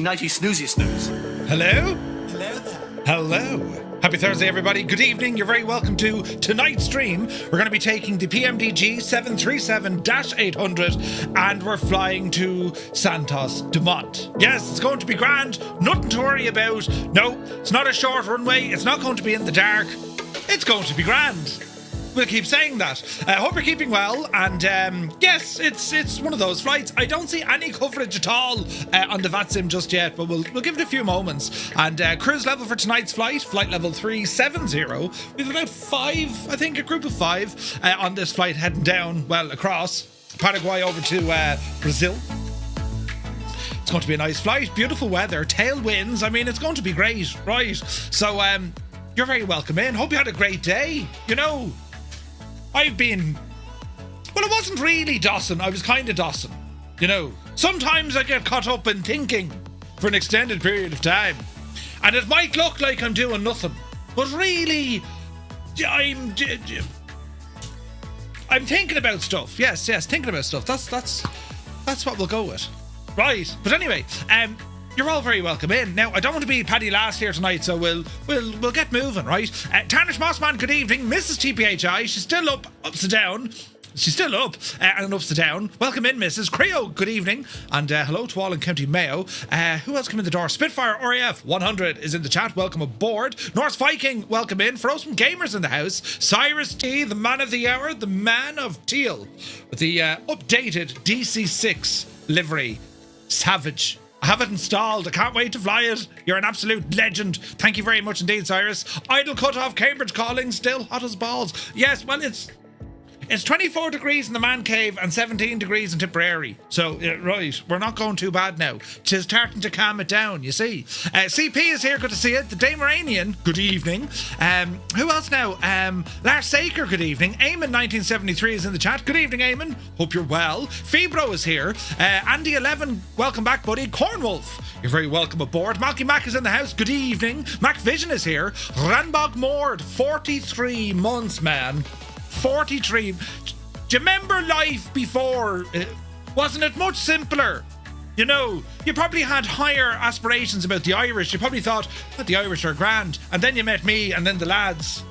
nighty snoozy snooze. Hello? Hello there. Hello. Happy Thursday, everybody. Good evening. You're very welcome to tonight's stream. We're going to be taking the PMDG 737-800 and we're flying to Santos Dumont. Yes, it's going to be grand. Nothing to worry about. No, it's not a short runway. It's not going to be in the dark. It's going to be grand. We'll keep saying that. I hope you're keeping well. And yes, it's one of those flights. I don't see any coverage at all on the VATSIM just yet, but we'll give it a few moments. And cruise level for tonight's flight level 370. We've about five, I think, a group of five on this flight heading down, well, across Paraguay over to Brazil. It's going to be a nice flight. Beautiful weather, tailwinds. I mean, it's going to be great, right? So you're very welcome in. Hope you had a great day. You know, I've been, well, it wasn't really dossing. I was kind of dossing. You know, sometimes I get caught up in thinking for an extended period of time. And it might look like I'm doing nothing. But really, I'm thinking about stuff. Yes, thinking about stuff. That's what we'll go with. Right. But anyway, you're all very welcome in. Now, I don't want to be Paddy last here tonight, so we'll get moving, right? Tarnish Mossman, good evening. Mrs. TPHI, she's still up, ups and down. She's still up and ups and down. Welcome in, Mrs. Creo, good evening. And hello to all in County Mayo. Who else came in the door? Spitfire RAF 100 is in the chat. Welcome aboard. Norse Viking, welcome in. Frozen Gamers in the house. Cyrus T, the man of the hour, the man of teal. With the updated DC6 livery. Savage. I have it installed. I can't wait to fly it. You're an absolute legend. Thank you very much indeed, Cyrus. Idle Cutoff, Cambridge calling, still hot as balls. Yes, well, it's 24 degrees in the man cave and 17 degrees in Tipperary. So, right, we're not going too bad now. Tis starting to calm it down, you see. CP is here, good to see it. The Dameranian, good evening. Who else now? Lars Saker, good evening. Eamon 1973 is in the chat. Good evening, Eamon. Hope you're well. Febro is here. Andy 11, welcome back, buddy. Cornwolf, you're very welcome aboard. Malky Mac is in the house. Good evening. Mac Vision is here. Ranbog Mord, 43 months, man. 43. Do you remember life before? Wasn't it much simpler? You know, you probably had higher aspirations about the Irish. You probably thought, oh, the Irish are grand. And then you met me and then the lads.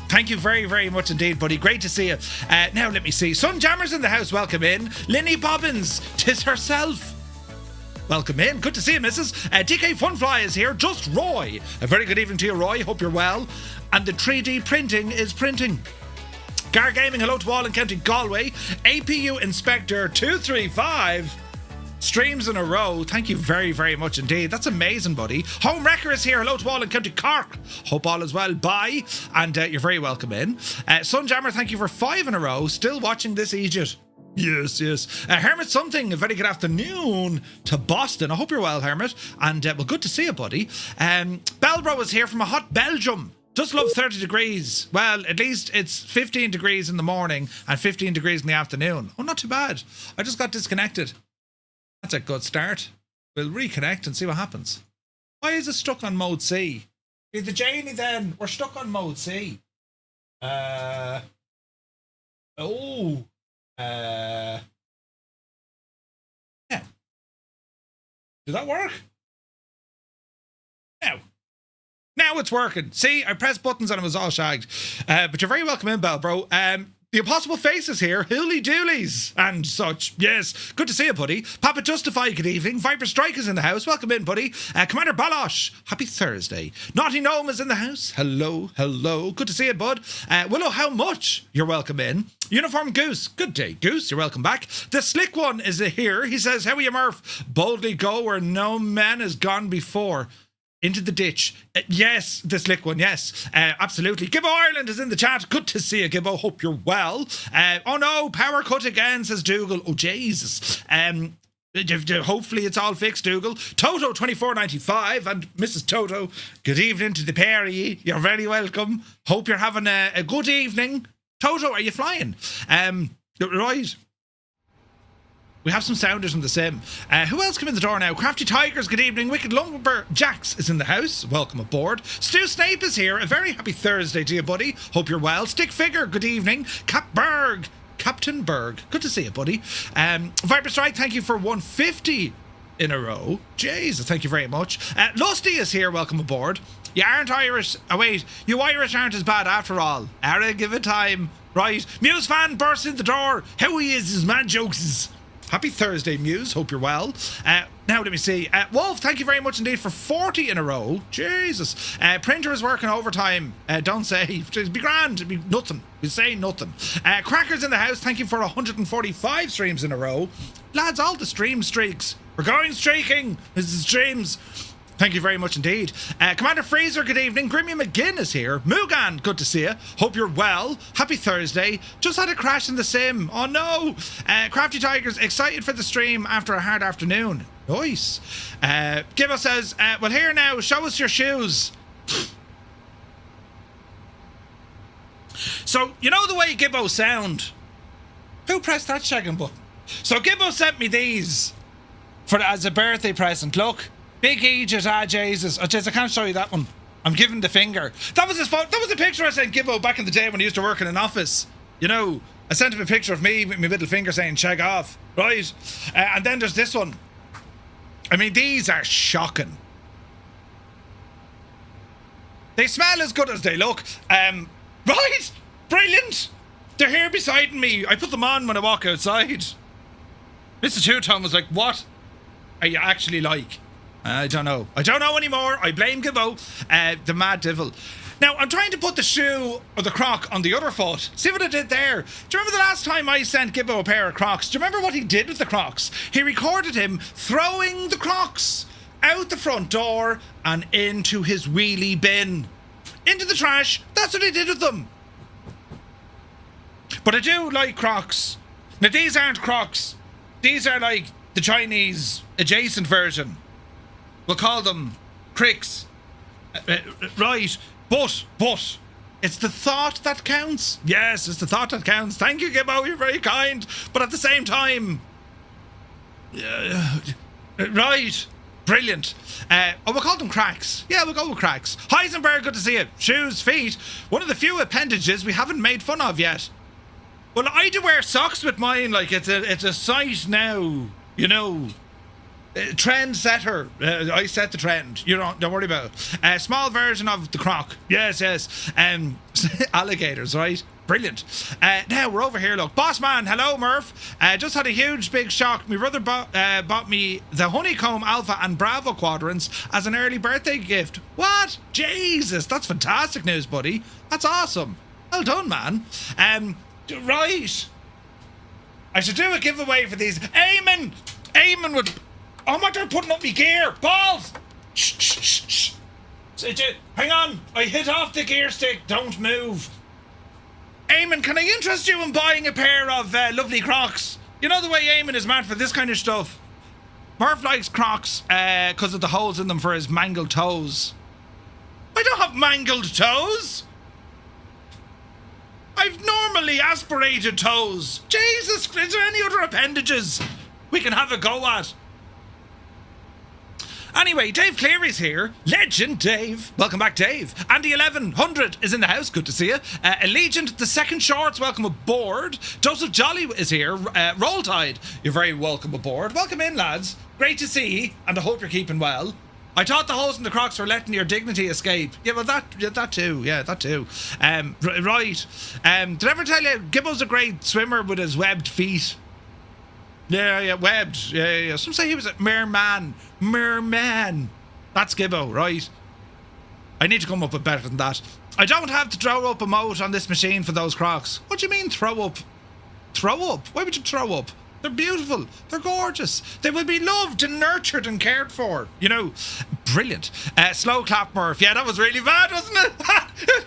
Thank you very, very much indeed, buddy. Great to see you. Now, let me see. Sunjammers in the house. Welcome in. Linny Bobbins. 'Tis herself. Welcome in. Good to see you, Mrs. DK Funfly is here. Just Roy. A very good evening to you, Roy. Hope you're well. And the 3D printing is printing. Gar Gaming, hello to all in County Galway. APU Inspector 235 streams in a row. Thank you very, very much indeed. That's amazing, buddy. Home Wrecker is here. Hello to all in County Cork. Hope all is well. Bye. And you're very welcome in. Sunjammer, thank you for 5 in a row. Still watching this, Egypt. Yes. Hermit Something, a very good afternoon to Boston. I hope you're well, Hermit. And well, good to see you, buddy. Belbro is here from a hot Belgium. Just love 30 degrees. Well, at least it's 15 degrees in the morning and 15 degrees in the afternoon. Oh, not too bad. I just got disconnected. That's a good start. We'll reconnect and see what happens. Why is it stuck on mode C? The Janie then. We're stuck on mode C. Now. Did that work? Now it's working. See, I pressed buttons and it was all shagged. But you're very welcome in, Bell, bro. The Impossible Faces here, Hilly Doolies and such. Yes, good to see you, buddy. Papa Justify, good evening. Viper Strike is in the house. Welcome in, buddy. Commander Balosh, happy Thursday. Naughty Gnome is in the house. Hello. Good to see you, bud. Willow, how much? You're welcome in. Uniform Goose, good day, Goose. You're welcome back. The Slick One is here. He says, how are you, Murph? Boldly go where no man has gone before. Into the ditch. Yes, the Slick One, yes. Absolutely. Gibbo Ireland is in the chat. Good to see you, Gibbo. Hope you're well. Oh no, power cut again, says Dougal. Oh, Jesus. Hopefully it's all fixed, Dougal. Toto 2495 and Mrs. Toto, good evening to the pair of ye. You're very welcome. Hope you're having a good evening. Toto, are you flying? Right. We have some sounders in the sim. Who else came in the door now? Crafty Tigers, good evening. Wicked Lumber Jax is in the house. Welcome aboard. Stu Snape is here. A very happy Thursday to you, buddy. Hope you're well. Stick Figure, good evening. Captain Berg, good to see you, buddy. Viper Strike, thank you for 150 in a row. Jesus, thank you very much. Lusty is here. Welcome aboard. You aren't Irish. Oh, wait. You Irish aren't as bad after all. Ara, give it time. Right. Muse fan bursts in the door. How he is his man jokes. Happy Thursday, Muse. Hope you're well. Now, let me see. Wolf, thank you very much indeed for 40 in a row. Jesus. Printer is working overtime. Don't say. It'd be grand. It'd be nothing. You say nothing. Crackers in the house, thank you for 145 streams in a row. Lads, all the stream streaks. We're going streaking. This is streams. Thank you very much indeed. Commander Fraser, good evening. Grimmy McGinn is here. Mugan, good to see you. Hope you're well. Happy Thursday. Just had a crash in the sim. Oh no. Crafty Tigers, excited for the stream after a hard afternoon. Nice. Gibbo says, well, here now, show us your shoes. So, you know the way Gibbo sound? Who pressed that shagging button? So Gibbo sent me these as a birthday present. Look. Big Egypt, Jesus. Oh, jeez, I can't show you that one. I'm giving the finger. That was his phone. That was a picture I sent Gibbo back in the day when he used to work in an office. You know, I sent him a picture of me with my middle finger saying, shag off. Right? And then there's this one. I mean, these are shocking. They smell as good as they look. Right? Brilliant. They're here beside me. I put them on when I walk outside. Mr. Two-Tone was like, what are you actually like? I don't know. I don't know anymore. I blame Gibbo, the mad devil. Now, I'm trying to put the shoe or the croc on the other foot. See what I did there? Do you remember the last time I sent Gibbo a pair of Crocs? Do you remember what he did with the Crocs? He recorded him throwing the Crocs out the front door and into his wheelie bin. Into the trash. That's what he did with them. But I do like Crocs. Now, these aren't Crocs. These are like the Chinese adjacent version. We'll call them cricks. Right. But, it's the thought that counts. Yes, it's the thought that counts. Thank you, Gibbo. You're very kind. But at the same time... right. Brilliant. We'll call them cracks. Yeah, we'll go with cracks. Heisenberg, good to see you. Shoes, feet. One of the few appendages we haven't made fun of yet. Well, I do wear socks with mine. Like, it's a sight now. You know... trend setter. I set the trend. You don't worry about it. A small version of the croc. Yes. Alligators, right? Brilliant. Now we're over here. Look, boss man. Hello, Murph. Just had a huge big shock. My brother bought me the Honeycomb Alpha and Bravo quadrants as an early birthday gift. What? Jesus, that's fantastic news, buddy. That's awesome. Well done, man. Right. I should do a giveaway for these. Eamon would. Oh my God, putting up me gear! Balls! Shh. Hang on, I hit off the gear stick, don't move. Eamon, can I interest you in buying a pair of lovely Crocs? You know the way Eamon is mad for this kind of stuff. Murph likes Crocs because of the holes in them for his mangled toes. I don't have mangled toes. I've normally aspirated toes. Jesus, is there any other appendages we can have a go at? Anyway, Dave Cleary's here. Legend Dave. Welcome back, Dave. Andy 1100 is in the house. Good to see you. Allegiant, the second shorts. Welcome aboard. Joseph Jolly is here. Roll Tide, you're very welcome aboard. Welcome in, lads. Great to see you, and I hope you're keeping well. I thought the holes in the Crocs were letting your dignity escape. Yeah, well, that too. Yeah, that too. Right. Did I ever tell you, Gibbo's a great swimmer with his webbed feet? Yeah, webbed. Yeah. Some say he was a merman. That's Gibbo, right? I need to come up with better than that. I don't have to throw up emote on this machine for those Crocs. What do you mean throw up? Throw up? Why would you throw up? They're beautiful. They're gorgeous. They will be loved and nurtured and cared for. You know, brilliant. Slow clap, Murph. Yeah, that was really bad, wasn't it?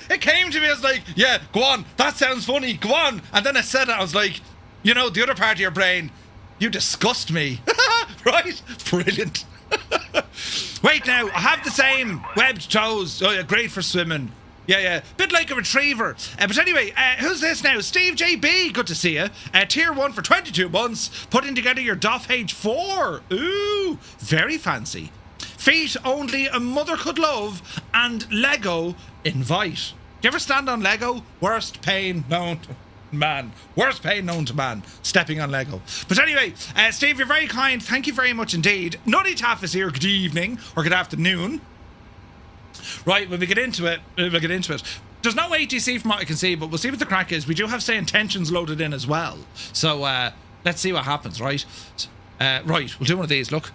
It came to me, I was like, yeah, go on. That sounds funny. Go on. And then I said it, I was like, you know, the other part of your brain, you disgust me. Right? Brilliant. Wait now, I have the same webbed toes. Oh, yeah, great for swimming. Yeah. Bit like a retriever. But anyway, who's this now? Steve JB, good to see you. Tier 1 for 22 months. Putting together your Doff H4. Ooh, very fancy. Feet only a mother could love. And Lego invite. Do you ever stand on Lego? Worst pain known. man. Worst pain known to man. Stepping on Lego. But anyway, Steve, you're very kind. Thank you very much indeed. Nutty Taff is here. Good evening or good afternoon. Right, when we get into it, There's no ATC from what I can see, but we'll see what the crack is. We do have, say, intentions loaded in as well. So let's see what happens, right? Right, we'll do one of these, look.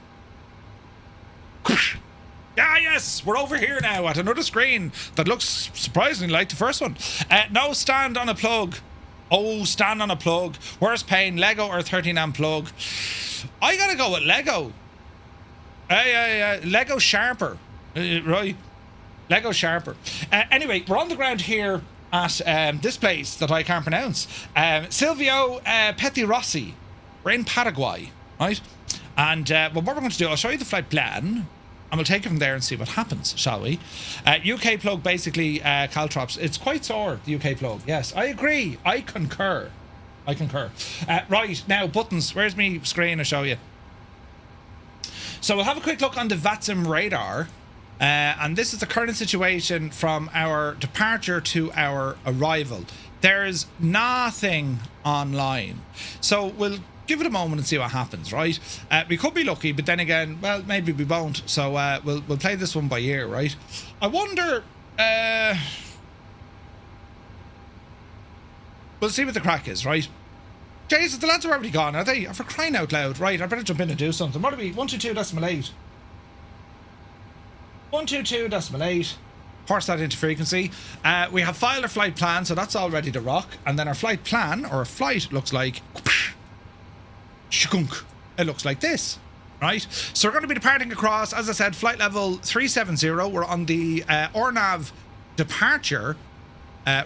Ah, yes, we're over here now at another screen that looks surprisingly like the first one. No stand on a plug. Oh, stand on a plug. Worst pain, Lego or 13 amp plug? I gotta go with Lego. Lego sharper. Right. Lego sharper. Anyway, we're on the ground here at this place that I can't pronounce. Silvio Pettirossi. We're in Paraguay, right? And what we're going to do, I'll show you the flight plan. And we'll take it from there and see what happens, shall we? UK plug, basically, Caltrops. It's quite sore, the UK plug. Yes, I agree. I concur. Right, now, buttons. Where's me screen? I'll show you. So we'll have a quick look on the VATSIM radar. And this is the current situation from our departure to our arrival. There's nothing online. So we'll give it a moment and see what happens, right? We could be lucky, but then again, well, maybe we won't. So we'll play this one by ear, right? I wonder... we'll see what the crack is, right? Jesus, the lads are already gone, are they? For crying out loud. Right, I better jump in and do something. What are we? 122.8. 122.8. Horse that into frequency. We have filed our flight plan, so that's all ready to rock. And then our flight plan, or flight, looks like... shkunk. It looks like this, right? So we're going to be departing across, as I said, flight level 370. We're on the ORNAV departure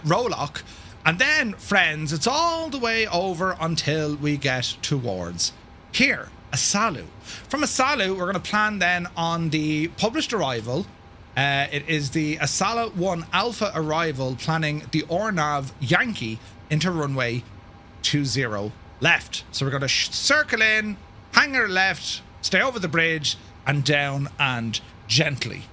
roll-lock. And then, friends, it's all the way over until we get towards here, Asalu. From Asalu, we're going to plan then on the published arrival. It is the Asala 1 Alpha arrival, planning the ORNAV Yankee into runway 20 left. So we're going to circle in, hangar left, stay over the bridge, and down and gently.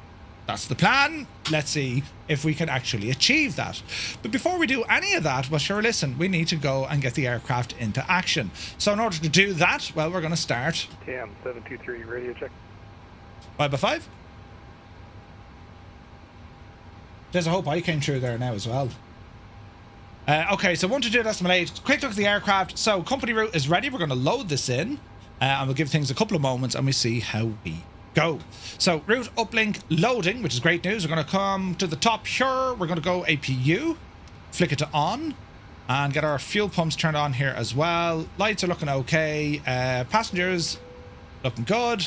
That's the plan. Let's see if we can actually achieve that. But before we do any of that, well, sure, listen, we need to go and get the aircraft into action. So in order to do that, well, we're going to start. TM 723, radio check. 5x5. There's a hope I came through there now as well. Okay, so 122.8. Quick look at the aircraft. So company route is ready. We're going to load this in. And we'll give things a couple of moments and we see how we go. So route uplink loading, which is great news. We're going to come to the top here. We're going to go APU, flick it to on, and get our fuel pumps turned on here as well. Lights are looking okay. Passengers looking good,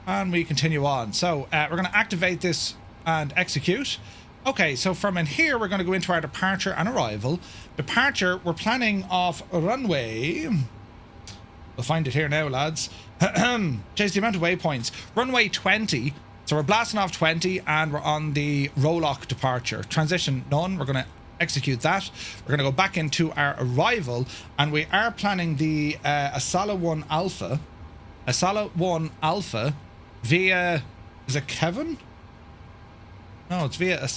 and we continue on. So we're going to activate this and execute. Okay, so from in here we're going to go into our departure and arrival. Departure, we're planning off runway. We'll find it here now, lads. Chase the amount of waypoints. Runway 20. So we're blasting off 20 and we're on the roll-lock departure. Transition none. We're going to execute that. We're going to go back into our arrival and we are planning the Asala 1 Alpha. Asala 1 Alpha via... Is it Kevin? No, it's via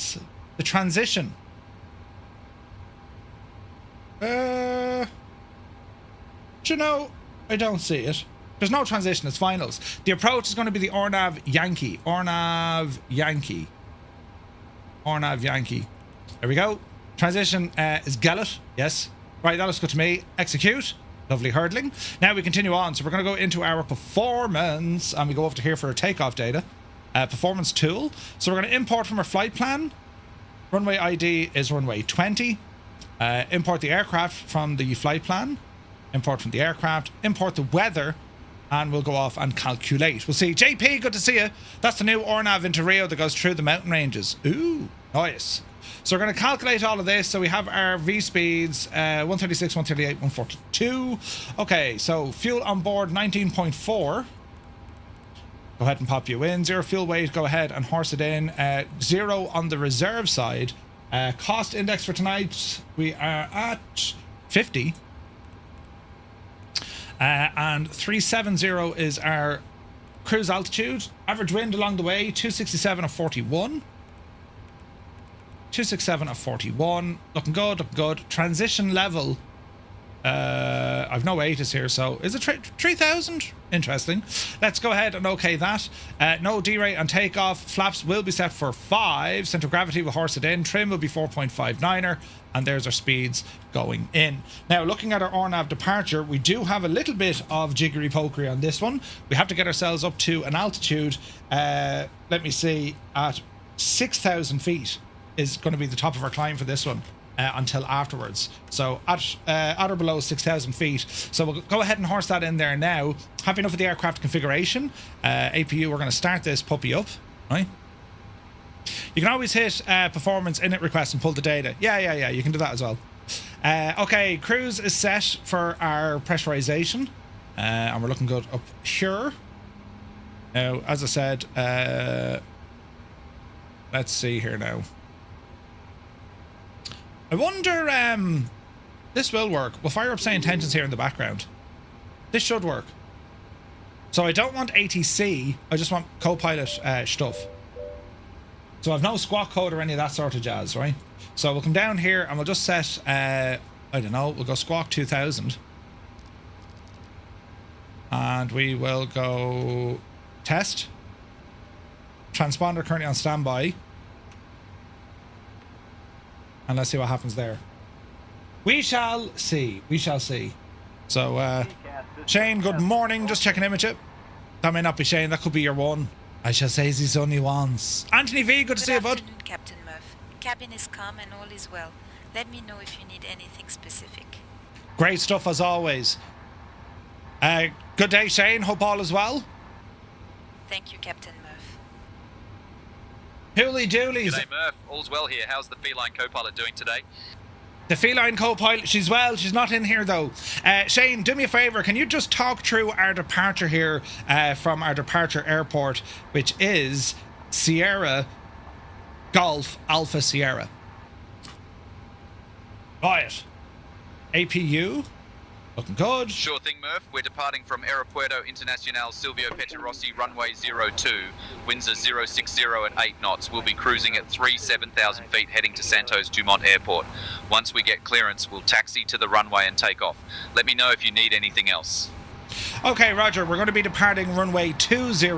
the transition. Do you know... I don't see it. There's no transition, it's finals. The approach is going to be the ORNAV Yankee. ORNAV Yankee. ORNAV Yankee. There we go. Transition is Gallet. Yes. Right, that looks good to me. Execute. Lovely hurdling. Now we continue on. So we're going to go into our performance. And we go over to here for our takeoff data. Performance tool. So we're going to import from our flight plan. Runway ID is runway 20. Import the aircraft from the flight plan. Import from the aircraft, import the weather, and we'll go off and calculate. We'll see. JP, good to see you. That's the new ORNAV into Rio that goes through the mountain ranges. Ooh, nice. So we're going to calculate all of this. So we have our V speeds, 136, 138, 142. Okay, so fuel on board, 19.4. Go ahead and pop you in. Zero fuel weight, go ahead and horse it in. Zero on the reserve side. Cost index for tonight, we are at 50. And 370 is our cruise altitude. Average wind along the way, 267 of 41. 267 of 41. Looking good, looking good. Transition level I've no ATIS here, so is it 3,000? Interesting. Let's go ahead and okay that. No D-rate on takeoff. Flaps will be set for 5. Central gravity will horse it in. Trim will be 4.59er. And there's our speeds going in. Now, looking at our RNAV departure, we do have a little bit of jiggery-pokery on this one. We have to get ourselves up to an altitude, let me see, at 6,000 feet is going to be the top of our climb for this one. Until afterwards, so at or below 6,000 feet. So we'll go ahead and horse that in there now. Happy enough with the aircraft configuration. APU, we're going to start this puppy up, right? You can always hit performance init request and pull the data. Yeah, you can do that as well. Okay, cruise is set for our pressurization, and we're looking good up here. Now, as I said, let's see here now. I wonder, this will work. We'll fire up say intentions here in the background. This should work. So I don't want ATC, I just want Copilot stuff. So I've no squawk code or any of that sort of jazz, right? So we'll come down here and we'll just set, I don't know, we'll go squawk 2000. And we will go test. Transponder currently on standby. And let's see what happens there. We shall see. We shall see. So, Shane, good morning. Just checking in with you. That may not be Shane. That could be your one. I shall say this only once. Anthony V, good to see you, bud. Good afternoon, Captain Murph. Cabin is calm and all is well. Let me know if you need anything specific. Great stuff as always. Good day, Shane. Hope all is well. Thank you, Captain Murph. Hooly doolies. G'day Murph, all's well here. How's the feline co-pilot doing today? The feline co-pilot, she's well. She's not in here though. Shane, do me a favour. Can you just talk through our departure here from our departure airport, which is Sierra Golf Alpha Sierra. Right. APU. Looking good. Sure thing, Murph. We're departing from Aeropuerto Internacional Silvio Pettirossi, runway 02, winds are 060 at 8 knots. We'll be cruising at 7,000 feet heading to Santos Dumont Airport. Once we get clearance, we'll taxi to the runway and take off. Let me know if you need anything else. Okay, Roger. We're going to be departing runway 20,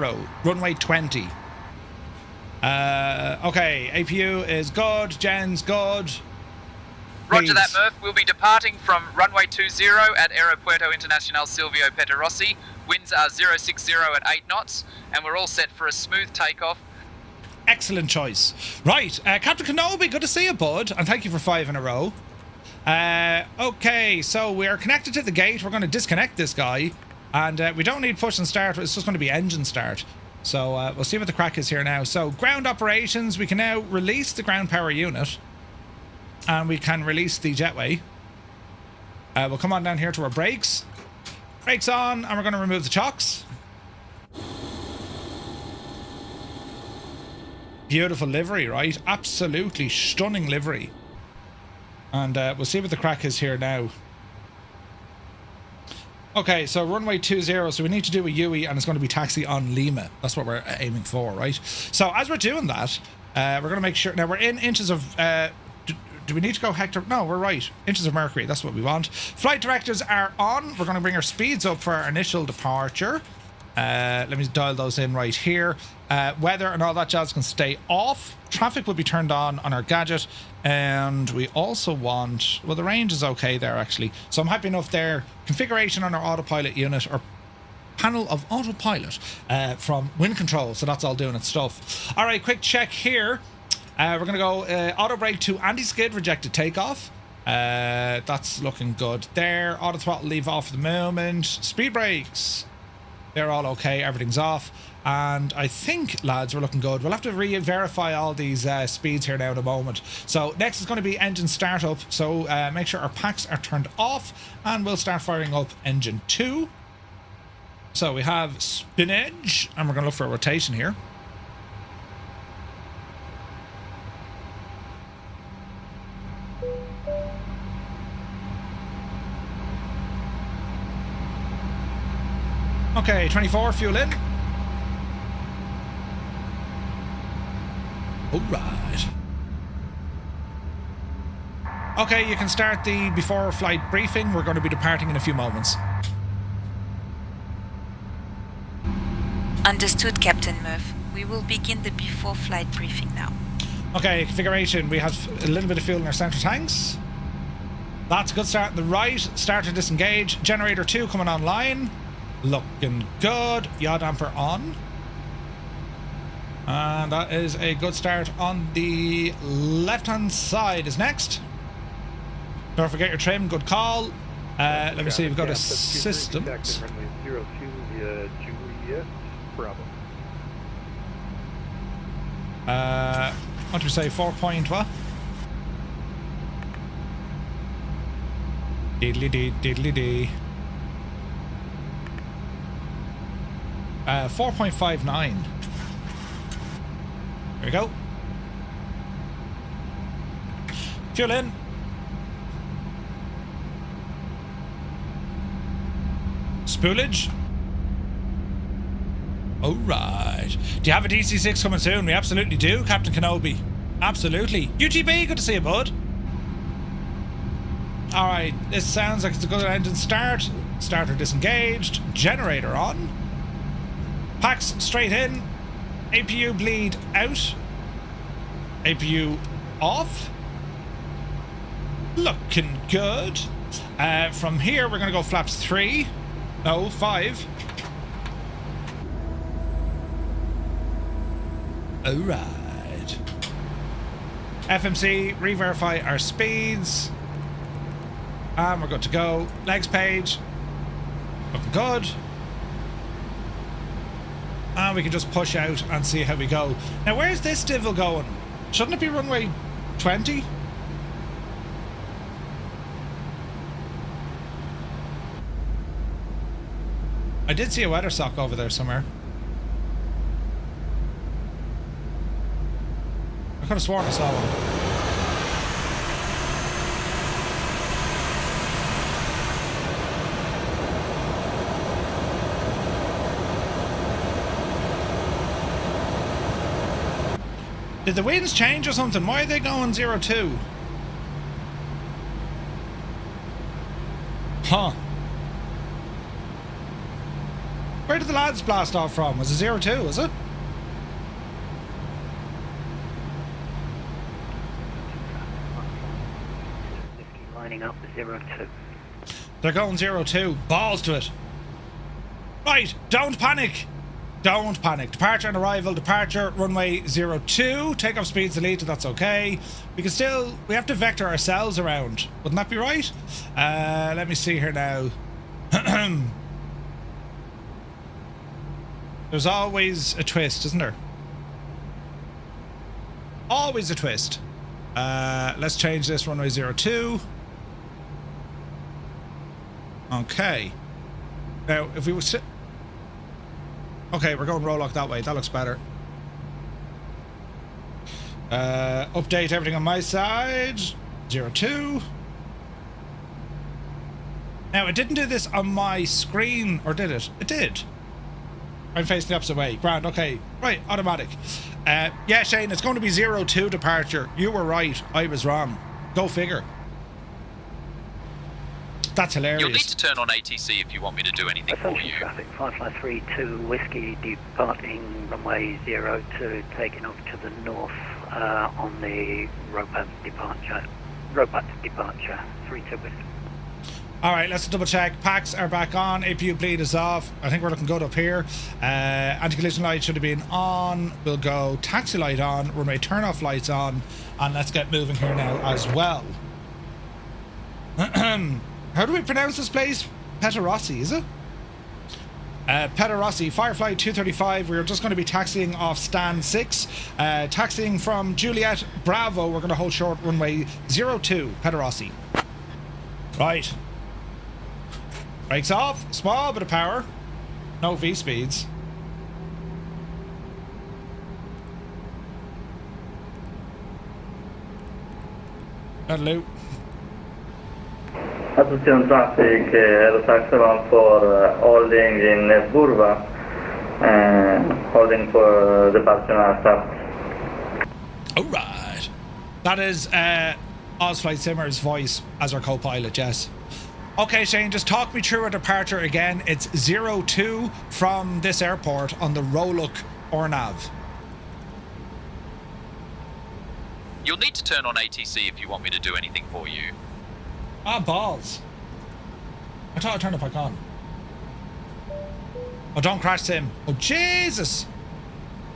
runway 20. Okay, APU is good. Jen's good. Roger that, Murph. We'll be departing from runway 20 at Aeropuerto Internacional Silvio Pettirossi. Winds are 060 at 8 knots, and we're all set for a smooth takeoff. Excellent choice. Right, Captain Kenobi, good to see you, bud, and thank you for 5 in a row. Okay, so we are connected to the gate. We're going to disconnect this guy, and we don't need push and start. It's just going to be engine start. So we'll see what the crack is here now. So ground operations, we can now release the ground power unit. And we can release the jetway. We'll come on down here to our brakes. Brakes on, and we're going to remove the chocks. Beautiful livery, right? Absolutely stunning livery. And we'll see what the crack is here now. Okay, so runway 20, so we need to do a UE, and it's going to be taxi on Lima. That's what we're aiming for, right? So as we're doing that, we're going to make sure... Now, we're in inches of... do we need to go hectare? No, we're right. Inches of mercury, that's what we want. Flight directives are on. We're going to bring our speeds up for our initial departure. Let me dial those in right here. Weather and all that jazz can stay off. Traffic will be turned on our gadget. And we also want... Well, the range is okay there, actually. So I'm happy enough there. Configuration on our autopilot unit, or panel of autopilot from wind control. So that's all doing its stuff. All right, quick check here. We're going to go auto brake to anti-skid, rejected takeoff. That's looking good there. Auto throttle leave off for the moment. Speed brakes, they're all okay. Everything's off. And I think, lads, we're looking good. We'll have to re-verify all these speeds here now in a moment. So next is going to be engine startup. So make sure our packs are turned off. And we'll start firing up engine 2. So we have spinach. And we're going to look for a rotation here. Okay, 24, fuel in. Alright. Okay, you can start the before flight briefing. We're going to be departing in a few moments. Understood, Captain Murph. We will begin the before flight briefing now. Okay, configuration. We have a little bit of fuel in our central tanks. That's a good start on the right. Starter disengage. Generator 2 coming online. Looking good. Yaw damper on. And that is a good start on the left-hand side is next. Don't forget your trim. Good call. Let me see. We've got a system. Runway 02 via Juliet Bravo. What do we say? 4 point what? Diddly dee, diddly dee. 4.59. There we go. Fuel in. Spoolage. Alright. Do you have a DC-6 coming soon? We absolutely do, Captain Kenobi. Absolutely. UGB, good to see you, bud. Alright, this sounds like it's a good engine start. Starter disengaged. Generator on. Packs straight in. APU bleed out. APU off. Looking good. From here, we're going to go flaps 3. No, 5. Alright. FMC, re-verify our speeds. And we're good to go. Legs page. Looking good. And we can just push out and see how we go. Now, where's this divil going? Shouldn't it be runway 20? I did see a weather sock over there somewhere. I could have sworn I saw one. Did the winds change or something? Why are they going 02? Huh. Where did the lads blast off from? Was it 02, was it? Lining up the 02. They're going 02. Balls to it. Right, don't panic. Don't panic. Departure and arrival. Departure, runway 02. Takeoff speed's deleted, that's okay. We have to vector ourselves around. Wouldn't that be right? Let me see here now. There's always a twist, isn't there? Always a twist. Let's change this, runway 02. Okay. Now, if we were... Okay, we're going roll lock that way. That looks better. Update everything on my side. 02. Now, it didn't do this on my screen, or did it? It did. I'm facing the opposite way. Grand, okay. Right, automatic. Yeah, Shane, it's going to be 02 departure. You were right. I was wrong. Go figure. That's hilarious. You'll need to turn on ATC if you want me to do anything for you. Traffic 553 Whiskey departing runway 02, taking off to the north on the robot departure 32 Whiskey. Alright, let's double check. Packs are back on. APU bleed is off. I think we're looking good up here. Anti-collision light should have been on. We'll go taxi light on. Runway turn off lights on. And let's get moving here now as well. How do we pronounce this place? Pettirossi, is it? Pettirossi, Firefly 235. We're just going to be taxiing off stand 6. Taxiing from Juliet Bravo. We're going to hold short runway 02, Pettirossi. Right. Brakes off. Small bit of power. No V speeds. Hello. Attention traffic, Aerotaxi 14 holding in Burva, holding for departure aircraft. Alright. That is Ozflight Simmer's voice as our co-pilot, yes. Okay, Shane, just talk me through a departure again. It's 02 from this airport on the Roluk Ornav. You'll need to turn on ATC if you want me to do anything for you. Ah, balls. I thought I turned it back on. Oh, don't crash Sim. Oh, Jesus.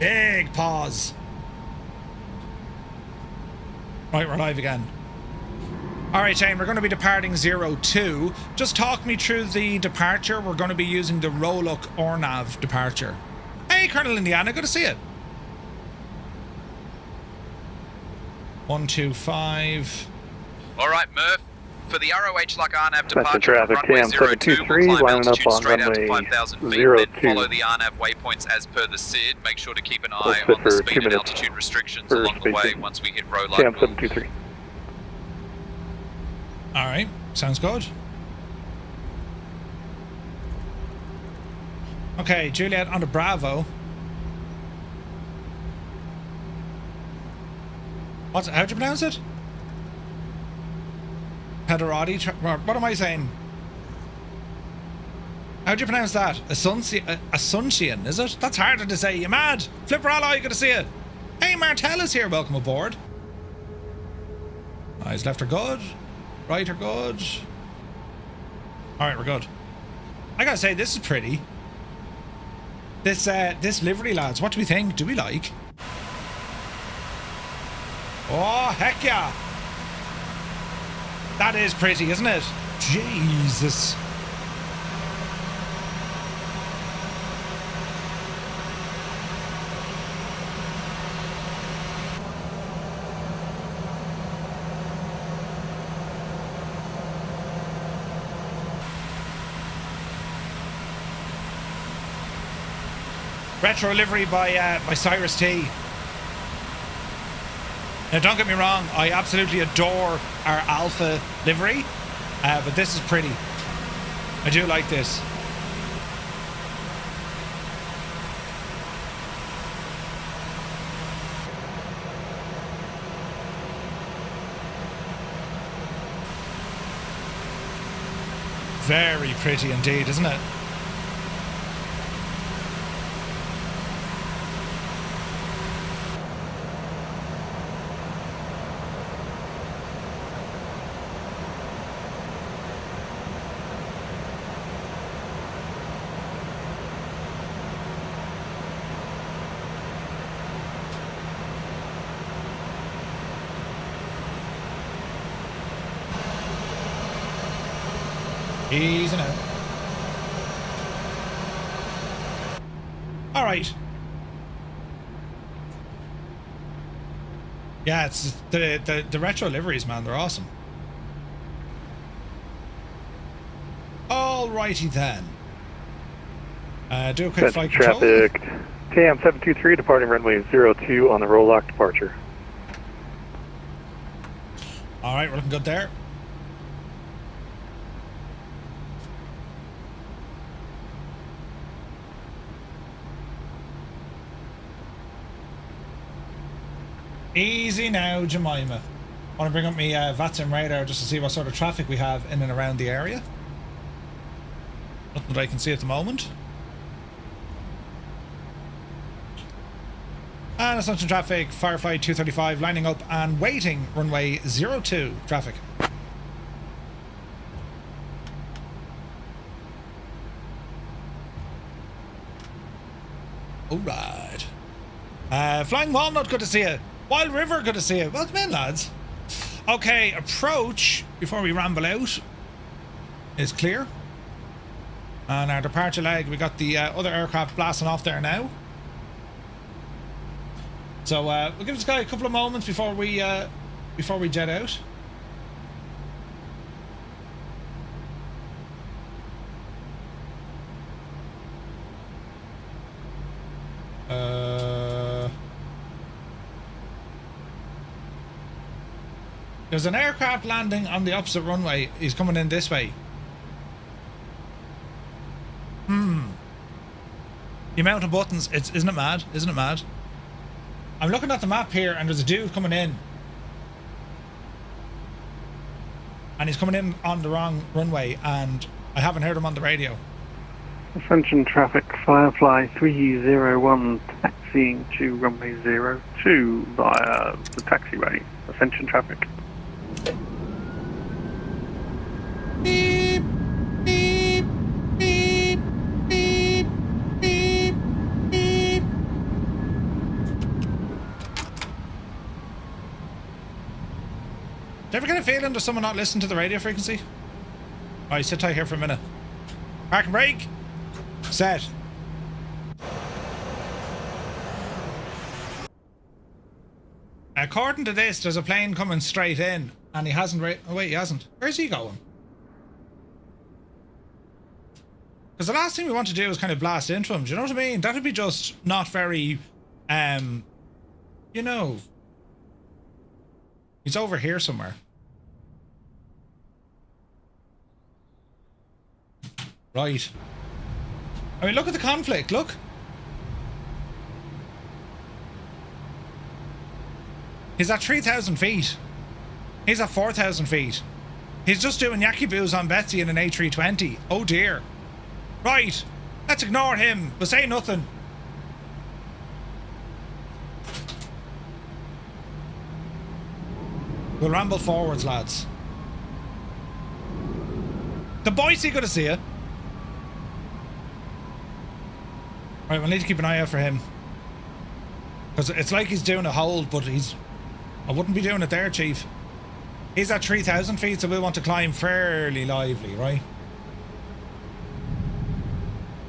Big pause. Right, we're live again. Alright, Shane, we're going to be departing 02. Just talk me through the departure. We're going to be using the Roluk Ornav departure. Hey, Colonel Indiana, good to see you. 125. Alright, Murph. For the ROH Luck RNAV departure traffic, from runway 02, we'll TM723, climb lining up altitude on straight out to runway 5,000 feet, 02. then follow the RNAV waypoints as per the SID. Make sure to keep an eye sit on the for 2 speed and minutes altitude restrictions for along the way. spacing. Once we hit row light, TM723. Alright, sounds good. Okay, Juliet on the Bravo. How'd you pronounce it? Pederati? What am I saying? How'd you pronounce that? Asuncion, is it? That's harder to say. You mad? Flipper Ally, good to see you. Hey, Martell is here. Welcome aboard. Eyes left are good. Right are good. Alright, we're good. I gotta say, this is pretty. This livery, lads, what do we think? Do we like? Oh, heck yeah! That is pretty, isn't it? Jesus. Retro livery by Cyrus T. Now, don't get me wrong, I absolutely adore our Alpha livery, but this is pretty. I do like this. Very pretty indeed, isn't it? Easy now. All right. Yeah, it's the retro liveries, man. They're awesome. All righty then. Do a quick flight control. Traffic. TM723 departing runway 02 on the roll-lock departure. All right, we're looking good there. Easy now, Jemima. I want to bring up my VATSIM radar just to see what sort of traffic we have in and around the area. Nothing that I can see at the moment. And assumption traffic, Firefly 235 lining up and waiting, runway 02 traffic. Alright. Flying Walnut, good to see you. Wild River, good to see you. Welcome in, lads. Okay, approach, before we ramble out, is clear. And our departure leg, we got the other aircraft blasting off there now. So we'll give this guy a couple of moments before we jet out. There's an aircraft landing on the opposite runway. He's coming in this way. The amount of buttons, isn't it mad? Isn't it mad? I'm looking at the map here and there's a dude coming in. and he's coming in on the wrong runway, and I haven't heard him on the radio. Ascension traffic, Firefly 301 taxiing to runway 02 via the taxiway. Ascension traffic. Beep, beep, beep, beep, beep, beep. Do you ever get a feeling there's someone not listening to the radio frequency? Alright, sit tight here for a minute. Park and brake. Set. According to this, there's a plane coming straight in, and he hasn't. Oh wait, he hasn't. Where's he going? Because the last thing we want to do is kind of blast into him. Do you know what I mean? That would be just not very, you know. He's over here somewhere. Right. I mean, look at the conflict, look. He's at 3,000 feet. He's at 4,000 feet. He's just doing yaki boos on Betsy in an A320. Oh dear. Right. Let's ignore him. We'll say nothing. We'll ramble forwards, lads. The boys, good to see you. Right, we'll need to keep an eye out for him. Because it's like he's doing a hold, but he's... I wouldn't be doing it there, Chief. He's at 3,000 feet, so we'll want to climb fairly lively, right?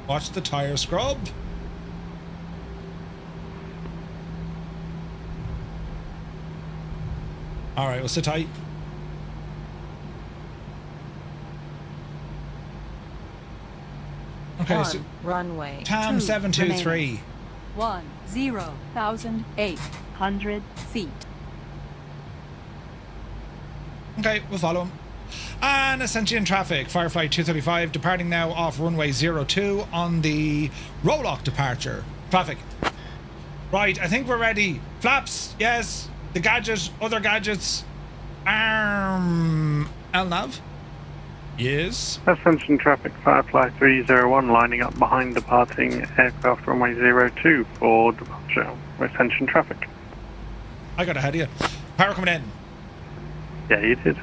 Watch the tire scrub. Alright, we'll sit tight. Okay, so runway TAM 723. 10,800 feet. Okay, we'll follow him. And Ascension traffic, Firefly 235 departing now off runway 02 on the roll-off departure. Traffic. Right, I think we're ready. Flaps, yes. The gadget, other gadgets. LNAV. Yes. Ascension traffic, Firefly 301 lining up behind departing aircraft runway 02 for departure. Ascension traffic. I got ahead of you. Power coming in. Yeah, you did.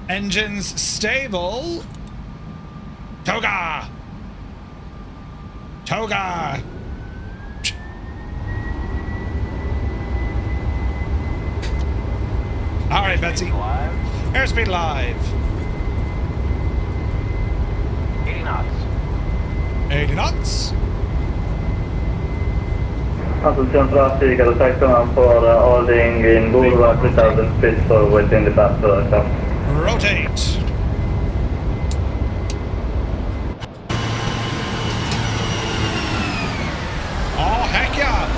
Engines stable. Toga. Toga. All right, Betsy. Airspeed live. 80 knots. 80 knots. Attention traffic, attack command for holding in Boulevard 3,000 feet for within the passenger aircraft. Rotate. Oh, heck yeah.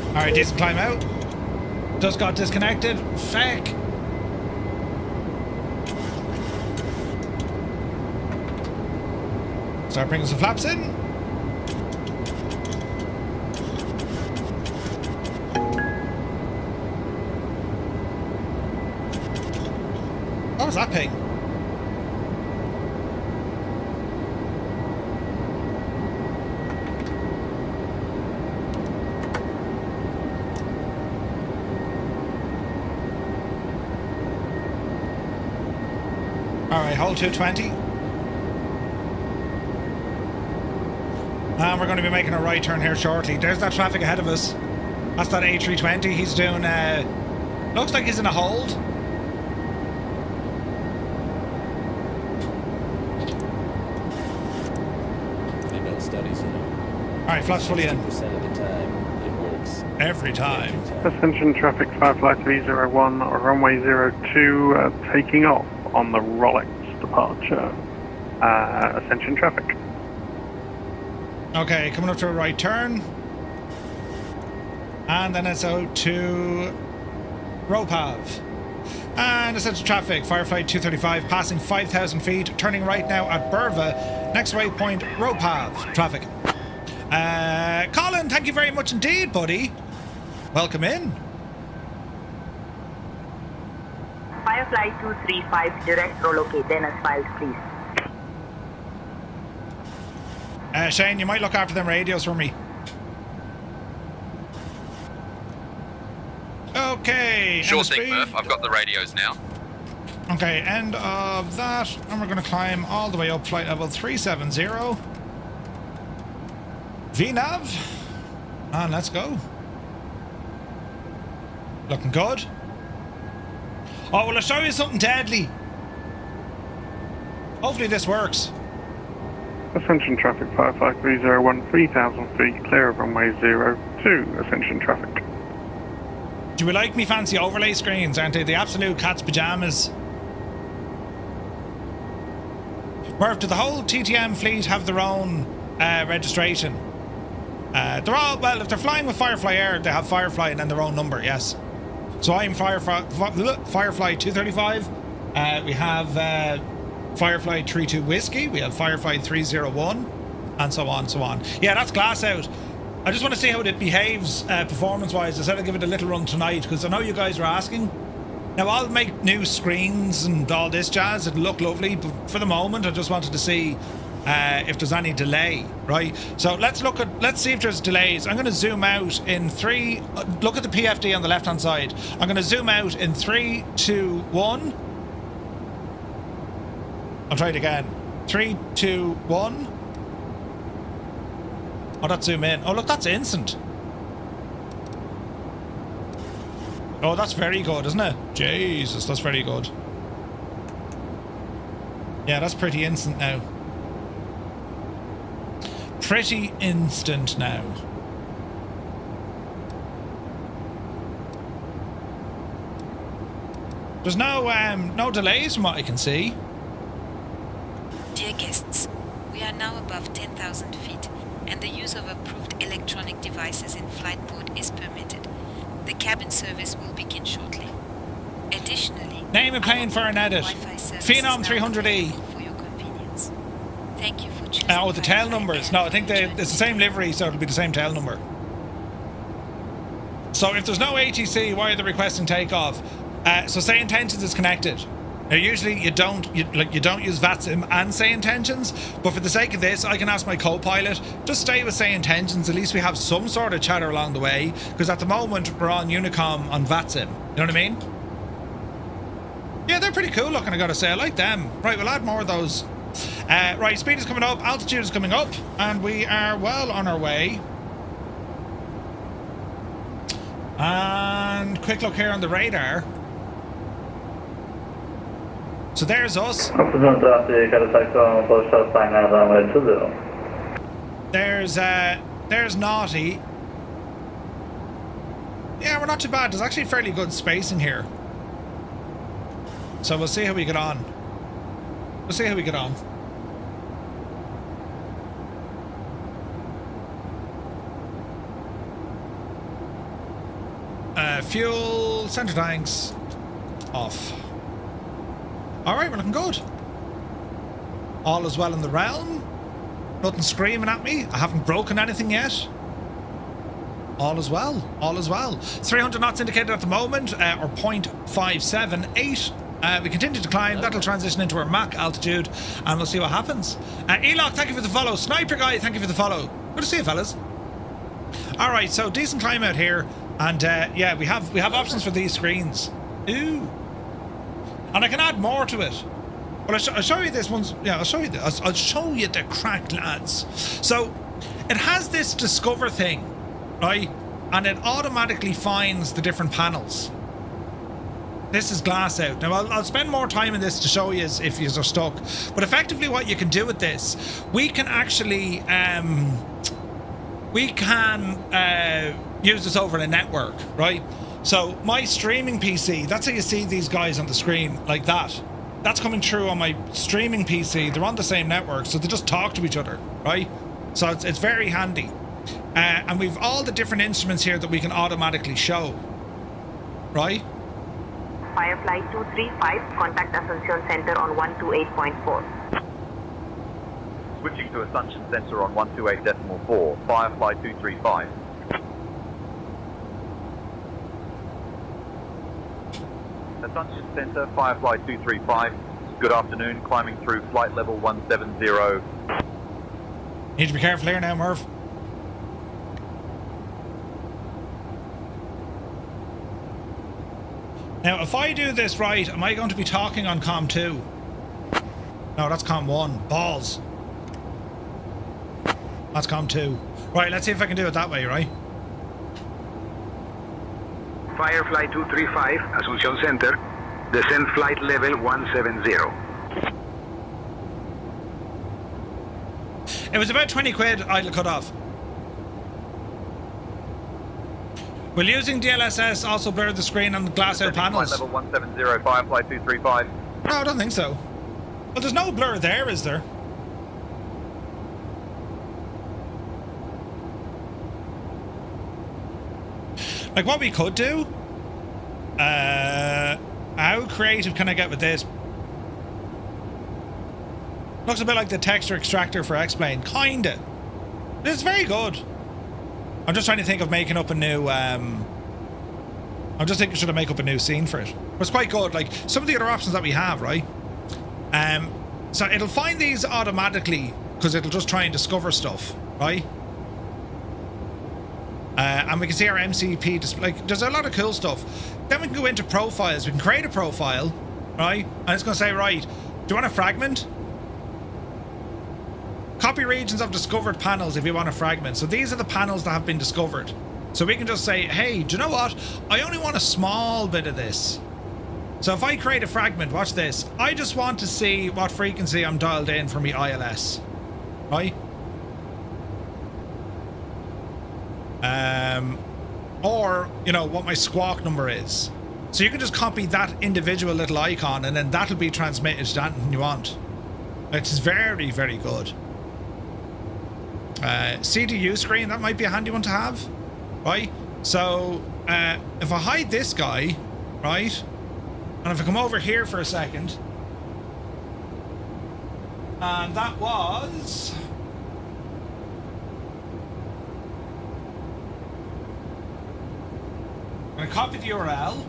Alright, decent climb out. Just got disconnected. Feck. Start bringing some flaps in. What was that ping? Alright, hold 220. And we're going to be making a right turn here shortly. There's that traffic ahead of us. That's that A320. He's doing, looks like he's in a hold. They've done studies, you know. Alright, flaps fully in. 50% of the time, it works. Every time. Ascension traffic, Firefly 301 runway 02 taking off on the Rolex departure. Ascension traffic. Okay, coming up to a right turn. And then it's out to Ropav. And essential traffic, Firefly 235 passing 5,000 feet, turning right now at Burva. Next waypoint, Ropav. Traffic. Colin, thank you very much indeed, buddy. Welcome in. Firefly 235, direct roll okay, then as files, please. Shane, you might look after them radios for me. Okay. Sure thing, Murph. I've got the radios now. Okay, end of that. And we're going to climb all the way up flight level 370. VNAV. And let's go. Looking good. Oh, will I show you something deadly? Hopefully this works. Ascension traffic, Firefly 301, 3,000 feet, clear of runway 02, Ascension traffic. Do you like me fancy overlay screens, aren't they? The absolute cat's pajamas. Murph, do the whole TTM fleet have their own registration? They're all, well, if they're flying with Firefly Air, they have Firefly and then their own number, yes. So I'm Firefly 235. We have Firefly 32 Whiskey. We have Firefly 301, and so on, so on. Yeah, that's glass out. I just want to see how it behaves performance-wise. I said I'd give it a little run tonight because I know you guys are asking. Now, I'll make new screens and all this jazz. It'll look lovely, but for the moment, I just wanted to see if there's any delay, right? So let's see if there's delays. I'm going to zoom out in 3. Look at the PFD on the left-hand side. I'm going to zoom out in 3, 2, 1. I'll try it again. 3, 2, 1. Oh, that's zoom in. Oh, look, that's instant. Oh, that's very good, isn't it? Jesus, that's very good. Yeah, that's pretty instant now. Pretty instant now. There's no delays from what I can see. Dear guests, we are now above 10,000 feet, and the use of approved electronic devices in flight mode is permitted. The cabin service will begin shortly. Additionally, name a plane for an edit. Phenom 300E. For your convenience. Thank you for choosing. Oh, the tail numbers. No, I think it's the same livery, so it'll be the same tail number. So if there's no ATC, why are they requesting takeoff? So say intentions is connected. Now usually you don't use VATSIM and say intentions, but for the sake of this, I can ask my co-pilot just stay with say intentions. At least we have some sort of chatter along the way, because at the moment we're on Unicom on VATSIM. You know what I mean? Yeah, they're pretty cool looking, I gotta say. I like them. Right, we'll add more of those. Right, speed is coming up, altitude is coming up, and we are well on our way. And quick look here on the radar. So there's us. There's Naughty. Yeah, we're not too bad. There's actually fairly good space in here. So we'll see how we get on. We'll see how we get on. Fuel, center tanks, off. Alright, we're looking good. All is well in the realm. Nothing screaming at me. I haven't broken anything yet. All is well. All is well. 300 knots indicated at the moment, or 0.578. We continue to climb. That'll transition into our Mach altitude, and we'll see what happens. Eloch, thank you for the follow. Sniper Guy, thank you for the follow. Good to see you, fellas. Alright, so decent climb out here. And yeah, we have options for these screens. Ooh. And I can add more to it. But I'll show you this one. Yeah, I'll show you this. I'll show you the crack, lads. So it has this discover thing, right? And it automatically finds the different panels. This is glass out. Now I'll spend more time in this to show you if you are stuck. But effectively what you can do with this, we can actually use this over a network, right? So my streaming PC, that's how you see these guys on the screen, like that. That's coming through on my streaming PC. They're on the same network, so they just talk to each other, right? So it's very handy. And we've all the different instruments here that we can automatically show, right? Firefly 235, contact Ascension Center on 128.4. Switching to Assumption Center on 128.4, Firefly 235. Assumption Center, Firefly 235. Good afternoon, climbing through flight level 170. Need to be careful here now, Murph. Now, if I do this right, am I going to be talking on COM 2? No, that's COM 1. Balls. That's COM 2. Right, let's see if I can do it that way, right? Firefly 235, Asunción Center. Descend flight level 170. It was about 20 quid idle cut off. Will using DLSS also blur the screen on the glass out panels? Flight level 170, Firefly 235. No, I don't think so. Well, there's no blur there, is there? Like, what we could do? How creative can I get with this? Looks a bit like the texture extractor for X-Plane. Kinda. It's very good. I'm just trying to think of making up a new, I'm just thinking, should I make up a new scene for it? But it's quite good. Like, some of the other options that we have, right? So it'll find these automatically, because it'll just try and discover stuff, right? And we can see our MCP display. Like, there's a lot of cool stuff. Then we can go into profiles. We can create a profile, right? And it's going to say, right, do you want a fragment? Copy regions of discovered panels if you want a fragment. So these are the panels that have been discovered. So we can just say, hey, do you know what? I only want a small bit of this. So if I create a fragment, watch this. I just want to see what frequency I'm dialed in for me ILS, right? Or, you know, what my squawk number is. So you can just copy that individual little icon and then that'll be transmitted to anything you want. It's very, very good. CDU screen, that might be a handy one to have, right? So if I hide this guy, right, and if I come over here for a second, and that was I'm going to copy the URL,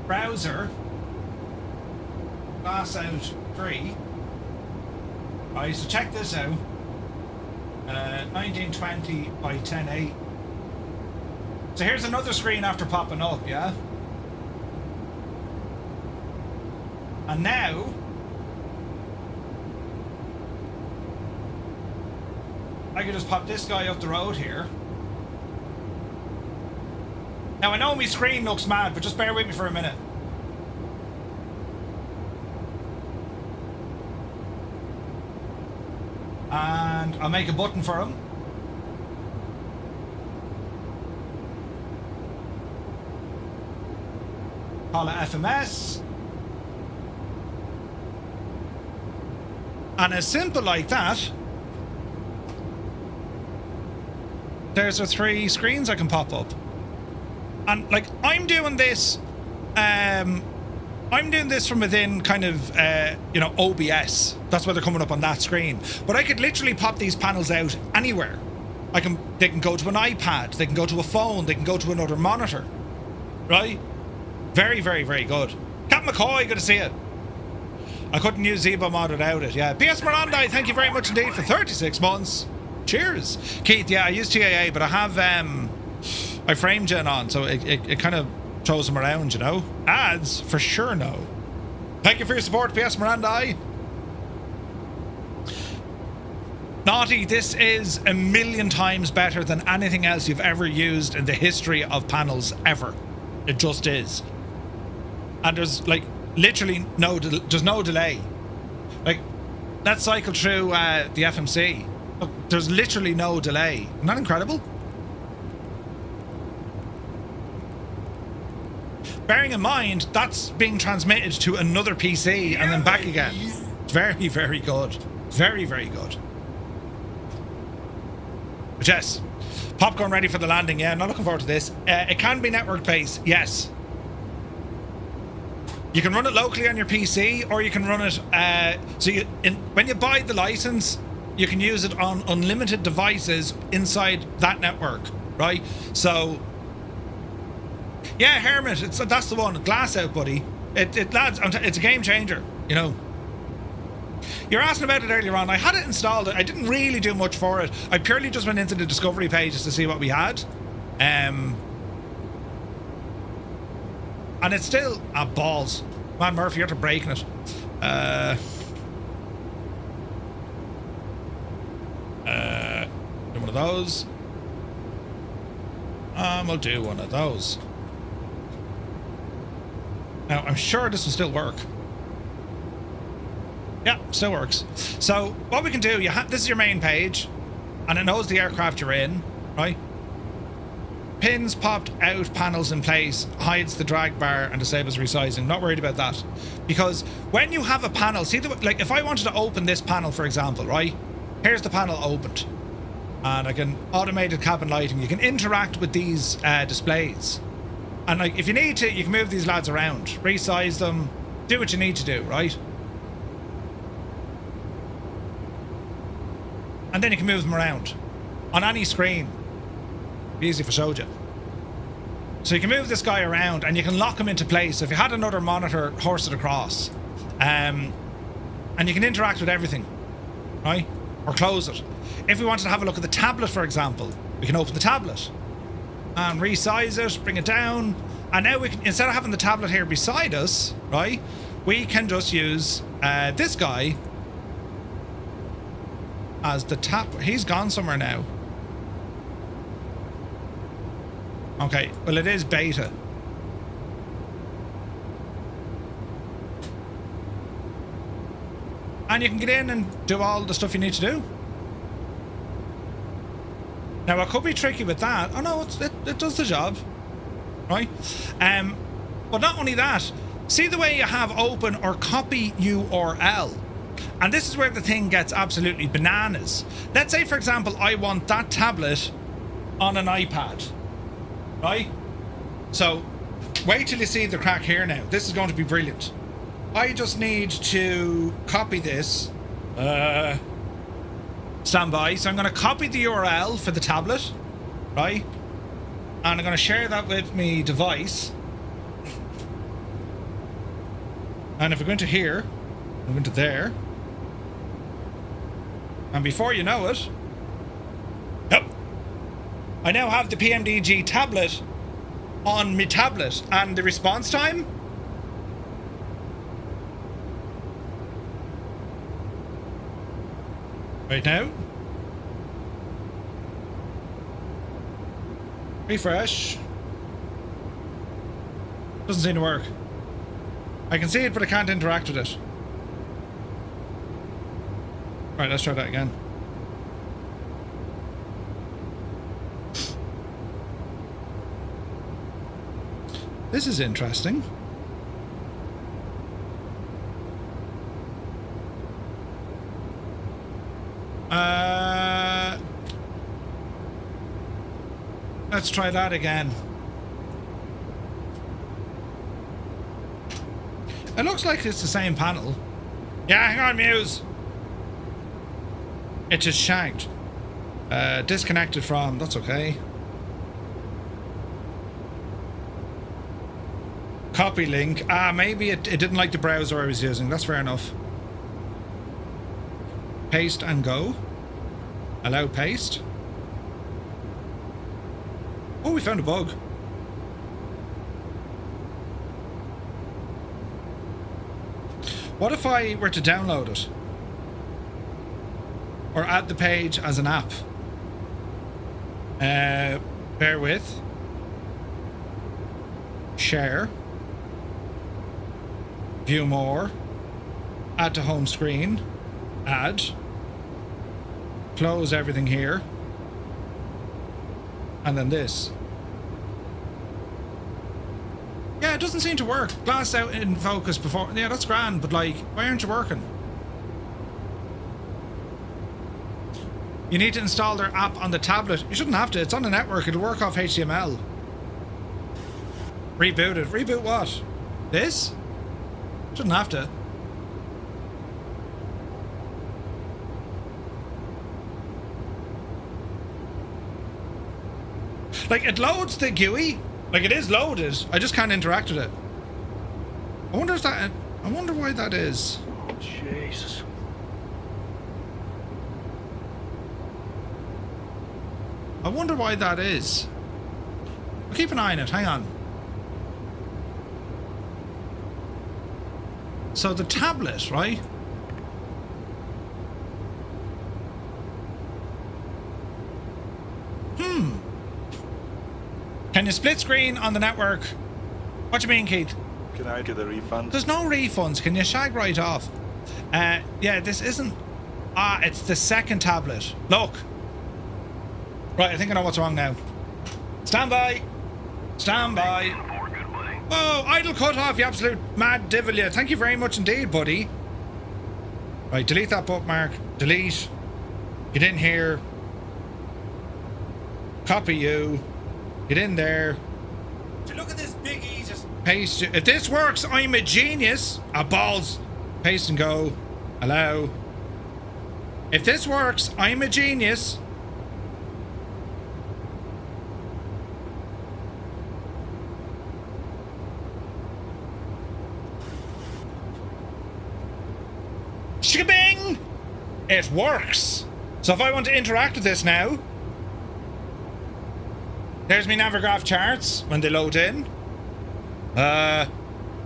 browser, glass out 3. Right, so check this out. 1920 by 1080. So here's another screen after popping up, yeah? And now I can just pop this guy up the road here. Now I know my screen looks mad, but just bear with me for a minute. And I'll make a button for him. Call it FMS. And as simple like that, there's our 3 screens I can pop up. And like, I'm doing this from within kind of, you know, OBS. That's why they're coming up on that screen. But I could literally pop these panels out anywhere. They can go to an iPad, they can go to a phone, they can go to another monitor. Right? Very, very, very good. Captain McCoy, good to see you. I couldn't use Zebo mod without it, yeah. PS Miranda, thank you very much indeed for 36 months. Cheers. Keith, yeah, I use TAA, but I have, I frame gen on, so it kind of throws them around, you know. Ads, for sure, no. Thank you for your support, PS Miranda. Naughty, this is a million times better than anything else you've ever used in the history of panels ever. It just is. And there's like literally there's no delay. Like, let's cycle through the FMC. Look, there's literally no delay. Isn't that incredible? Bearing in mind, that's being transmitted to another PC and then back again. It's very, very good. Very, very good. But yes, popcorn ready for the landing. Yeah, I'm not looking forward to this. It can be network-based, yes. You can run it locally on your PC, or you can run it... when you buy the license, you can use it on unlimited devices inside that network, right? So, yeah, Hermit, that's the one. Glass out, buddy. Lads, it's a game changer, you know. You're asking about it earlier on. I had it installed. I didn't really do much for it. I purely just went into the discovery pages to see what we had. And it's still balls. Man, Murphy, you're breaking it. Do one of those. We'll do one of those. Now, I'm sure this will still work. Yeah, still works. So, what we can do, this is your main page, and it knows the aircraft you're in, right? Pins popped out, panels in place, hides the drag bar and disables resizing. Not worried about that. Because when you have a panel, see, like if I wanted to open this panel, for example, right? Here's the panel opened. And I can automated cabin lighting. You can interact with these displays. And like, if you need to, you can move these lads around, resize them, do what you need to do, right? And then you can move them around on any screen. Easy for showed you. So you can move this guy around and you can lock him into place. So if you had another monitor, horse it across. And you can interact with everything, right? Or close it. If we wanted to have a look at the tablet, for example, we can open the tablet and resize it, bring it down. And now we can, instead of having the tablet here beside us, right, we can just use this guy as the He's gone somewhere now. Okay, well, it is beta. And you can get in and do all the stuff you need to do. Now, what could be tricky with that... Oh, no, it does the job. Right? But not only that, see the way you have open or copy URL? And this is where the thing gets absolutely bananas. Let's say, for example, I want that tablet on an iPad. Right? So, wait till you see the crack here now. This is going to be brilliant. I just need to copy this. Stand by. So I'm going to copy the URL for the tablet. Right? And I'm going to share that with my device. And if we go into here, we go into there. And before you know it, yep, I now have the PMDG tablet on my tablet, and the response time, right now, refresh, doesn't seem to work. I can see it, but I can't interact with it. Right, let's try that again. This is interesting. Let's try that again. It looks like it's the same panel. Yeah, hang on, Muse. It just shagged. Disconnected from, that's okay. Copy link. Maybe it didn't like the browser I was using. That's fair enough. Paste and go. Allow paste. Oh, we found a bug. What if I were to download it? Or add the page as an app? Bear with. Share. View more. Add to home screen. Add. Close everything here. And then this. Yeah, it doesn't seem to work. Glass out in focus before. Yeah, that's grand, but like, why aren't you working? You need to install their app on the tablet. You shouldn't have to. It's on the network. It'll work off HTML. Reboot it. Reboot what? This? Shouldn't have to. Like, it loads the GUI. Like, it is loaded. I just can't interact with it. I wonder if that... I wonder why that is. Oh, Jesus. I wonder why that is. I'll keep an eye on it. Hang on. So the tablet, right? Can you split screen on the network? What do you mean, Keith? Can I get a refund? There's no refunds. Can you shag right off? Yeah, this isn't... Ah, it's the second tablet. Look. Right, I think I know what's wrong now. Stand by. Stand by. Whoa, idle cut off, you absolute mad devil, you. Thank you very much indeed, buddy. Right, delete that bookmark. Delete. Get in here. Copy you. Get in there. Look at this biggie, just Paste. If this works, I'm a genius. Balls. Paste and go. Allow. If this works, I'm a genius. Shibing! It works. So if I want to interact with this now, there's me Navigraph charts when they load in.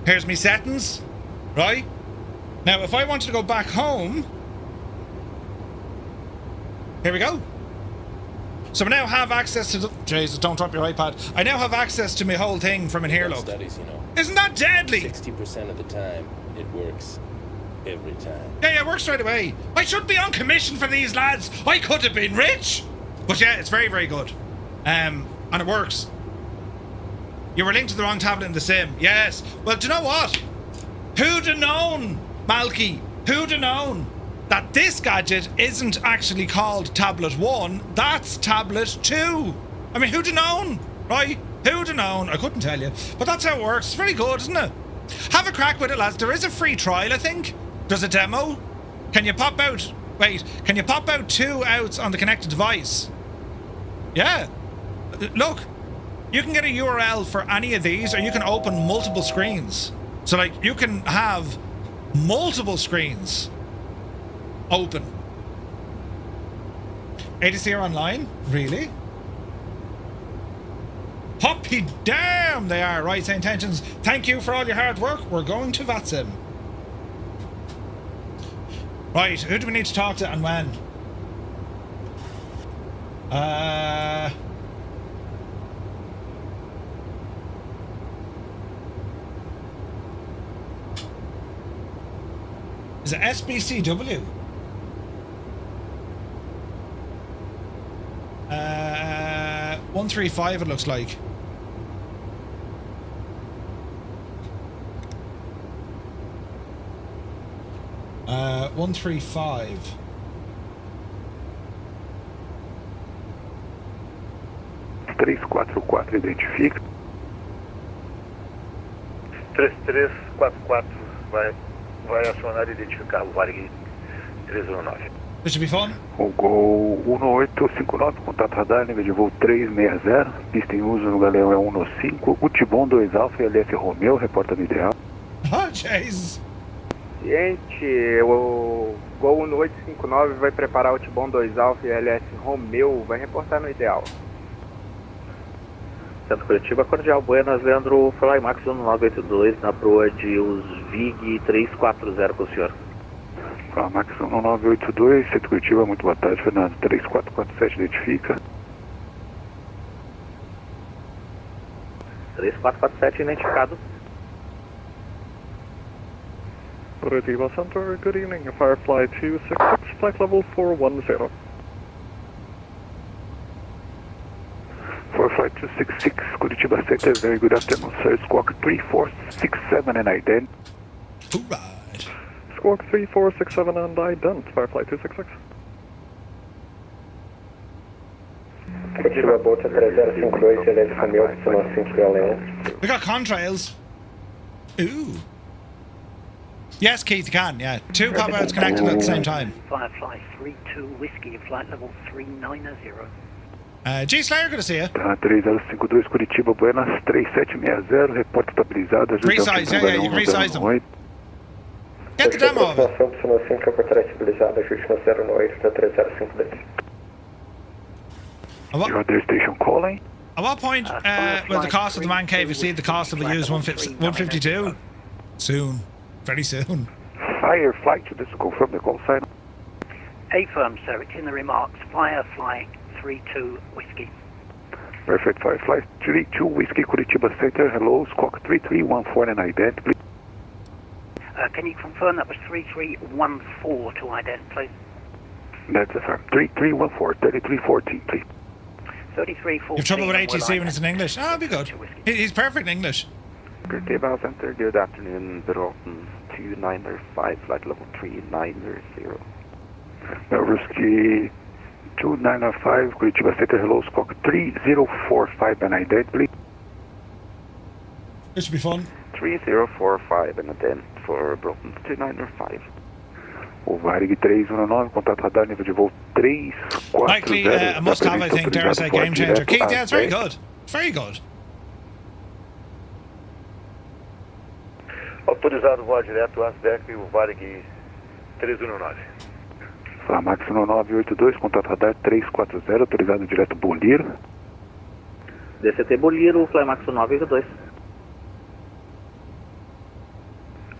Here's me settings, right? Now, if I wanted to go back home, here we go. So I now have access to the... Jesus, don't drop your iPad. I now have access to my whole thing from in here, look. Studies, you know. Isn't that deadly? 60% of the time, it works every time. Yeah, it works straight away. I should be on commission for these lads. I could have been rich. But yeah, it's very, very good. And it works. You were linked to the wrong tablet in the sim. Yes. Well, do you know what? Who'd have known, Malky? Who'd have known that this gadget isn't actually called Tablet 1? That's Tablet 2. I mean, who'd have known? Right? Who'd have known? I couldn't tell you. But that's how it works. It's very good, isn't it? Have a crack with it, lads. There is a free trial, I think. There's a demo. Can you pop out... Wait. Can you pop out 2 outs on the connected device? Yeah. Look. You can get a URL for any of these, or you can open multiple screens. So, like, you can have multiple screens open. ATC are online? Really? Hoppy damn they are. Right, St. Intentions. Thank you for all your hard work. We're going to VATSIM. Right, who do we need to talk to and when? Is it SBCW? 135 it looks like. Uh, 135. Identifica. 3344 vai acionar e identificar o Varig 319. This should be fun. O Gol 1859, contato radar, nível de voo 360, pista em uso no galeão é 115, Utibon 2 Alfa e LF Romeo, reporta no ideal. Oh, Jesus. Gente, o Gol 1859 vai preparar o Utibon 2 Alfa e LF Romeo, vai reportar no ideal. Centro Curitiba, Cordial Buenas, Leandro Flymax 1982, na proa de os VIG 340 com o senhor. Flymax 1982, Centro Curitiba, muito boa tarde, Fernando, 3447, identifica. 3447, identificado. Curitiba Center, good evening, Firefly 266, flight level 410. Firefly 266, Curitiba Center, very good afternoon, sir. Squawk 3467 and ident. Alright. Squawk 3467 and ident, Firefly 266. Curitiba Bolt 3052, LF Romeo, Y5 We got contrails. Ooh. Yes, Keith, you can, yeah. 2 pop-outs connected at the same time. Firefly 32 Whiskey, flight level 390. G Slayer, good to see you. 3052 Curitiba, Buenas, 3760, reporte estabilizado. Resize, yeah, you can resize them. Get the demo of it. Your destination calling. At what point will the cost of the man cave exceed the cost of a used 152? Soon. Very soon. Firefly to this confirm the call sign. Affirm, sir. It's in the remarks. Firefly 32 Whiskey. Perfect. Firefly 32 Whiskey Curitiba Center. Hello, squawk 3314 and ident, please. Can you confirm that was 3314 to ident, please? That's affirmed. 3314, 3314, please. 3314. You have trouble with ATC when it's in English? Oh, that'll be good. He's perfect in English. Curitiba Center, good afternoon. Broughton 295, flight level 3900. Whiskey 2905, Curitiba Center, hello, squawk 3045 and ident, please. This should be fun. 3045 and ident for Broughton 2905. O Varig 319, contato radar, nível de voo 340. Likely a must-have, I think, dare I say, game changer. Keith, yeah, it's very good. Very good. Autorizado voar direto, ASDEC e o Varig 319. Flamax 1982, contato radar 340, autorizado direto Bolívar. DCT Bolívar, Flymax 982.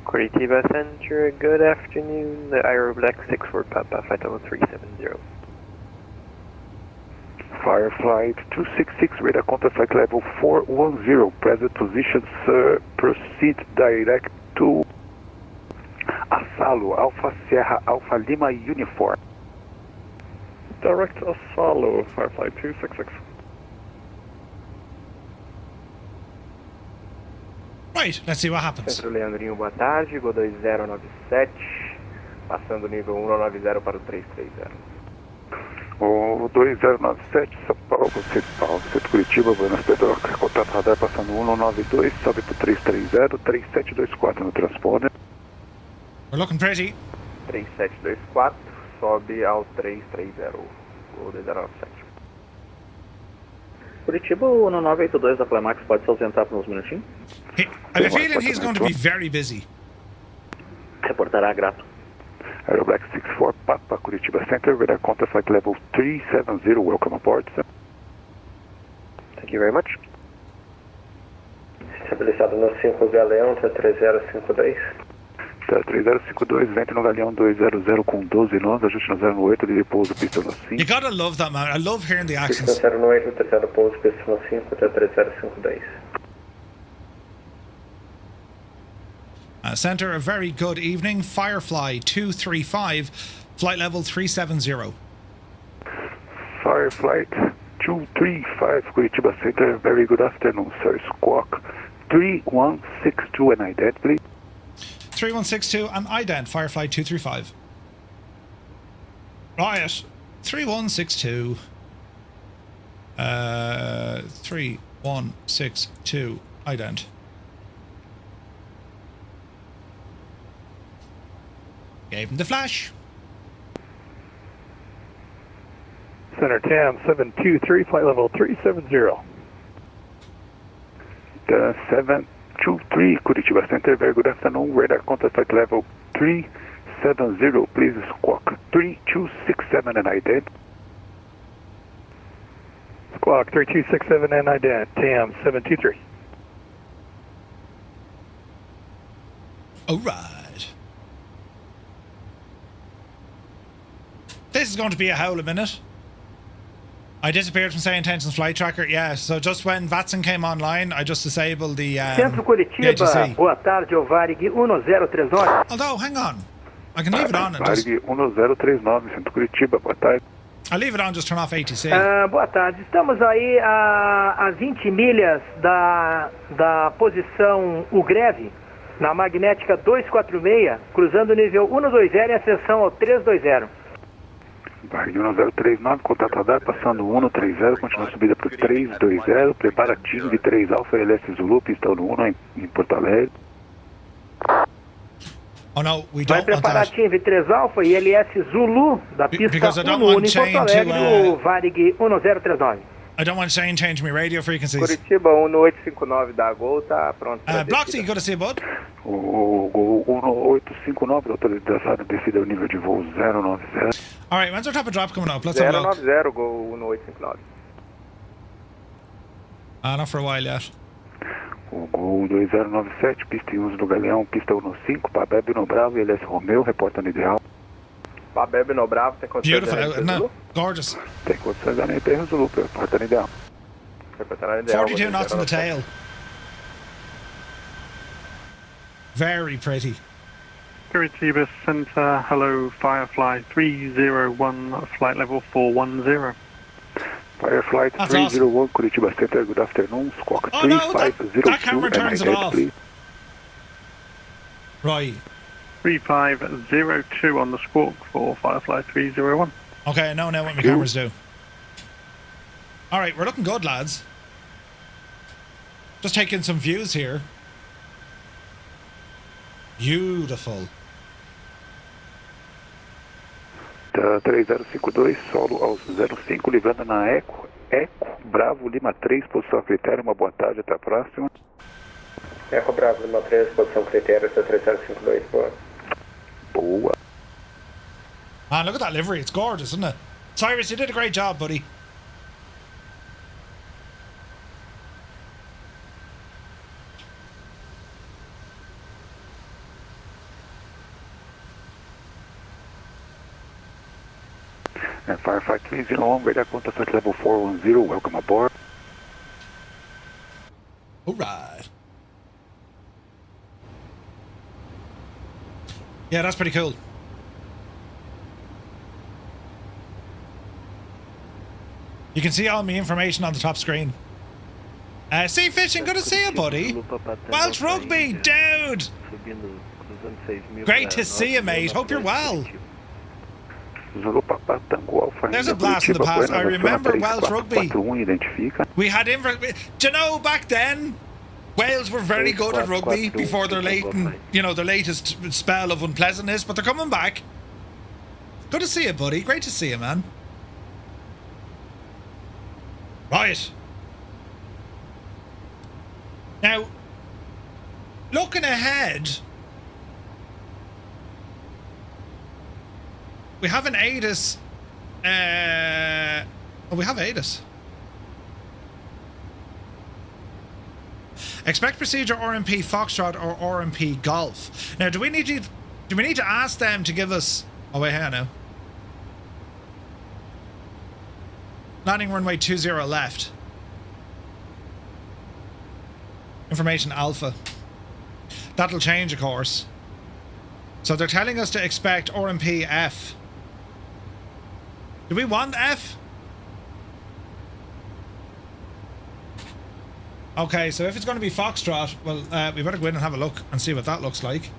Curitiba Center, good afternoon. The Aero Black 64 Papa, flight level 370. Firefly 266, radar contact flight level 410, present position, sir, proceed direct to Asalo, Alpha Sierra, Alpha Lima Uniform. Direct Asalo, Firefly 266. Right, let's see what happens. Centro Leandrinho, boa tarde, Go 2097, passando o nível 190 para o 330. O 2097, São Paulo, Centro Curitiba, Buenas Pedroca, contato radar passando 192, sobe para 330, 3724 no transponder. We're looking pretty. 3724, sobe ao 330, Go 2097. Curitiba, o 1982 da Flymax pode se ausentar por uns minutinhos? I have a feeling he's going to be very busy. Reportará grato. Aero Black 64, Papa, Curitiba Center, radar contact flight level 370, welcome aboard, sir. Thank you very much. Estabilizado no 5 Galeão, 3052. 3052, vento no Galeão 200 com 12 nós, ajuste no 098, de pouso, pista no 5. You gotta love that, man. I love hearing the accents. 098, terceiro pouso, pista no 5, 3052. Centre, a very good evening. Firefly 235, flight level 370. Firefly 235, Curitiba Center, very good afternoon, sir. Squawk 3162 and ident, please. 3162 and ident, Firefly 235. Right, 3162. 3162, ident. Gave him the flash. Center TAM 723, flight level 370. 723, Curitiba Center, very good afternoon. Radar contact flight level 370, please squawk 3267 and ident. Squawk 3267 and ident, TAM 723. Alright. This is going to be a howl a minute. I disappeared from Say Intentions Flight Tracker. Yeah, so just when VATSIM came online, I just disabled the Centro Curitiba, ATC. boa tarde, o Varig 1039. Although, hang on. I can leave it on and just... Varig 1039, Centro Curitiba, boa tarde. I'll leave it on, just turn off ATC. Boa tarde, estamos aí a 20 milhas da posição Ugreve, na magnética 246, cruzando o nível 120 em ascensão ao 320. Varig 1039, contato radar passando 130, continua a subida para o 320, preparativo de 3 Alfa, LS Zulu, pistão no 1 em Porto Alegre. Oh no, we Vai don't want that. preparativo 3 Alfa e LS Zulu da pista 1 em Porto Alegre, o Varig 1039. I don't want Shane changing my radio frequencies. Curitiba 1859 da Gol tá pronto pra Bloxy, good to see you, bud. O Gol 1859, autorizado descida ao nível de voo 090. Alright, when's our type of drop coming up? Let's have a look. 090, Gol 1859. Not for a while yet. O Gol 2097, pista em uso do Galeão, pista 15, Pabebe no Bravo, LS Romeu, reportando ideal. Pabebe no Bravo, tem condições Beautiful, isn't it? Gorgeous. Tem condições da NP Zulu, reportando ideal. Reportando ideal. 42 knots in the tail. Very pretty. Curitiba Center, hello, Firefly 301, flight level 410. Firefly 301, Curitiba Center, good afternoon, squawk 3502, that camera turns it off. Please. Right. 3502 on the squawk for Firefly 301. Okay, I know now what my cameras do. Alright, we're looking good, lads. Just taking some views here. Beautiful. 3052, solo aos 05, livrando na Eco, Bravo, Lima 3, posição a critério, uma boa tarde, até a próxima. Eco Bravo, Lima 3, posição critério, até 3052, boa. Boa. Man, look at that livery, it's gorgeous, isn't it? Cyrus, you did a great job, buddy. And Firefly 301, radar contact at level 410, welcome aboard. Alright. Yeah, that's pretty cool. You can see all my information on the top screen. Sea Fishing, good to see you, buddy. Welsh Rugby, dude. Great to see you, mate. Hope you're well. There's a blast in the past. I remember Welsh Rugby. We had do you know, back then, Wales were very good at rugby before their their latest spell of unpleasantness, but they're coming back. Good to see you, buddy. Great to see you, man. Right. Now, looking ahead, we have an ATIS. We have ATIS. Expect procedure RMP Foxtrot or RMP Golf. Now, do we need to ask them to give us? Oh wait, hang on now. Landing runway 20 left. Information Alpha. That'll change, of course. So they're telling us to expect RMP F. Do we want F? Okay, so if it's going to be Foxtrot, well, we better go in and have a look and see what that looks like.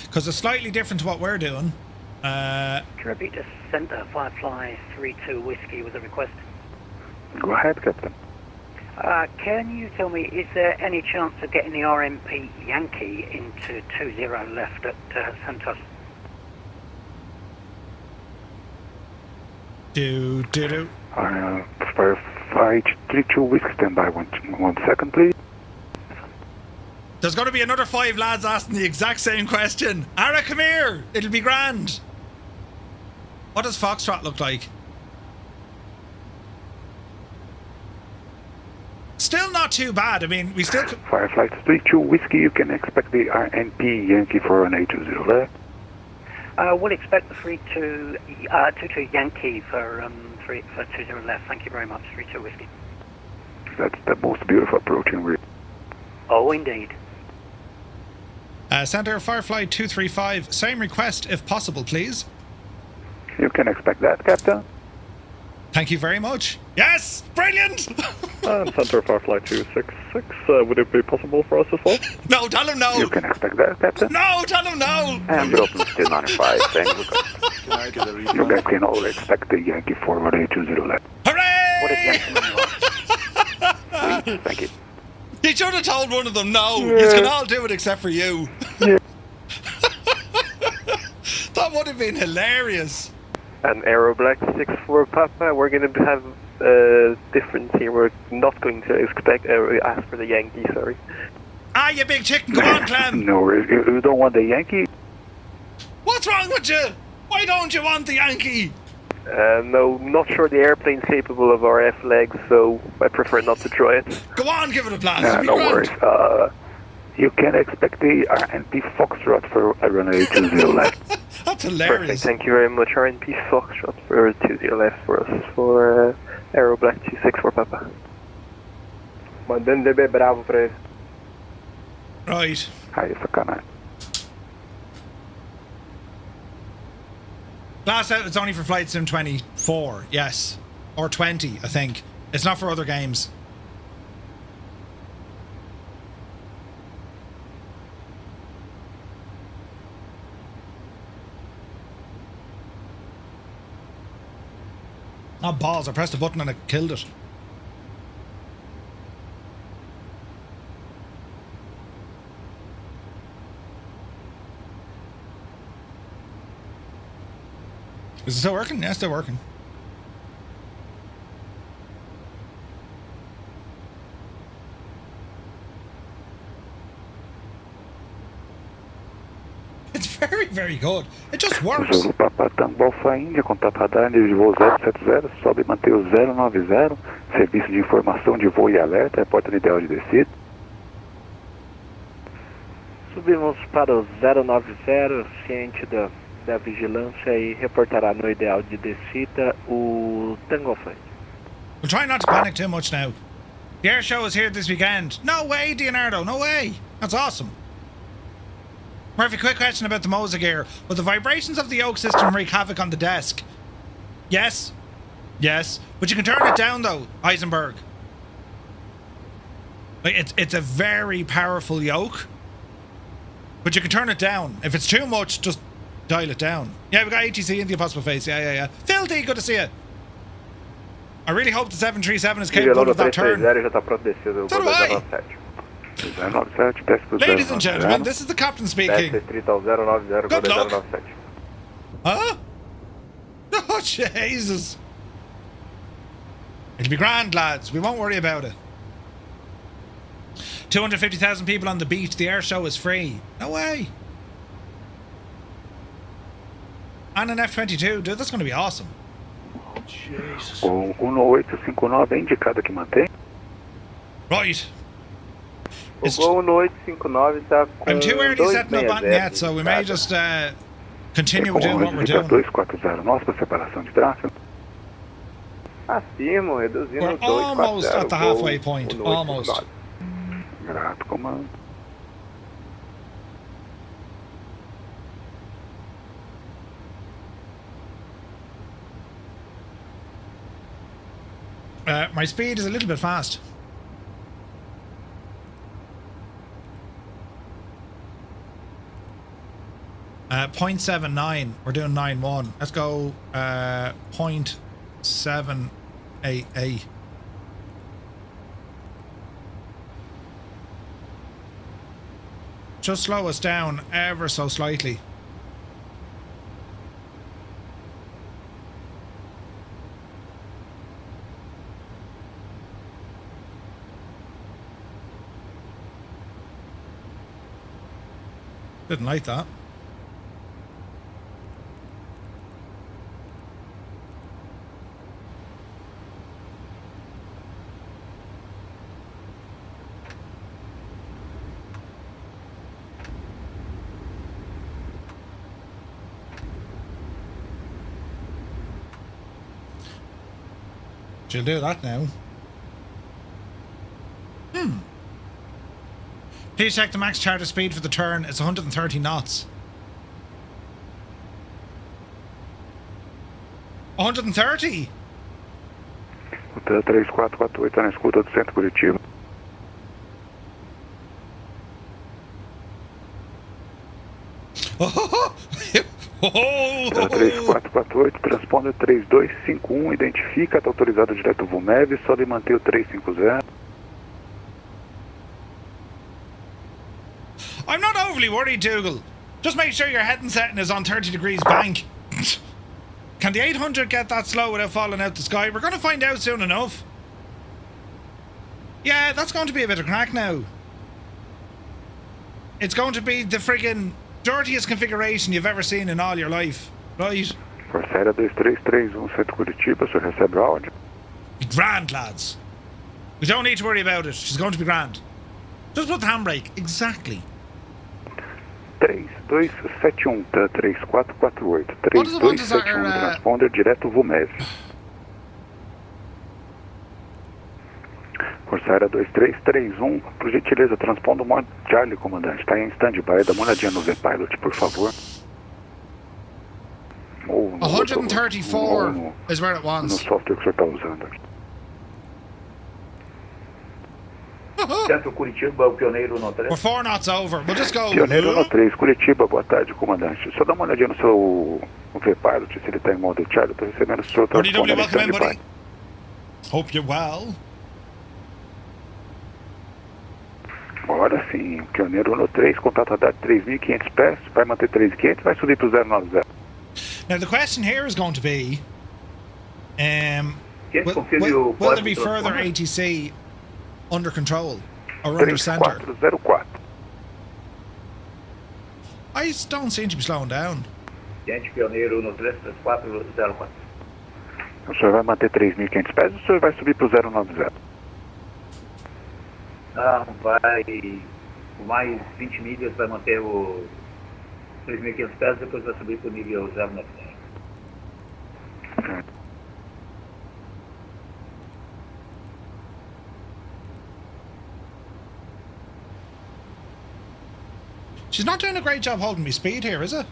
Because it's slightly different to what we're doing. Repeat Center, Firefly 32 Whiskey with a request. Go ahead, Captain. Can you tell me, is there any chance of getting the RMP Yankee into 20 left at Santos? Do. Firefly 32 Whiskey, stand by 1 second, please. There's going to be another 5 lads asking the exact same question. Ara, come here. It'll be grand. What does Foxtrot look like? Still not too bad. I mean, we still... Firefly 32 Whiskey, you can expect the RNP Yankee for an 80 left. We'll expect the 22 Yankee for 20 left. Thank you very much. 32 Whiskey. That's the most beautiful approach in real. Oh, indeed. Center Firefly 235. Same request, if possible, please. You can expect that, Captain. Thank you very much. Yes! Brilliant! Center Firefly 266. Would it be possible for us as well? No, tell him no! You can expect that, Captain. No, tell him no! And we're open to 95, thank you. You guys can all expect the Yankee forward 820 left. Hooray! What is Yankee? Thank you. You should have told one of them no. Yeah. You can all do it except for you. Yeah. That would have been hilarious. And Aero Black 64 Papa, we're going to have difference here. We're not going to ask for the Yankee, sorry. Ah, you big chicken, go on, Clem. No worries. You don't want the Yankee? What's wrong with you? Why don't you want the Yankee? No, not sure the airplane's capable of RF legs, so I prefer not to try it. Go on, give it a blast. Nah, no worries. You can expect the RNP Foxtrot for runway 20 left. That's hilarious. Perfect, thank you very much. RNP Foxtrot for 20 left for us, for Aero Black 264 Papa. Mandando DB Bravo pra ele. Right. Aí, sacanagem. Last out, it's only for Flight Sim 24, yes. Or 20, I think. It's not for other games. Oh, balls, I pressed the button and it killed it. Is it still working? Yeah, it's still working. It's very, very good. It just works. Zulu Papa Tango Alfa Índia, contato radar, nível de voo 070, sobe e mantém o 090, serviço de informação de voo e alerta, repórter ideal de descida. Subimos para o 090, ciente da vigilância e reportará no ideal de descida o Tango Flight. We'll try not to panic too much now. The air show is here this weekend. No way, Leonardo, no way. That's awesome. Murphy, quick question about the Mosa gear. Will the vibrations of the yoke system wreak havoc on the desk? Yes. Yes. But you can turn it down though, Eisenberg. Like it's a very powerful yoke. But you can turn it down. If it's too much, just dial it down. Yeah, we got ATC in the apostrophe face. Yeah. Filthy, good to see you. I really hope the 737 is capable of that turn. So do I. Ladies and gentlemen, this is the captain speaking. Good luck. Huh? Oh, Jesus. It'll be grand, lads. We won't worry about it. 250,000 people on the beach. The air show is free. No way. And an F-22. Dude, that's going to be awesome. Oh, Jesus. O 1859 é indicado que mantém. Right. O Gol 1859 está com I'm too early setting up button yet, so we may just continue doing what we're doing. 240 nossa para separação de tráfego. Acima, reduzindo We're 240. almost at the halfway point. Almost. Grato, comando. My speed is a little bit fast. .79. We're doing 9.1. Let's go 0.788. Just slow us down ever so slightly. Didn't like that. She'll do that now. Please check the max charter speed for the turn. It's 130 knots. 130? Hotel 3448 na escuta do centro Curitiba. Hotel 3448, transponder 3251, identifica, está autorizado direto voo MEV, sobe e mantém o 350. I'm not overly worried, Dougal. Just make sure your head and setting is on 30 degrees bank. Can the 800 get that slow without falling out the sky? We're going to find out soon enough. Yeah, that's going to be a bit of crack now. It's going to be the friggin' dirtiest configuration you've ever seen in all your life, right? Força Aérea 2331, Centro Curitiba, você recebe o áudio? Grand, lads. We don't need to worry about it. She's going to be grand. Just put the handbrake. Exactly. 3271, 3448. What does it want? Is that 3271, transponder direto VUMEV. Força Aérea 2331, por gentileza, transponda o modo Charlie, comandante. Está em stand-by, dá uma olhadinha no V-Pilot, por favor. 134 is where it wants. No software que o senhor está usando. Centro Curitiba, o Pioneiro no 3. We're 4 knots over. We'll just go. Pioneiro no 3, Curitiba, boa tarde, comandante. Só dá uma olhadinha no seu V-Pilot, se ele está em modo Charlie. Estou recebendo o seu transponder em stand-by. Hope you're well. Agora sim, Pioneiro no 3, contato radar 3.500 pés, vai manter 3.500, vai subir para o 090. Now the question here is going to be, will there be further ATC under control or under center? 3404. I don't seem to be slowing down. Gente, Pioneiro no 3, 3404. O senhor vai manter 3.500 pés ou o senhor vai subir para o 090? Ah, vai mais 20 milhas, vai manter o 3.500 pés, depois vai subir para o nível 090. She's not doing a great job holding me speed here, is it?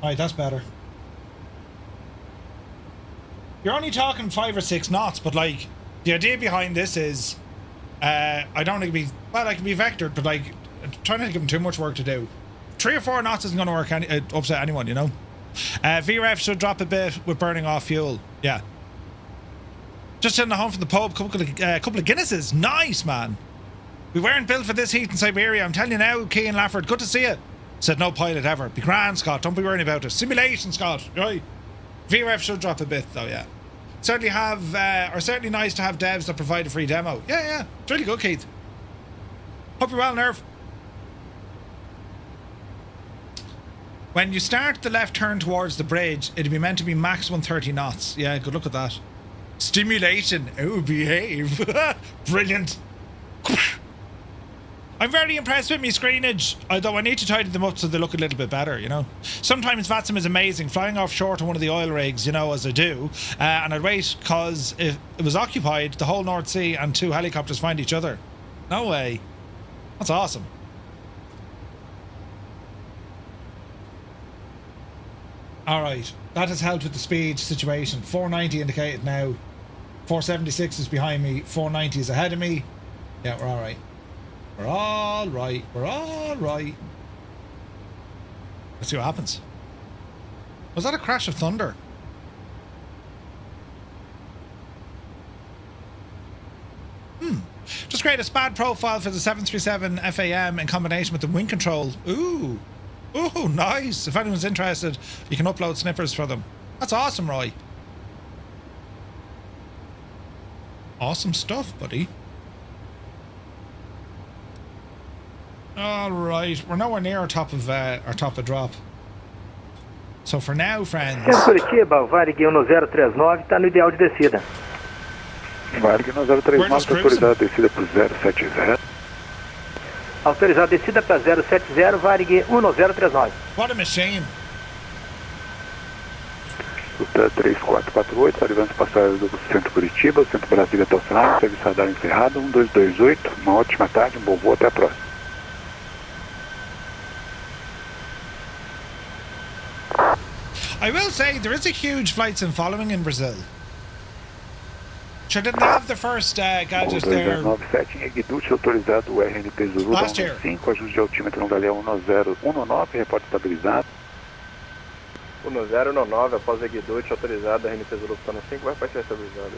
Right, that's better. You're only talking 5 or 6 knots, but like the idea behind this is I don't think I can be vectored, but like trying not to give them too much work to do. 3 or 4 knots isn't going to work upset anyone, you know. VREF should drop a bit with burning off fuel. Yeah. Just in the home from the pub, couple of Guinnesses. Nice, man. We weren't built for this heat in Siberia. I'm telling you now, Keane Lafford. Good to see you. Said no pilot ever. Be grand, Scott. Don't be worrying about it. Simulation, Scott. Right. VREF should drop a bit, though, yeah. Certainly nice to have devs that provide a free demo. Yeah. It's really good, Keith. Hope you're well, Nerve. When you start the left turn towards the bridge, it'd be meant to be max 130 knots. Yeah, good look at that. Stimulation. Oh, behave. Brilliant. I'm very impressed with me screenage, although I need to tidy them up so they look a little bit better, you know. Sometimes VATSIM is amazing, flying offshore to one of the oil rigs, you know, as I do, and I'd wait because if it was occupied, the whole North Sea and 2 helicopters find each other. No way. That's awesome. Alright, that has helped with the speed situation. 490 indicated now. 476 is behind me, 490 is ahead of me. Yeah, we're alright. We're all right. We're all right. Let's see what happens. Was that a crash of thunder? Just create a SPAD profile for the 737 FAM in combination with the wing control. Ooh, nice. If anyone's interested, you can upload snippers for them. That's awesome, Roy. Awesome stuff, buddy. All right, we're nowhere near our top of drop. So for now, friends. Centro Curitiba, Varig 1039, está no ideal de descida. Varig 1039, autorizado descida para 070. Autorizado descida para 070, Varig 1039. What a machine. Luta 3448, arrivando passagem do Centro Curitiba, Centro Brasília até o final, serviço radar encerrado, 1228, uma ótima tarde, bom voo, até a próxima. I will say there is a huge flight sim following in Brazil. Sure didn't have the first gadgets there. 97 em Guiducci, autorizado o RNP Zulu 5, ajuste de altímetro no Galeão 1019, reporte estabilizado. 1019, após a guidute autorizada, a RNP Zulu Plano 5, vai para ser estabilizado.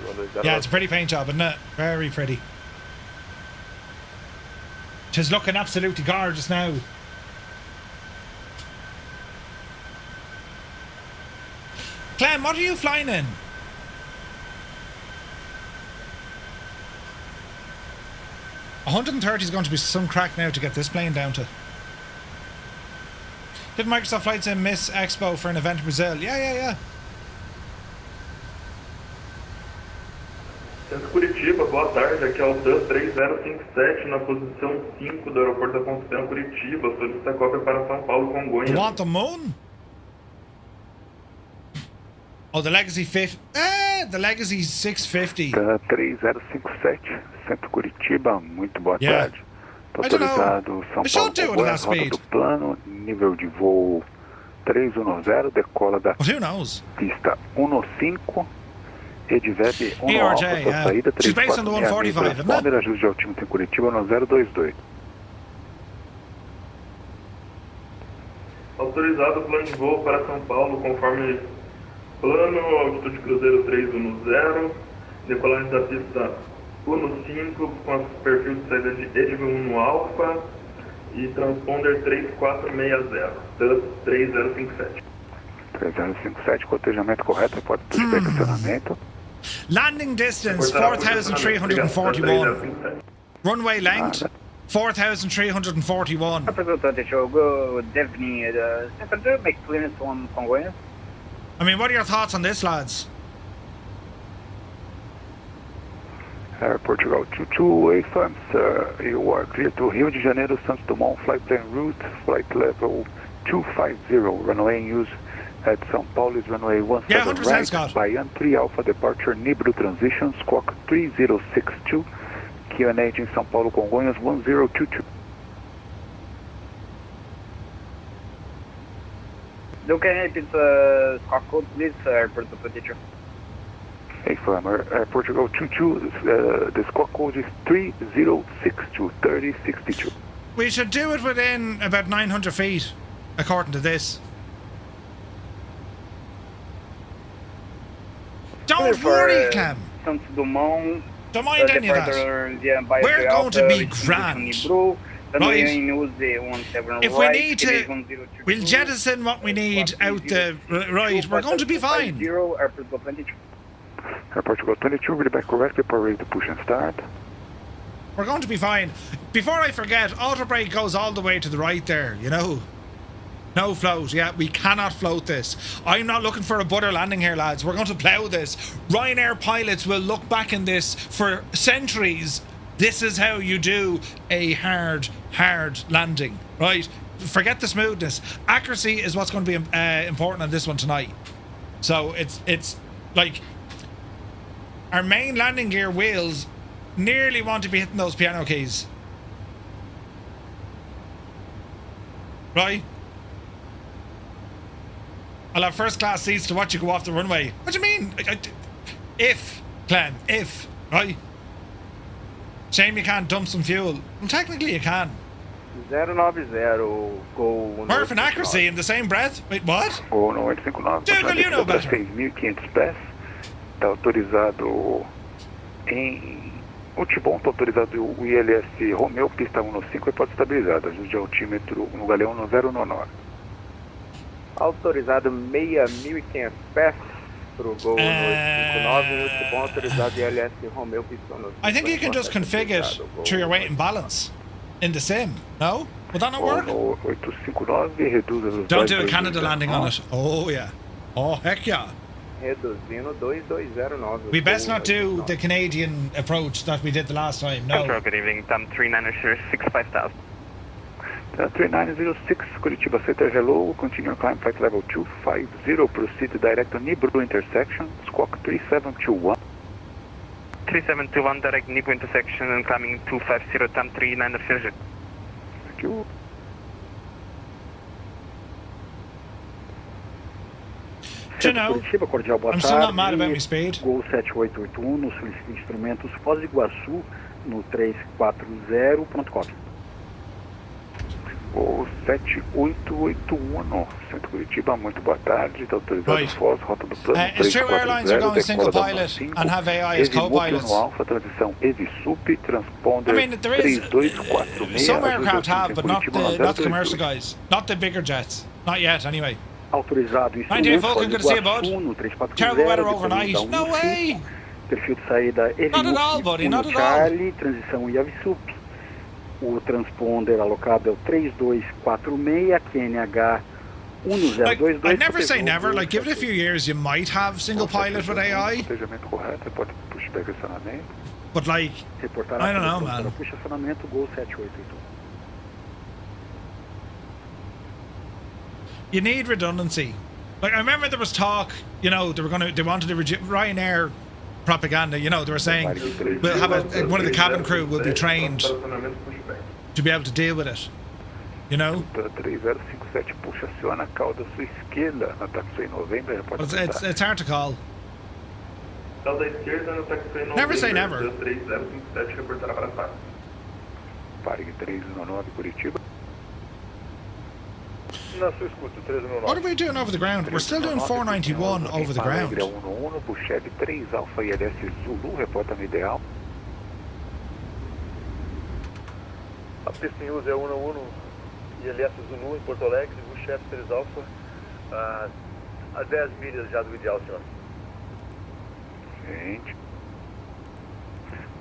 Yeah, it's a pretty paint job, isn't it? Very pretty. She's looking absolutely gorgeous now. Clem, what are you flying in? $130 is going to be some crack now to get this plane down to. Did Microsoft Flight Sim miss Expo for an event in Brazil? Yeah. Centro Curitiba, boa tarde. Aqui é o TAN 3057 na posição 5 do aeroporto da Concepção, Curitiba. Solicita cópia para São Paulo, Congonhas. You want the moon? Oh, the Legacy 50. The Legacy 650. 3057, Centro Curitiba, muito boa tarde. Tô autorizado São Paulo, Congonhas, rota do plano, nível de voo 3110, decola da pista 15, Edveb 1 Alfa, saída 3466, responder, ajuste de altímetro em Curitiba no 022. Autorizado o plano de voo para São Paulo, conforme plano, altitude cruzeiro 310, decolagem da pista 15 com perfil de saída de Edveb 1 Alfa e transponder 3460, TAN 3057. 3057, cotejamento correto, pode de estacionamento. Landing distance 4,341. Runway length 4,341. Representante Diogo, Devni, temperature, make clearance on Congonhas. I mean, what are your thoughts on this, lads? Air Portugal 22, AFAM, sir. You are clear to Rio de Janeiro, Santos Dumont, flight plan route, flight level 250, runway in use at São Paulo is runway 17 right, Bayan 3 Alpha departure, Nibru transition, squawk 3062, QNH in São Paulo, Congonhas 1022. You can repeat squawk code, please, Airport 22. Hey, from Air Portugal 22, the squawk code is 3062, 3062. We should do it within about 900 feet, according to this. Don't worry, Clem. Santos Dumont. Don't mind any of that. We're going to be grand. Right. If we need to, we'll jettison what we need out the right. We're going to be fine. Air Portugal 22, read back correctly, ready to push and start. We're going to be fine. Before I forget, auto brake goes all the way to the right there, you know. No float, yeah, we cannot float this. I'm not looking for a butter landing here, lads. We're going to plough this. Ryanair pilots will look back in this for centuries. This is how you do a hard landing, right? Forget the smoothness. Accuracy is what's going to be important on this one tonight. So it's like our main landing gear wheels nearly want to be hitting those piano keys. Right? I'll have first class seats to watch you go off the runway. What do you mean? If, Clem, if, right? Shame you can't dump some fuel. Well, technically you can. 090, go... Murph and accuracy in the same breath? Wait, what? Go 859. Dougal, you know better. 6.500 pés. Está autorizado em... O Tibon está autorizado o ILS Romeo, pista 195 e pode estabilizar. Ajuste de altímetro no galeão no 099. Autorizado 6.500 pés pro Gol 859, o Tibon autorizado ILS Romeo, pista 195. I think you can just configure it to your weight and balance in the sim, no? Would that not work? 859, reduz a velocidade. Don't do a Canada landing on it. Oh yeah. Oh heck yeah. Reduzindo 2209. We best not do the Canadian approach that we did the last time, no. Control, good evening, TAM 3906 5000. 3906, Curitiba Center, hello, continue climb flight level 250, proceed direct to Nibru intersection, squawk 3721. 3721, direct Nibru intersection and climbing 250, TAM 3906. Thank you. You know, Curitiba, cordial boa I'm tarde. still not mad about my speed. Gol 7881, solicita instrumentos Foz do Iguaçu no 340, pronto, copy. O 7881, Centro Curitiba, muito boa tarde, está autorizado Right. FOS, rota do plano It's true airlines are going single decola pilot 5, and have AI as co-pilots. no Alfa, transição EVSUP, transponder I mean, there is 3246, some aircraft have, but not Curitiba, the commercial guys, not the bigger jets, not yet anyway. Autorizado 98 instrumento, Falcon, good to see you, bud. no 340, Terrible weather depois overnight. da No 15, way. Perfil de saída Not at all, buddy, not at all. Charlie, transição IAVSUP. O transponder alocado é o 3246, QNH 1022. I never say never, like give it a few years, you might have single pilot with AI. Protejamento correto, repórter pushback acionamento. But like, I don't know, man. Puxa acionamento, Gol 788. You need redundancy. Like I remember there was talk, you know, they wanted to Ryanair propaganda, you know, they were saying we'll have one of the cabin crew will be trained to be able to deal with it. You know? 3057, puxa aciona a cauda sua esquerda na taxi novembro, repórter. It's hard to call. Cauda esquerda no taxi novembro. Never say never. 3057, reportará para cá. Parque 319, Curitiba. What are we doing over the ground? We're still doing 491 over the ground. 11, Buchev 3 Alfa ILS Zulu, reporta no ideal. A pista em uso é 11 ILS Zulu em Porto Alegre, Buchev 3 Alfa, a 10 milhas já do ideal, senhor. Gente.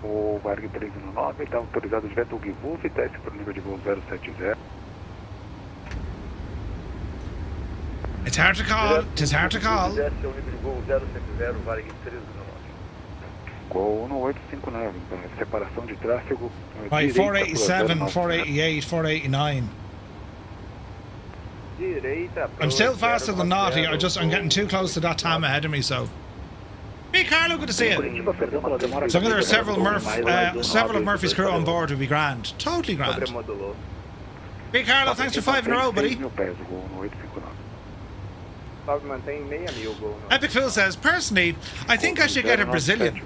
O Varg 319 está autorizado direto ao Givuf, teste para o nível de voo 070. It's hard to call. It's hard to call. Desce ao nível de voo 070, Varg 319. Gol 1859, separação de tráfego. Right, 487, 488, 489. I'm still faster than naughty. I'm getting too close to that time ahead of me, so. Hey Carlo, good to see you. So there are several of Murphy's crew on board would be grand. Totally grand. Hey Carlo, thanks for 5 in a row, buddy. Epic Phil says, personally, I think I should get a Brazilian.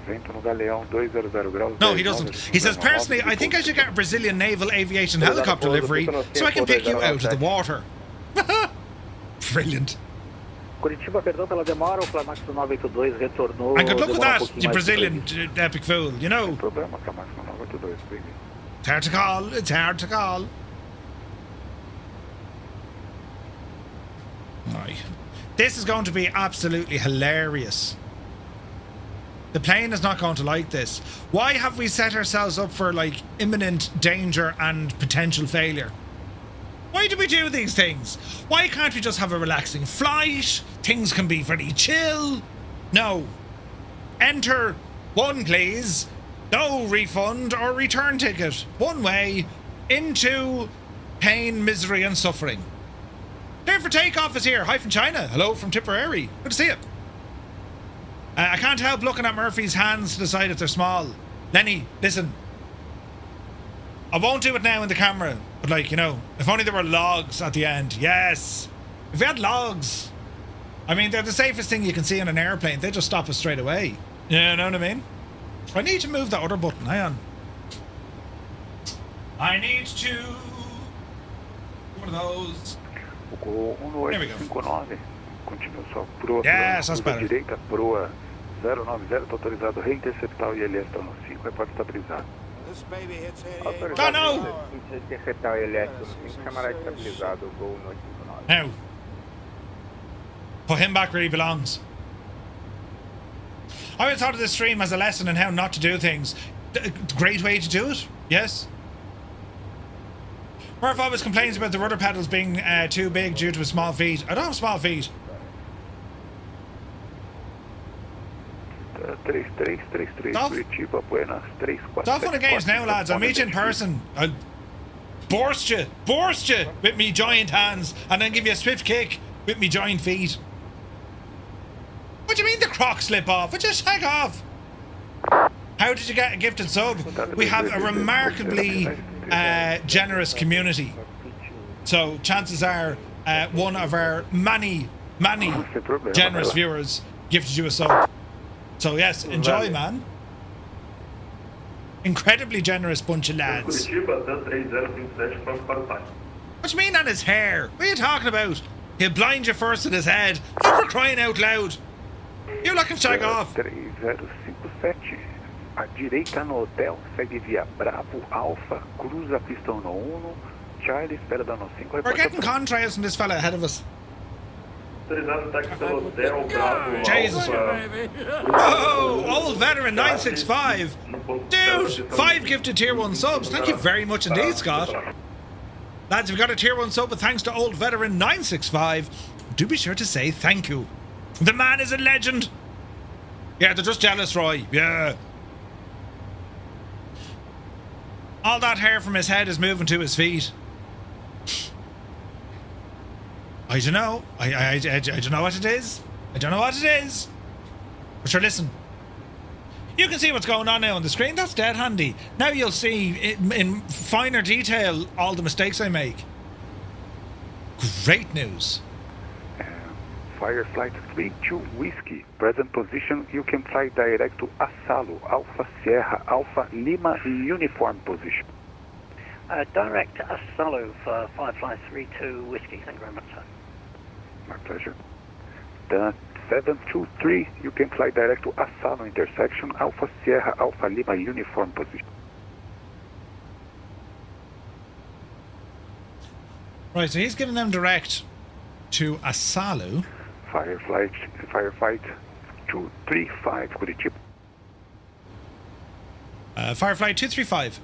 No, he doesn't. He says, personally, I think I should get a Brazilian naval aviation helicopter livery so I can pick you out of the water. Brilliant. Curitiba, perdão pela demora, o Flamax 982 retornou. And good luck with that, you Brazilian Epic Fool, you know. It's hard to call, it's hard to call. Right. This is going to be absolutely hilarious. The plane is not going to like this. Why have we set ourselves up for like imminent danger and potential failure? Why do we do these things? Why can't we just have a relaxing flight? Things can be very chill. No. Enter 1, please. No refund or return ticket. One way into pain, misery and suffering. Clear for takeoff is here. Hi from China. Hello from Tipperary. Good to see you. I can't help looking at Murphy's hands to decide if they're small. Lenny, listen. I won't do it now in the camera, but like, you know, if only there were logs at the end. Yes. If we had logs, I mean, they're the safest thing you can see in an airplane. They just stop us straight away. You know what I mean? I need to move that other button. Hang on. I need to... one of those. There we go. Yes, that's better. Direita, proa 090, está autorizado reinterceptar o ILS no 5, repórter estabilizado. Oh, no! Interceptar o ILS no 5, camarada estabilizado, Gol 859. Now. Put him back where he belongs. I always thought of this stream as a lesson in how not to do things. Great way to do it, yes. Murph always complains about the rudder pedals being too big due to his small feet. I don't have small feet. 3333 Curitiba, Buenas 34. It's all fun and games now, lads. I'll meet you in person. I'll burst you with me giant hands and then give you a swift kick with me giant feet. What do you mean the Crocs slip off? It just shag off. How did you get a gifted sub? We have a remarkably generous community. So chances are one of our many generous viewers gifted you a sub. So yes, enjoy, man. Incredibly generous bunch of lads. What What do you mean on his hair? What are you talking about? He'll blind you first in his head. Oh, for crying out loud. You look and shag off. 3057. À direita no hotel, segue via Bravo, Alpha, cruza a pista 11, Charlie, espera da no 5. We're getting contrails from this fella ahead of us. Autorizado táxi pelo hotel, Bravo, Jesus. Oh, old veteran 965. Dude, 5 gifted tier 1 subs. Thank you very much indeed, Scott. Lads, we've got a tier 1 sub with thanks to old veteran 965. Do be sure to say thank you. The man is a legend. Yeah, they're just jealous, Roy. Yeah. All that hair from his head is moving to his feet. I don't know. I don't know what it is. I don't know what it is. But sure, listen. You can see what's going on now on the screen. That's dead handy. Now you'll see in finer detail all the mistakes I make. Great news. Fire Flight 32 Whiskey. Present position, you can fly direct to Asalo, Alpha Sierra, Alpha Lima uniform position. Direct to Asalo for Firefly 32 Whiskey. Thank you very much, sir. My pleasure. The 723, you can fly direct to Asalo intersection, Alpha Sierra, Alpha Lima uniform position. Right, so he's giving them direct to Asalo. Firefight 235 Curitiba. Firefly 235.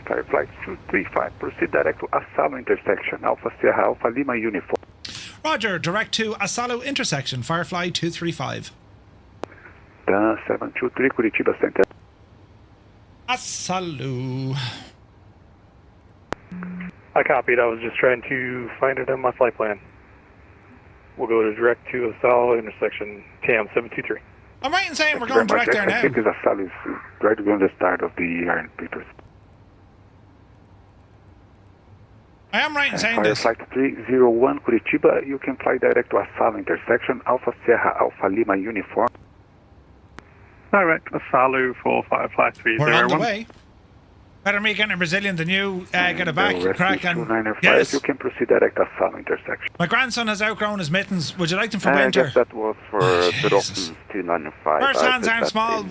Firefly 235, proceed direct to Asalo intersection, Alpha Sierra, Alpha Lima uniform. Roger, direct to Asalo intersection, Firefly 235. 723 Curitiba Center. Asalo. I copied. I was just trying to find it on my flight plan. We'll go direct to Asalo intersection, TAM 723. I'm right in saying we're going direct there now. I think Asalo is right on the start of the Iron Peters. I am right in saying this. Flight 301 Curitiba, you can fly direct to Asalo intersection, Alpha Sierra, Alpha Lima uniform. Direct Asalo for Firefly 301. We're on the way. Better me getting a Brazilian than you get a back crack and yes. You can proceed direct to Asalo intersection. My grandson has outgrown his mittens. Would you like them for I winter? guess that was for Dropping 295. First hands aren't small,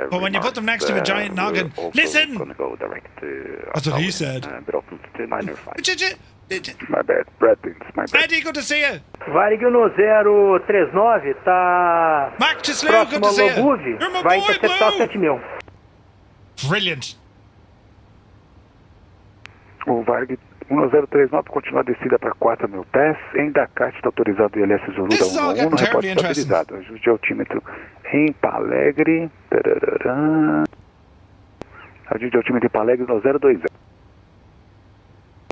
but when you put them next to a giant noggin, listen! Going to go direct to That's what he said. Dropping 295. My bad, Brad, it's my bad. Eddie, good to see you. Varigno 039 tá Mac to slew, good próximo to see ao you. Lobuve, You're my vai boy, interceptar Blue. 7000. Brilliant. O Varg 1039 continua a descida para 4.000 pés. Em Dakar está autorizado o ILS Zulu da 111, repórter estabilizado. Ajuste de altímetro em Palegre. Ajuste de altímetro em Palegre no 020.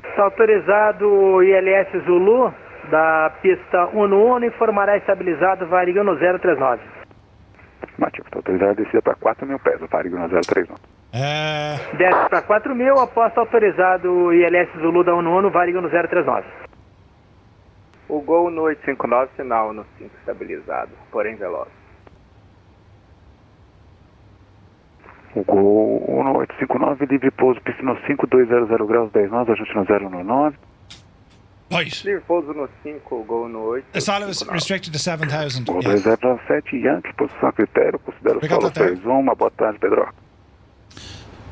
Está autorizado o ILS Zulu da pista 111, informará estabilizado Varigno 039. Mativo, está autorizado a descida para 4.000 pés. O Varg 1039. Desce para 4.000, aposta autorizado o ILS Zulu da 111, Varigno 039. O Gol no 859, sinal no 5 estabilizado, porém veloz. O Gol no 859, livre pouso, pista no 5, 200 graus, 10 nós, ajuste no 019. Right. Livre pouso no 5, Gol no 8. Asalo is restricted to 7,000. Gol 2097, Yankee, posição a critério, considero solo 3-1, boa tarde, Pedro.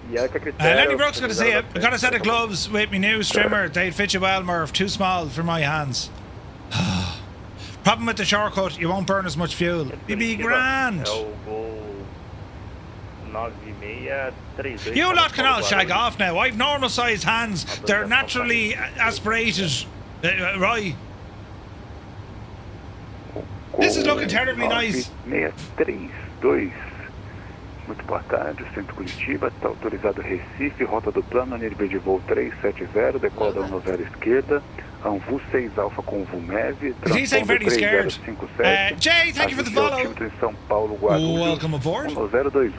Lenny Brooks, good to see you. I got a set of gloves with me new strimmer. They'd fit you well, Murph. Too small for my hands. Problem with the shortcut, you won't burn as much fuel. You'd be grand. You lot can all shag off now. I've normal sized hands. They're naturally aspirated. Right. This is looking terribly nice. 632. Muito boa tarde, Centro Curitiba, está autorizado Recife, rota do plano, nível de voo 370, decola da 10 esquerda, Anvu 6 Alfa com VUMEV, transponder 3057, Jay, thank you for the follow. Em São Paulo, Guarulhos, welcome aboard. 1021.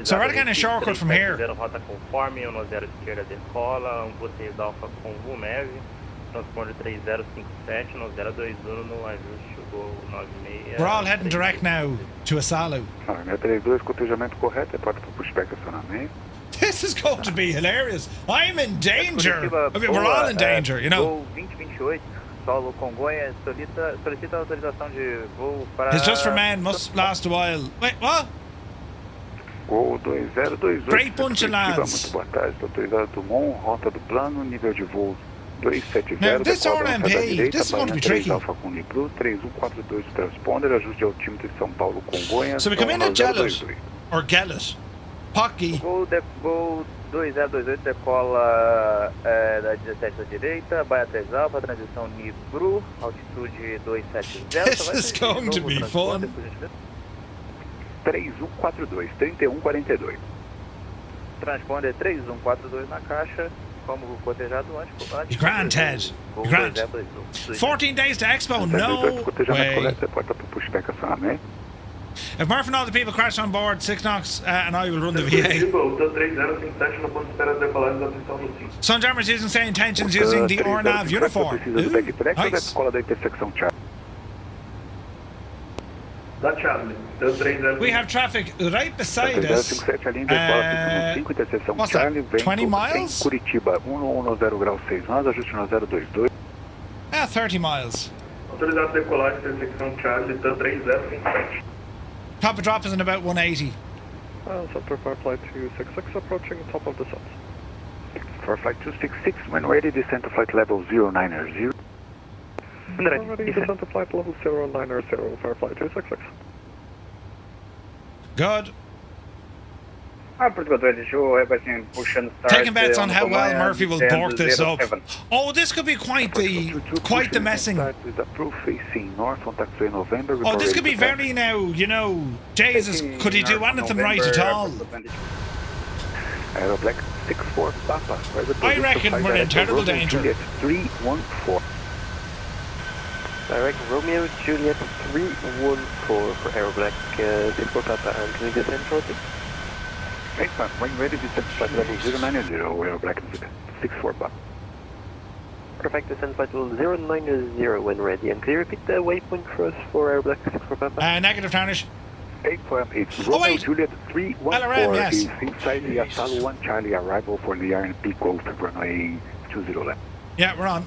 So we're getting a shortcut from here. Rota conforme, 10 esquerda decola, Anvu 6 Alfa com VUMEV, transponder 3057, 1021 no ajuste. We're all heading direct now to Asalo. Armia 32, cotejamento correto, é porta para pushback acionamento. This is going to be hilarious. I'm in danger. I mean, we're all in danger, you know. Voo 2028, solo Congonha, solicita autorização de voo para... It's just for men, must last a while. Wait, what? Gol 2028. Great bunch of lads. Muito boa tarde, autorizado Dumont, rota do plano, nível de voo 270. Now, this RMP, this is going to be tricky. Alfa com Libru, 3142 transponder, ajuste de altímetro de São Paulo, Congonhas. So we come in at Gellet, or Gellet, Pocky. Voo 2028 decola da 17 da direita, Baia 3 Alfa, transição Nibru, altitude 270. This is going to be fun. 3142, 3142. Transponder 3142 na caixa, como cotejado antes. Grand, Ted. Grand. 14 days to Expo, no way. If Murph and all the people crash on board, 6 knocks, and I will run the VA. Sunjammer's using same intentions using the ORNAV uniform. Nice. We have traffic right beside us. What's that? 20 miles? Curitiba 110 graus 6 nós, ajuste no 022. 30 miles. Autorizado decolagem, intersecção Charlie, TAM 3027. Top of drop is in about 180. Center for flight 266 approaching top of the sun. For flight 266, when ready, descend to flight level 090. Ready, descend to flight level 090 for flight 266. Good. Taking bets on how well Murphy will bork this up. Oh, this could be quite the messing. Oh, this could be very now, you know, Jesus, could he do anything right at all? Black 64 Papa. I reckon we're in terrible danger. 314. Direct Romeo Juliet 314 for Aero Black 64 Papa, and can we descend shortly? When ready, descend flight level 090, Aero Black 64 Papa. Perfect, descend flight level 090 when ready, and can you repeat the waypoint for us for Aero Black 64 Papa? Negative, Tarnish. 848, Romeo Juliet 314 LRM, yes. is inside the Asalo 1 Charlie arrival for the RNP Coast runway 20 left. Yeah, we're on.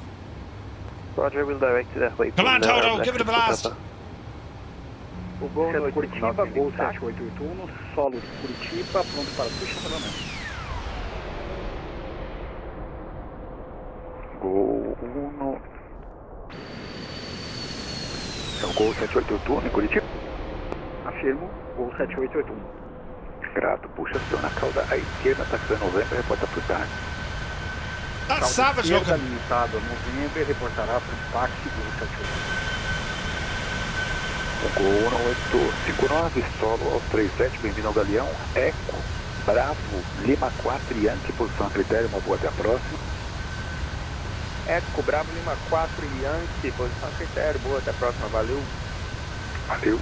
Roger, we'll direct to that way. Come on, Toto, give it a blast. O Gol Curitiba, Gol 7881, solo Curitiba, pronto para puxa novamente. Gol 1. É o Gol 7881 em Curitiba? Afirmo, Gol 7881. Grato, puxa aciona a cauda à esquerda, taxando novembro, reporta para o TAR. That's savage looking. Limitado a novembro e reportará para o táxi do 78. Gol 1859, solo aos 37, bem-vindo ao Galeão. Eco, Bravo, Lima 4 e Yankee, posição a critério, uma boa até a próxima. Eco, Bravo, Lima 4 e Yankee, posição a critério, boa até a próxima, valeu. Valeu.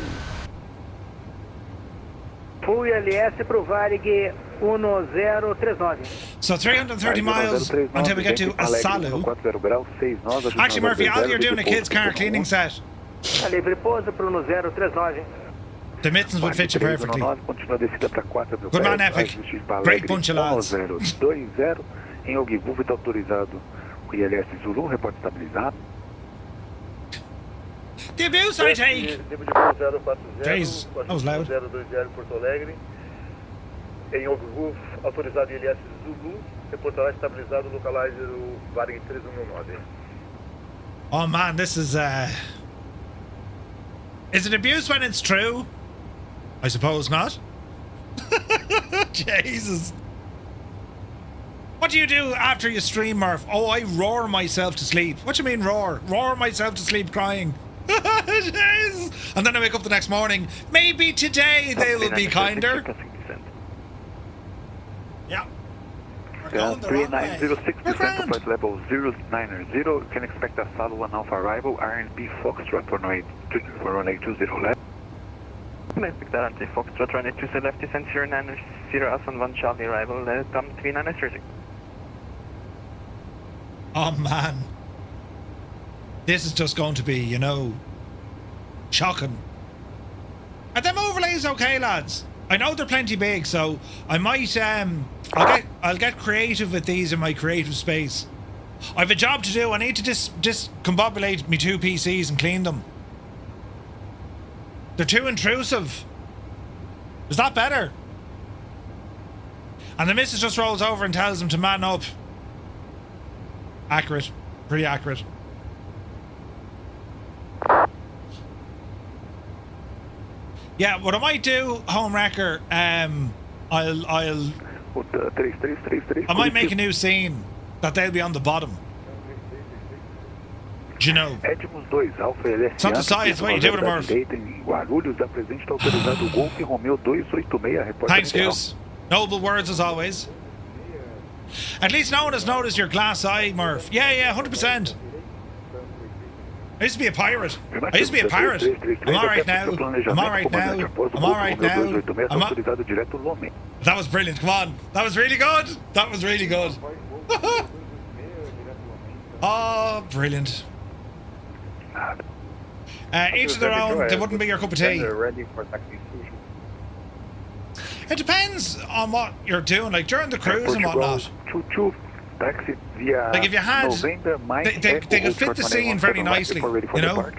Full ILS pro Varig 1039. So 330 miles until we get to Asalo. Actually, Murphy, all you're doing a kid's car cleaning set. Livre pouso pro 1039. The mittens would fit you perfectly. Good man, Epic. Great bunch of lads. 20 em Ogiguva está autorizado o ILS Zulu, reporte estabilizado. The abuse I take! Jeez, that was loud. 020 Porto Alegre. Em Ogiguva, autorizado ILS Zulu, reportará estabilizado localizer o Varig 3119. Oh man, this is it abuse when it's true? I suppose not. Jesus. What do you do after you stream, Murph? Oh, I roar myself to sleep. What do you mean roar? Roar myself to sleep crying. Jeez. And then I wake up the next morning. Maybe today they will be kinder. Yeah. 3906, descent to flight level 090. You can expect a Asalo 1 Alpha arrival, RNP Foxtrot for runway 20 left. Can I expect that anti Foxtrot runway 20 left, descent 090 Alpha 1 Charlie arrival, come 3930. Oh man. This is just going to be, you know, shocking. Are them overlays okay, lads? I know they're plenty big, so I might I'll get creative with these in my creative space. I have a job to do. I need to just discombobulate me 2 PCs and clean them. They're too intrusive. Is that better? And the missus just rolls over and tells him to man up. Accurate. Pretty accurate. Yeah, what I might do, home wrecker, I might make a new scene that they'll be on the bottom. Do you know? It's not the size, what you do with a Murph. Thanks, Goose. Noble words as always. At least no one has noticed your glass eye, Murph. Yeah, 100%. I used to be a pirate. I'm alright now. That was brilliant. Come on. That was really good. Oh, brilliant. Each of their own. They wouldn't be your cup of tea. It depends on what you're doing, like during the cruise and whatnot. Like if you had, they could fit the scene very nicely, you know?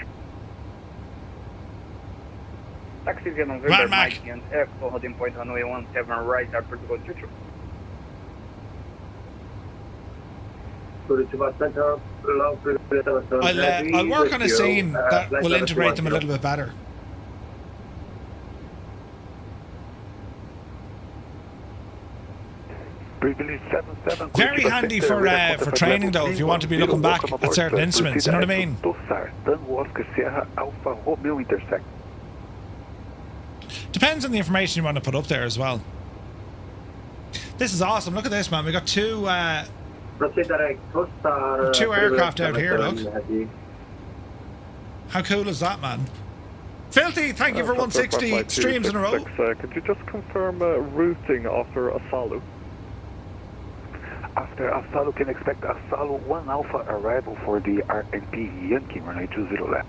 Man, Mac. I'll work on a scene that will integrate them a little bit better. Very handy for training though, if you want to be looking back at certain instruments, you know what I mean? Depends on the information you want to put up there as well. This is awesome, look at this, man. We got two aircraft out here, look. How cool is that, man? Filthy, thank you for 160 streams in a row. Could you just confirm routing after Asalu? After Asalu, can expect Asalu 1 Alpha arrival for the RMP Yankee runway 20 left.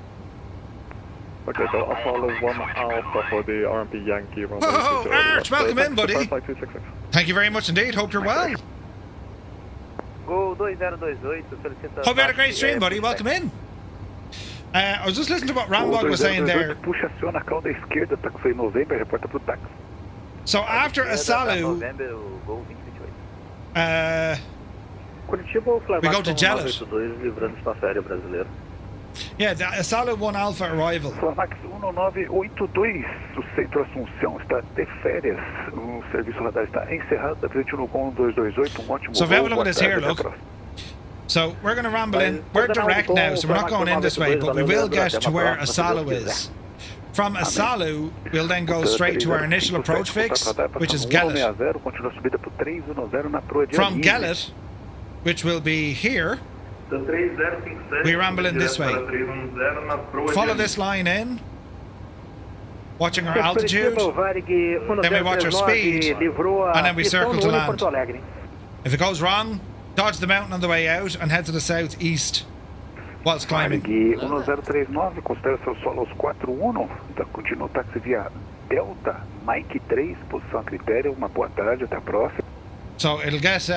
Okay, so Asalu 1 Alpha for the RMP Yankee runway 20 left. Arch, welcome in, buddy. Thank you very much indeed, hope you're well. Go 2028, hope you had a great stream, buddy, welcome in. I was just listening to what Rambog was saying there. So after Asalu, we go to Jellet. Yeah, the Asalu 1 Alpha arrival. Max 1982 do Centro Assunção está de férias. O serviço radar está encerrado. Apresente no com 228. Ótimo. So if you have a look at this here, look. So we're going to ramble in. We're direct now, so we're not going in this way, but we will get to where Asalu is. From Asalu, we'll then go straight to our initial approach fix, which is Gellet. From Gellet, which will be here, we ramble in this way. Follow this line in, watching our altitude, then we watch our speed, and then we circle to land. If it goes wrong, dodge the mountain on the way out and head to the southeast whilst climbing. 1039, considera seu solo aos 41, continua o táxi via Delta, Mike 3, posição a critério, uma boa tarde, até a próxima. So it'll get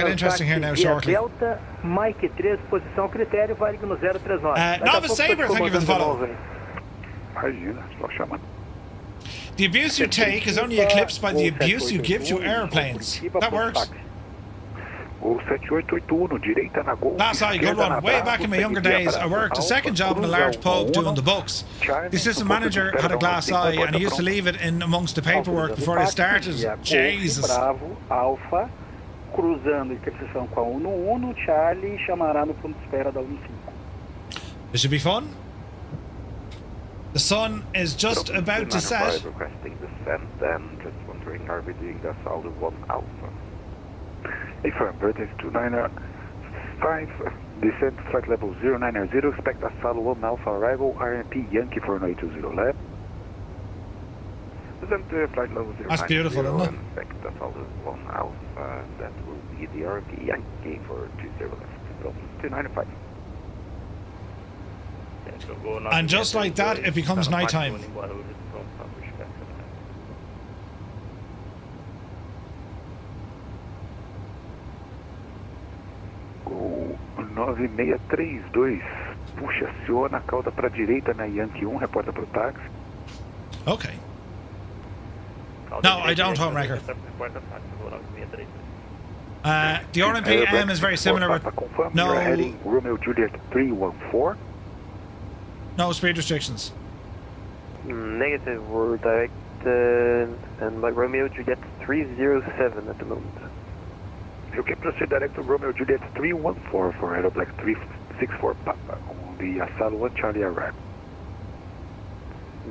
interesting here now shortly. Delta, Mike 3, posição critério, Varig no 039. Nova Saber, thank you for the follow. Imagina, só chamando. The abuse you take is only eclipsed by the abuse you give to airplanes. That works. Last I good one. Way back in my younger days, I worked a second job in a large pub doing the books. The assistant manager had a glass eye and he used to leave it in amongst the paperwork before they started. Jesus. Alpha, cruzando interseção com a 111, Charlie chamará no ponto de espera da 15. This should be fun. The sun is just about to set. Requesting descent and just wondering, are we doing the Asalu 1 Alpha? Affirm, Vertex 295, descent flight level 090, expect Asalu 1 Alpha arrival, RMP Yankee for 20 left. Descent flight level 090. That's beautiful, isn't it? Expect Asalu 1 Alpha, that will be the RMP Yankee for 20 left. 295. And just like that, it becomes nighttime. 9632. Puxa, aciona a cauda para a direita na Yankee 1, reporta para o táxi. Okay. No, I don't, homewrecker. The RMPM is very similar with You're heading Romeo Juliet 314. No speed restrictions. Negative, we're directed and by Romeo Juliet 307 at the moment. You can proceed direct to Romeo Juliet 314 for Aero Black 364 Papa on the Asalo 1 Charlie arrive.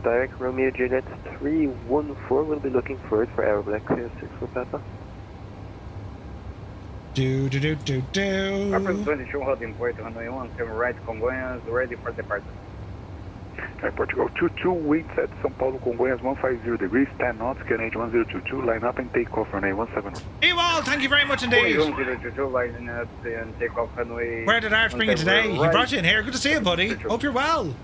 Direct Romeo Juliet 314, we'll be looking for it for Aero Black 64 Papa. Airport 22 holding point runway 1, turn right Congonhas, ready for departure. Airport to go 22, winds at São Paulo Congonhas 150 degrees, 10 knots, QNH 1022, line up and take off runway 17. Ewald, thank you very much indeed. 1022, line up and take off runway. Where did Arch bring you today? He brought you in here. Good to see you, buddy. Hope you're well.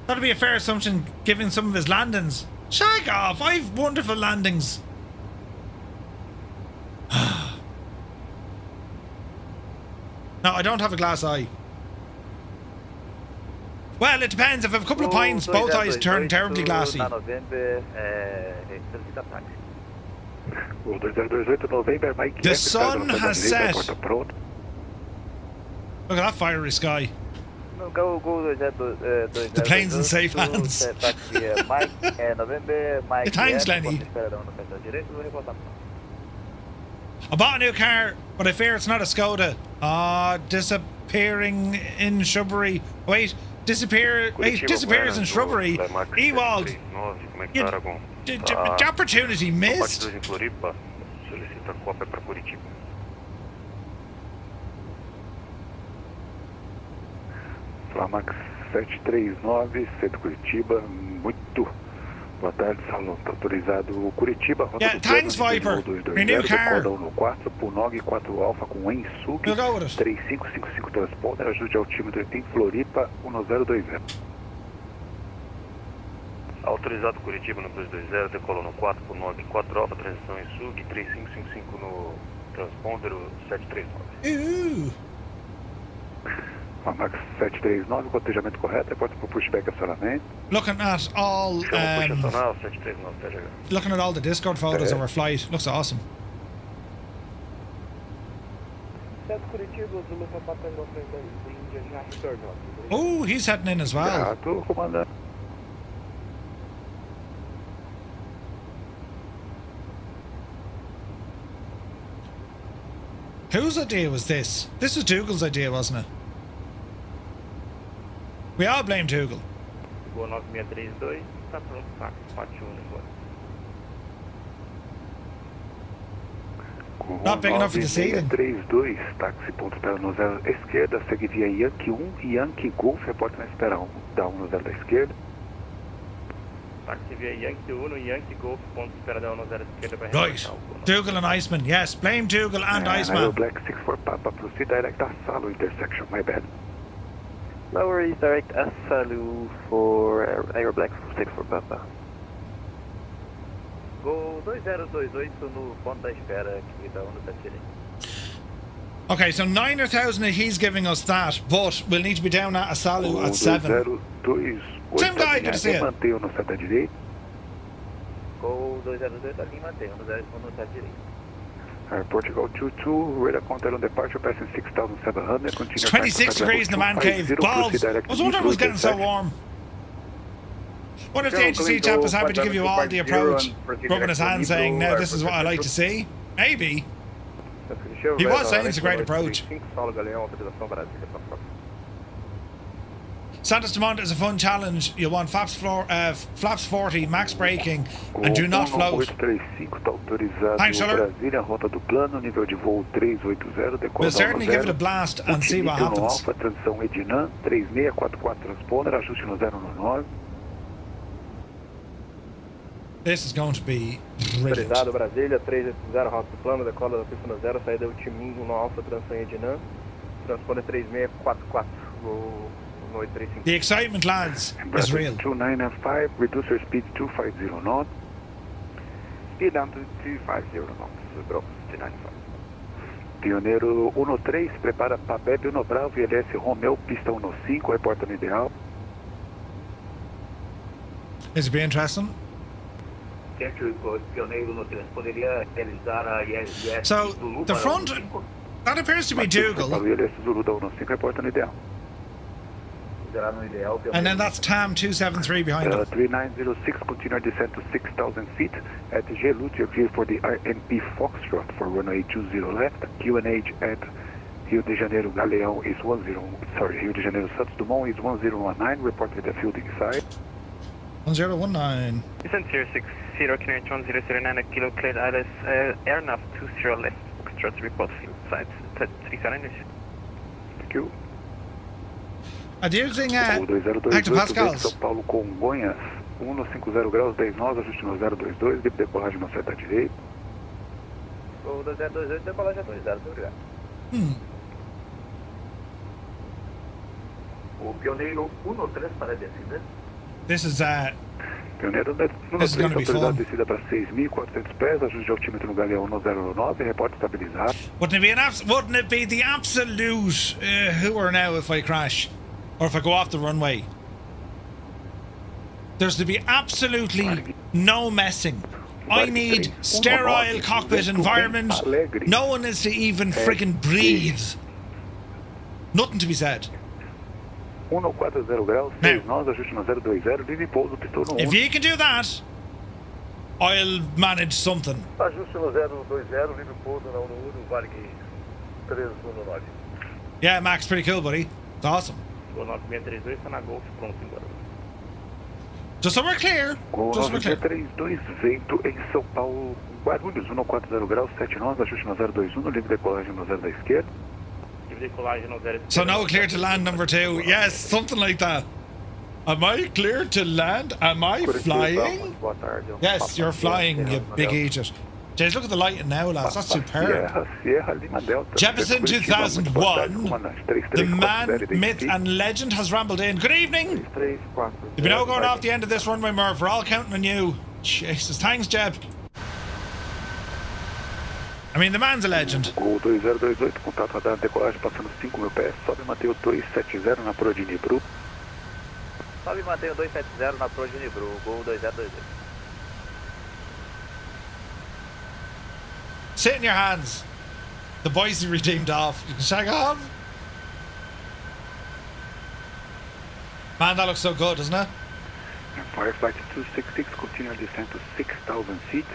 That'd be a fair assumption given some of his landings. Shag off, I've wonderful landings. No, I don't have a glass eye. Well, it depends. If I have a couple of pints, both eyes turn terribly glassy. Well, the sun has set. Look at that fiery sky. The plane's in safe hands. Thanks, Lenny. I bought a new car, but I fear it's not a Skoda. Disappearing in shrubbery. Wait, disappears in shrubbery. Ewald, the opportunity missed. Flamax 739, centro Curitiba, muito boa tarde, salão, tá autorizado Curitiba, rota yeah, do thanks, plano, Viper, 220, new car. decoda 14, Punog 4 Alfa com Ensug, 3555 transponder, ajude altímetro em Floripa, 1020. Autorizado Curitiba no 220, decolou no 4 Punog 4 Alfa, transição Ensug, 3555 no transponder 739. Max 739, cotejamento correto, reporta para o pushback acionamento. Looking at all looking at all the Discord photos of our flight, looks awesome. Oh, he's heading in as well. Whose idea was this? This was Dougal's idea, wasn't it? We all blame Dougal. Boa 9632, tá pronto, tá, parte 1 agora. Not big enough for the seating. 32, táxi ponto espera no 0 à esquerda, segue via Yankee 1 e Yankee Golf, reporta na espera 1, dá 1 no 0 da esquerda. Táxi via Yankee 1 e Yankee Golf, ponto espera da 1 no 0 à esquerda para right, Dougal and Iceman, yes, blame Dougal and Iceman. Aero Black 64 Papa, proceed direct Asalo intersection, my bad. No worries, direct Asalu for Aero Black 64 Papa. Gol 2028 no ponto da espera aqui da onda da direita. Okay, so 9,000 he's giving us that, but we'll need to be down at Asalu at 7. Same guy, good to see you. Mantenho no seta direita. Gol 202 aqui, mantenho no seta direita. Portugal 22, radar contact on departure, passing 6,700. It's 26 degrees in the man cave. Balls! I was wondering it was getting so warm. Wonder if the agency chap was happy to give you all the approach, rubbing his hand saying, now this is what I like to see? Maybe. He was saying it's a great approach. Santos Dumont is a fun challenge. You'll want flaps 40, max braking, and do not float. Thanks, Shuller. We'll certainly give it a blast and see what happens. This is going to be brilliant. Autorizado Brasília, 380, rota do plano, decola da pista no 0, saída Ultiminho no Alfa, transição Edinã, transponder 3644, no 835. The excitement, lads, is real. 2995, reduce your speed to 250 knots. Speed down to 250 knots, bro, 295. Pioneiro 13, prepara para Bebe 1 Bravo, ILS Romeo, pista 15, reporta no ideal. Is it be interesting? Pioneiro 13 poderia realizar a ILS So, Zulu the para front, that appears to be Dougal. Para o ILS Zulu da 15, reporta no ideal. And then that's TAM 273 behind it. 3906, continue descent to 6,000 feet. At Gelut, you're clear for the RMP Foxtrot for runway 20 left. QNH at Rio de Janeiro Galeão is Rio de Janeiro Santos Dumont is 1019, report with the fielding side. 1019. Descent 060, Connect 1009 at Kilo cleared ILS Airnav 20 left. Foxtrot report field side 37. Thank you. Using hectopascals. São Paulo Congonhas, 150 graus, 10 nós, ajuste no 022, de decolagem no seta direito. Gol 2028, decolagem atualizada, muito obrigado. O Pioneiro 13 para a descida. This is Pioneiro 13, autorizado descida para 6.400 pés, ajuste de altímetro no Galeão 109, reporte estabilizado. Wouldn't it be the absolute hooer now if I crash? Or if I go off the runway? There's to be absolutely no messing. I need sterile cockpit environment. No one is to even friggin' breathe. Nothing to be said. 140 graus, 6 nós, ajuste no 020, livre pouso, pistão no 1. If you can do that, I'll manage something. Ajuste no 020, livre pouso na 11, vale 319. Yeah, Max, pretty cool, buddy. It's awesome. Gol 9632 está na Golf, pronto, embora. Just so we're clear. Gol 9632, vento em São Paulo, Guarulhos, 140 graus, 7 nós, ajuste no 021, livre decolagem no 0 da esquerda. Livre decolagem no 0 So now clear to land number 2. Yes, something like that. Am I clear to land? Am I flying? Yes, you're flying, you big idiot. Jeez, look at the lighting now, lads. That's superb. Jefferson 2001, the man, myth and legend has rambled in. Good evening. You've been out going off the end of this runway, Murph. We're all counting on you. Jesus, thanks, Jeb. I mean, the man's a legend. Gol 2028, contato radar, decolagem passando 5.000 pés, sobe Mateus 270 na proa de Nibru. Sobe Mateus 270 na proa de Nibru, Gol 2028. Sit in your hands. The boys he redeemed off. You can shag off. Man, that looks so good, doesn't it? Fireflight 266, continue descent to 6,000 feet.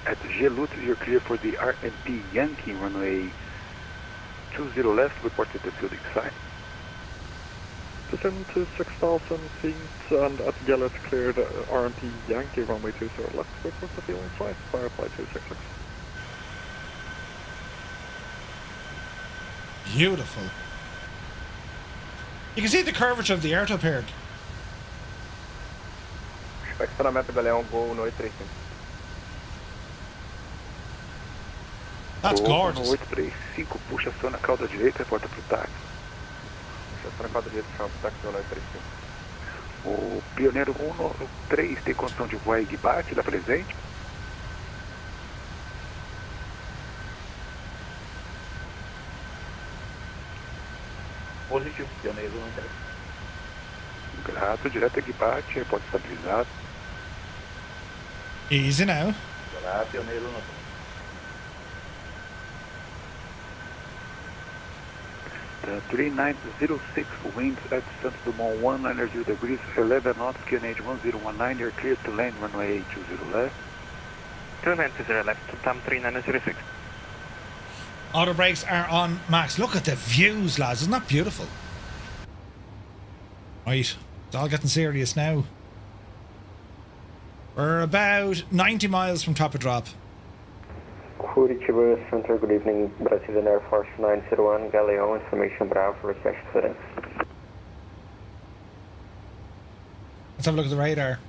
At Gelut, you're clear for the RMP Yankee, runway 20 left, report to the fielding side. Descend to 6,000 feet and at Gelut cleared RMP Yankee, runway 20 left, report to fielding side, Firefly 266. Beautiful. You can see the curvature of the air top here. Estacionamento Galeão, Gol 835. That's gorgeous. 835, puxa aciona a cauda direita, reporta pro táxi. Puxa aciona a cauda direita, chama pro táxi 835. O Pioneiro 13 tem condição de voar e guibate, dá presente. Positivo, Pioneiro 13. Grato, direto a guibate, reporta estabilizado. Easy now. Grato, Pioneiro 3906, winds at Santos Dumont 190 degrees, 11 knots, QNH 1019, you're clear to land runway 20 left. 2920 left, TAM 3906. Auto brakes are on max. Look at the views, lads. Isn't that beautiful? Right, it's all getting serious now. We're about 90 miles from top of drop. Curitiba Center, good evening, Brazilian Air Force 901, Galeão, information Bravo, request clearance. Let's have a look at the radar.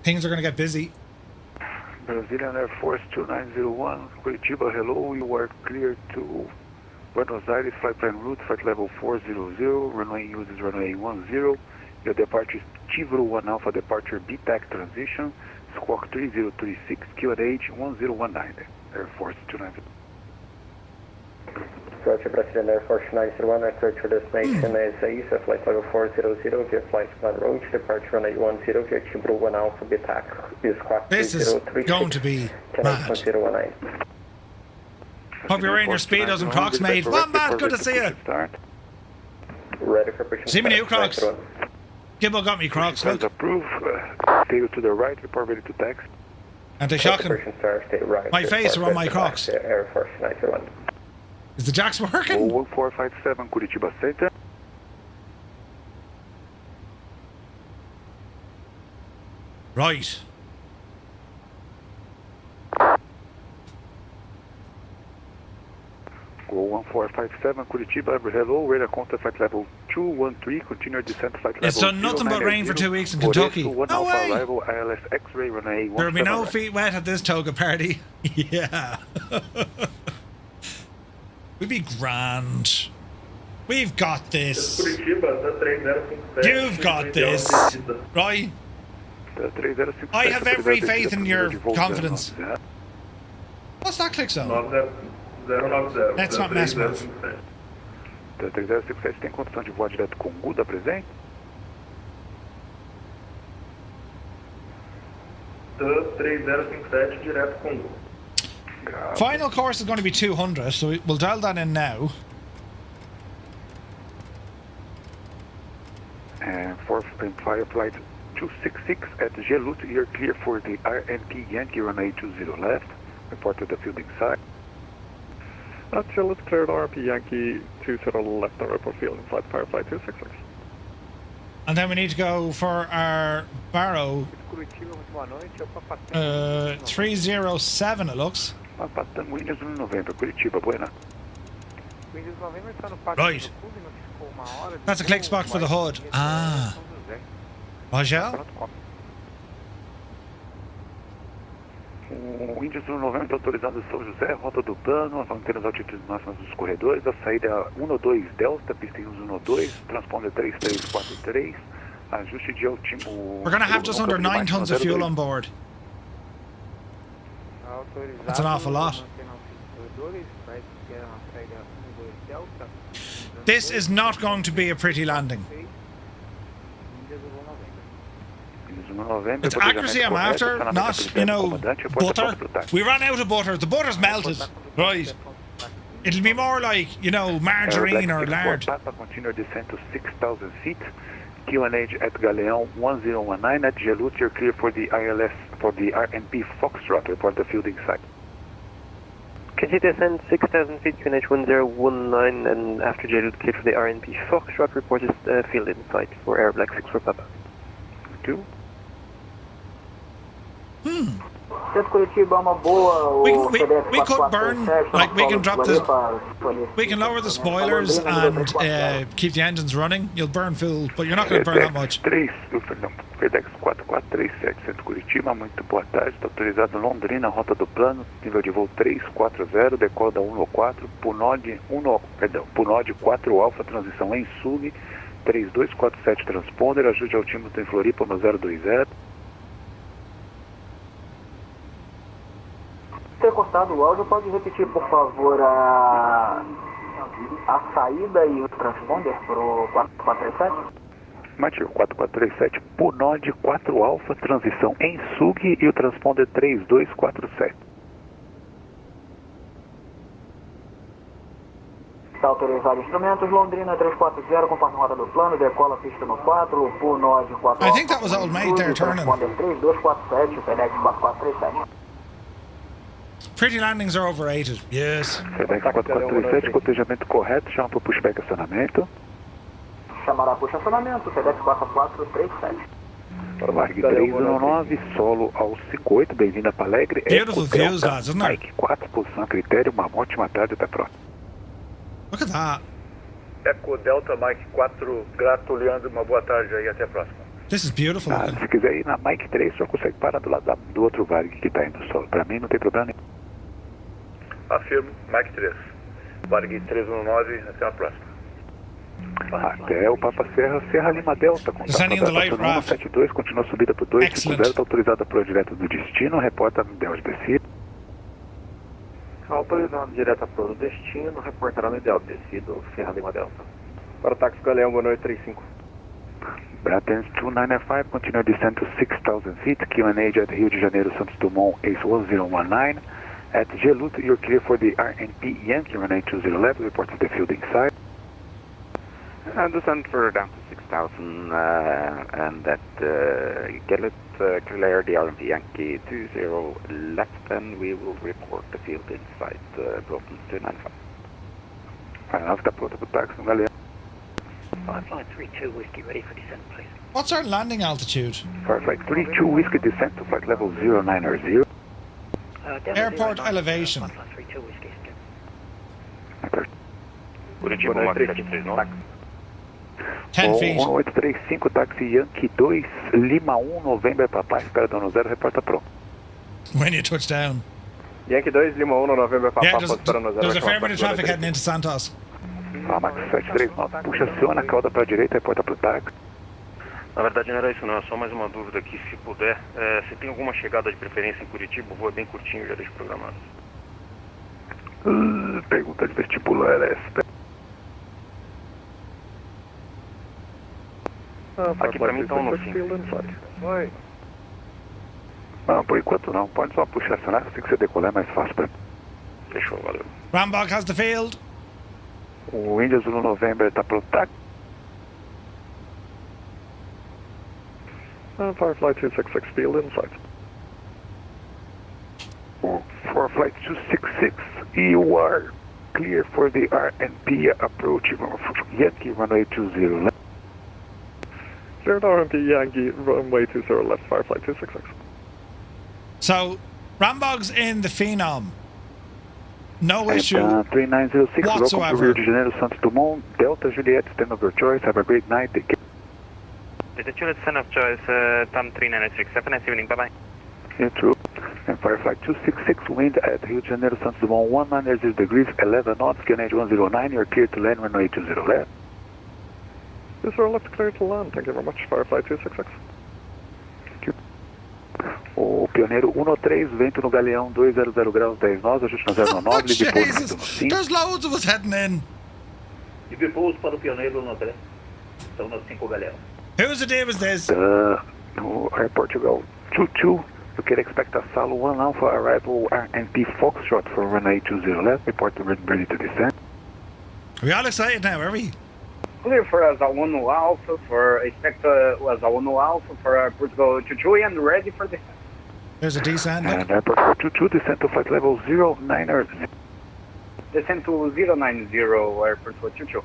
Things are going to get busy. Brazilian Air Force 2901, Curitiba, hello, you are clear to Buenos Aires, flight plan route, flight level 400, runway use is runway 10, your departure is Tivro 1 Alpha, departure BTAC transition, squawk 3036, QNH 1019, Air Force 2901. Roger, Brazilian Air Force 901, approach your destination is ESA, flight level 400, via flight plan road, departure runway 10, via Timbro 1 Alpha, BTAC, is This is going to be mad. Hope you're wearing your Speedos and Crocs, mate. Well, Matt, good to see you. Ready for pushing. See me new Crocs. Gibbo got me Crocs, look. Approve. Stay to the right, report ready to taxi. And they shocking. My face are on my Crocs. Air Force 901. Is the jacks working? 1457 Curitiba Center. Right. Go 1457 Curitiba, hello, radar contact flight level 213, continue descent flight level. It's done nothing but rain for 2 weeks in Kentucky. No way! Arrival, ILS X-ray runway 17. There'll be no feet wet at this toga party. Yeah. We'd be grand. We've got this. You've got this. Right? I have every faith in your confidence. What's that click zone? Let's not mess with it. 3067 tem condição de voar direto com Guda presente? TAN 3057 direto com Guda. Final course is going to be 200, so we'll dial that in now. And for fire flight 266 at Gelut, you're clear for the RNP Yankee runway 20 left. Report to the fielding side. At Gelut, cleared RNP Yankee 20 left on report fielding flight Firefly 266. And then we need to go for our Barrow 307 it looks. Patamo Windows no November, Curitiba, buena. Right. That's a click spot for the hood. Ah. Rogel? O Windows no November está autorizado São José, rota do plano, as antenas altitudes máximas dos corredores, a saída 12 Delta, pista em uso 12, transponder 3343, ajuste de altímetro. We're going to have just under 9 tons of fuel on board. That's an awful lot. This is not going to be a pretty landing. It's accuracy I'm after, not, you know, butter. We ran out of butter. The butter's melted. Right. It'll be more like, you know, margarine or lard. Continue descent to 6,000 feet. QNH at Galeão 1019 at Gelut, you're clear for the ILS, for the RNP Foxtrot, report the fielding site. Continue descent 6,000 feet, QNH 1019, and after Gelut, clear for the RNP Foxtrot, report is fielding site for Air Black 6 for Papa. 2. We could burn, like we can drop this, we can lower the spoilers and keep the engines running. You'll burn fuel, but you're not going to burn that much. FedEx 4437, Centro Curitiba, muito boa tarde, está autorizado Londrina, rota do plano, nível de voo 340, decola da 104, Punod 4 Alfa, transição em SUG, 3247 transponder, ajude altímetro em Floripa no 020. Ter cortado o áudio, pode repetir, por favor, a saída e o transponder para o 4437? Matheus, 4437, Punod 4 Alfa, transição em SUG e o transponder 3247. Está autorizado instrumentos, Londrina 340, conforme rota do plano, decola pista no 4, Punod 4 I think that was old mate there turning. Transponder 3247, FedEx 4437. Pretty landings are overrated. Yes. FedEx 4437, cotejamento correto, chama para o pushback acionamento. Chamará para o estacionamento, FedEx 4437. Varg 319, solo ao 58, bem-vindo a Palegre. Beautiful views, lads, isn't it? Mike 4, posição a critério, uma ótima tarde, até a próxima. Look at that. Eco Delta, Mike 4, grato, Leandro, uma boa tarde aí, até a próxima. This is beautiful. Se quiser ir na Mike 3, só consegue parar do lado do outro Varg que está indo solo. Para mim não tem problema nenhum. Afirmo, Mike 3. Varg 319, até a próxima. Até o Papa Serra, Serra Lima Delta, contato 172, continua a subida para 250, está autorizada para o direto do destino, reporta Deus descido. Autorizado direto para o destino, reportará no ideal descido, Sierra Lima Delta. Para o táxi Galeão, boa noite, 35. Bratanes 295, continue descent to 6,000 feet, QNH at Rio de Janeiro, Santos Dumont, ACE 1019. At Gelut, you're clear for the RNP Yankee, runway 20 left, report to the field inside. And descend further down to 6,000, and at Gelut, clear the RNP Yankee 20 left, and we will report the field inside, Broughton 295. Enough to put up the taxi on Galeão. Flight 32 Whiskey, ready for descent, please. What's our landing altitude? Flight 32 Whiskey, descent to flight level 090. Airport elevation. Flight 32 Whiskey. Curitiba, Max 739. 10 feet. 1835, táxi Yankee 2, Lima 1, November, Papai, espera dono 0, reporta pronto. When you touch down. Yankee 2, Lima 1, November, Papai, Yeah, there's a fair bit of traffic heading into Santos. Max 739, puxa, aciona, cauda para a direita, reporta para o táxi. Na verdade não era isso não, é só mais uma dúvida aqui, se puder. Se tem alguma chegada de preferência em Curitiba, o voo é bem curtinho, já deixo programado. Pergunta de vestibular esta. Aqui pra mim tá no fim. Oi. Não, por enquanto não, pode só puxar, acionar, se você decolar é mais fácil para. Fechou, valeu. Rambog has the field. O Índia Zulu November está pronto, tá? Firefly 266, field inside. For flight 266, you are clear for the RNP approach, Yankee runway 20 left. Cleared RMP Yankee, runway 20 left, Firefly 266. So, Rambog's in the Phenom. No issue 3906, welcome to whatsoever. Rio de Janeiro, Santos Dumont, Delta Juliet, stand of your choice, have a great night. The Juliet Son of Choice, Tom 3906. Have a nice evening, bye-bye. You too. And Firefly 266, wind at Rio de Janeiro, Santos Dumont, 190 degrees, 11 knots, QNH 109, you're clear to land, runway 20 left. Yes, sir, left clear to land, thank you very much, Firefly 266. Thank you. O Pioneiro 103, vento no Galeão 200 graus 10 nós, ajuste na 019, ligue pouso no 5. There's loads of us heading in. Ligue pouso para o Pioneiro 103, estão no 5 Galeão. Whose idea was this? No airport you go 22, you can expect a Salo 1 Alpha arrival RNP Foxtrot for runway 20 left, report to ready to descend. Are we all excited now, are we? Clear for Asa1 Alpha, for expect Asa1 Alpha for Portugal 22 and ready for descent. There's a descent. And airport 22, descent to flight level 090. Descent to 090, airport 22.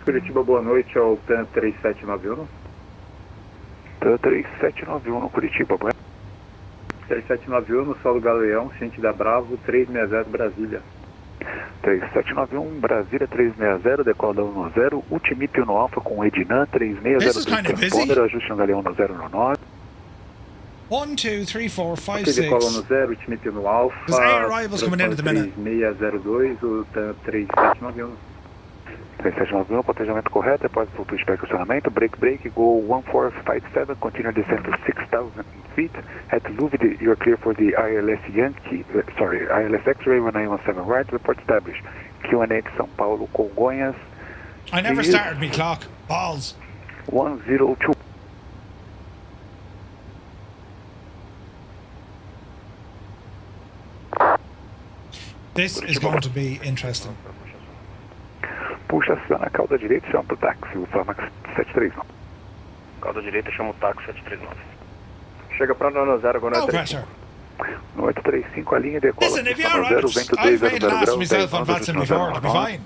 Curitiba, boa noite, ao TAN 3791. TAN 3791, Curitiba, boa. 3791, solo Galeão, ciente da Bravo, 360 Brasília. 3791, Brasília 360, decola 10, ultimite no Alfa com Ednan, 360, transponder, ajuste no Galeão no 019. 1, 2, 3, 4, 5, Aqui 6. decola no 0, ultimite no Alfa. There's 8 arrivals coming in at the minute. 3602, o TAN 3791. 3791, planejamento correto, após o push para estacionamento, break, go 1457, continue descent to 6,000 feet. At Louvre, you're clear for the ILS Yankee, ILS X-ray 1917 right, report established. QNH São Paulo, Congonhas. I never started me clock. Balls. 102. This is going to be interesting. Puxa, aciona a cauda direita e chama pro táxi, o Famax 739. Cauda direita, chama o táxi 739. Chega pra no 0, agora no pressure. No 835, a linha decola. Listen, if you're right, I've made an ass of myself on VATSIM before, it'll be fine.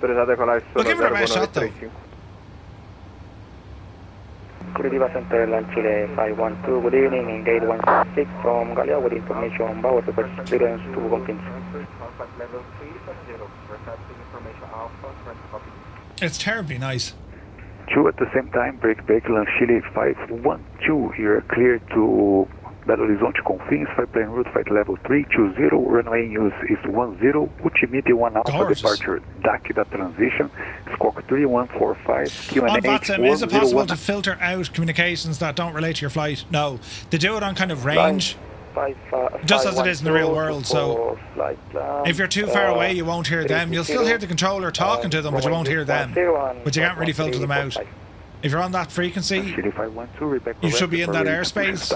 Autorizado a decolar, We'll give it a best shot though. Curitiba Center Airline Chile 512, good evening, in gate 166 from Galea with information on board, request clearance to Gompins. It's terribly nice. 2 at the same time, break, land Chile 512, you're clear to Belo Horizonte Confins, flight plan route, flight level 320, runway use is 10, ultimate 1 Alpha departure, DAC da transition, squawk 3145, QNH on VATSIM, is it possible to filter out communications that don't relate to your flight? No. They do it on kind of range. Just as it is in the real world, so if you're too far away, you won't hear them. You'll still hear the controller talking to them, but you won't hear them. But you can't really filter them out. If you're on that frequency, you should be in that airspace,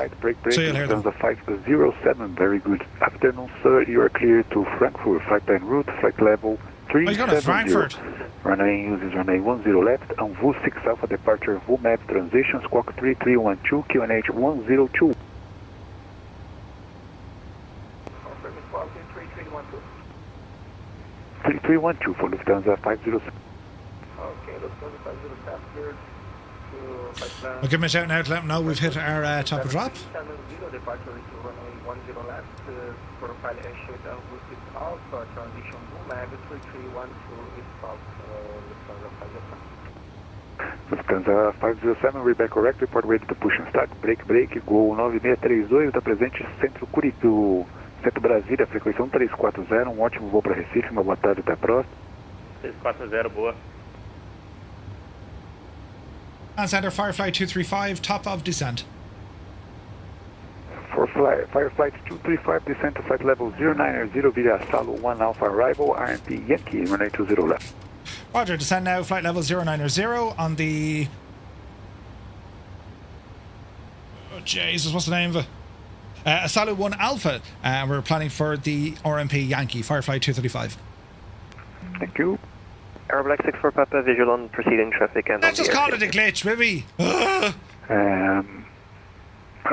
so you'll hear them. 507, very good afternoon, sir. You are clear to Frankfurt, flight en route, flight level 370. Oh, you got to Frankfurt. Runway uses runway 10 left, and VU6 Alpha departure, VUMAP transition, squawk 3312, QNH 102. 3312 for Lufthansa 507. Okay, Lufthansa 507, cleared to I'll give me a shout now to let them know we've hit our top of drop. Departure to runway 10 left, for pilot airshow down with Alpha, transition VUMAP 3312 is south, Lufthansa 507, read back correct, report ready to push and start, break, Gol 9638, está presente centro Curitiba, centro Brasília, frequência 1340, ótimo voo para Recife, uma boa tarde, até a próxima. 340, boa. And center, Firefly 235, top of descent. For Firefly 235, descent to flight level 090 via Salo 1 Alpha arrival, RMP Yankee, runway 20 left. Roger, descend now, flight level 090 on the... Oh, Jesus, what's the name of it? Asalo 1 Alpha. We're planning for the RMP Yankee, Firefly 235. Thank you. Aero Black 64 Papa, visual on proceeding traffic and... Let's just call it a glitch, maybe. Aero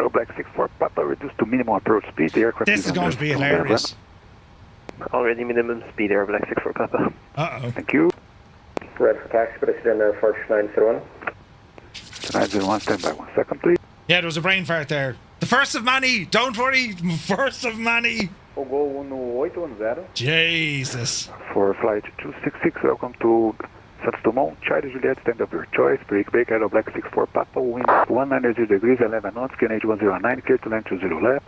Black 64 Papa, reduced to minimum approach speed. The aircraft this is going to be hilarious. Already minimum speed, Aero Black 64 Papa. Uh-oh. Thank you. Red for taxi, President Forge 901. 901, stand by 1 second, please. Yeah, there was a brain fart there. The first of many, don't worry, first of many. Gol 1810. Jesus. For flight 266, welcome to Santos Dumont, Charlie Juliet, stand of your choice, break, Aero Black 64 Papa, wind 190 degrees, 11 knots, QNH 109, clear to land 20 left.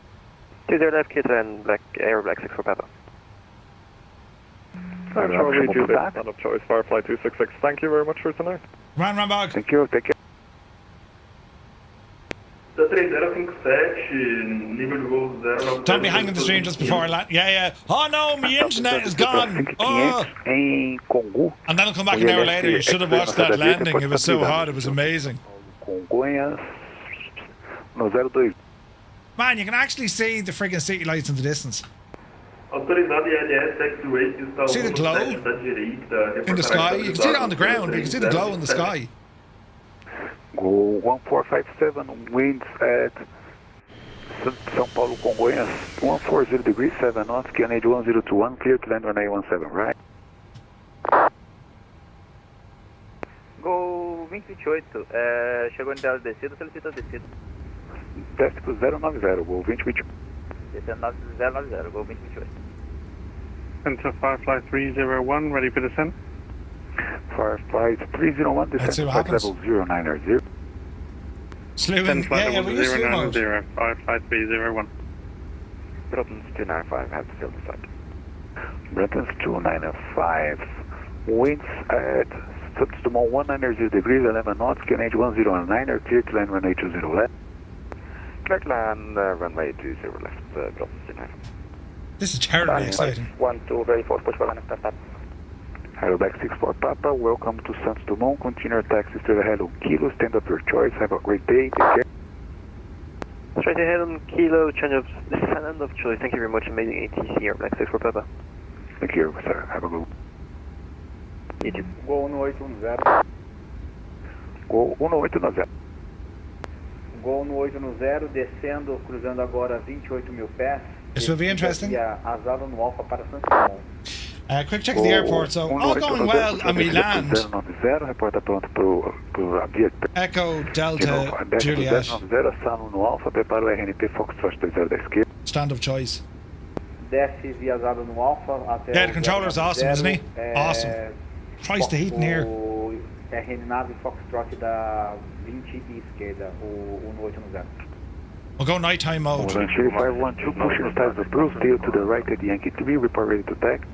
20 left, clear to land, Aero Black 64 Papa. Charlie Juliet, stand of choice, Firefly 266. Thank you very much for tonight. Rambog. Thank you, take care. Da 3057, nível de voo 0. Don't be hanging the stream just before I land. Yeah. Oh no, my internet is gone. Oh. And then I'll come back an hour later. You should have watched that landing. It was so hot. It was amazing. Man, you can actually see the friggin' city lights in the distance. See the glow in the sky? You can see it on the ground, but you can see the glow in the sky. Go 1457, winds at São Paulo, Congonhas, 140 degrees, 7 knots, QNH 1021, clear to land on A17, right? Gol 2028, chegou em tela de descida, solicita descida. Teste pro 090, Gol 2028. Descendo 090, Gol 2028. Enter Firefly 301, ready for descent. Firefly 301, descent flight level 090. Slewing, yeah, we use slew mode. Firefly 301. Britain's 295, have to fill the site. Britain's 295, winds at Santos Dumont 190 degrees, 11 knots, QNH 1019, clear to land runway 20 left. Clear to land, runway 20 left, Britain's 295. This is terribly exciting. 12, ready for push button, start. Aero Black 64 Papa, welcome to Santos Dumont. Continue taxi to the Hello Kilo, stand up your choice. Have a great day. Take care. Straight ahead on Kilo, change of stand of choice. Thank you very much. Amazing ATC, Aero Black 64 Papa. Thank you, sir. Have a good one. You too. Gol 1810. Gol 1810. Gol 1810, descendo, cruzando agora 28 mil pés. This will be interesting. Asado no Alfa para Santos Dumont. Quick check of the airport, so all going well and we land. Echo Delta Juliet. Stand of choice. Desce via Asado no Alfa até. Yeah, the controller's awesome, isn't he? Awesome. Christ, the heat in here. RN nave Foxtrot da 20 e esquerda, o 1810. We'll go nighttime mode. 512, pushing stars approved, steel to the right at Yankee 3, report ready to tack.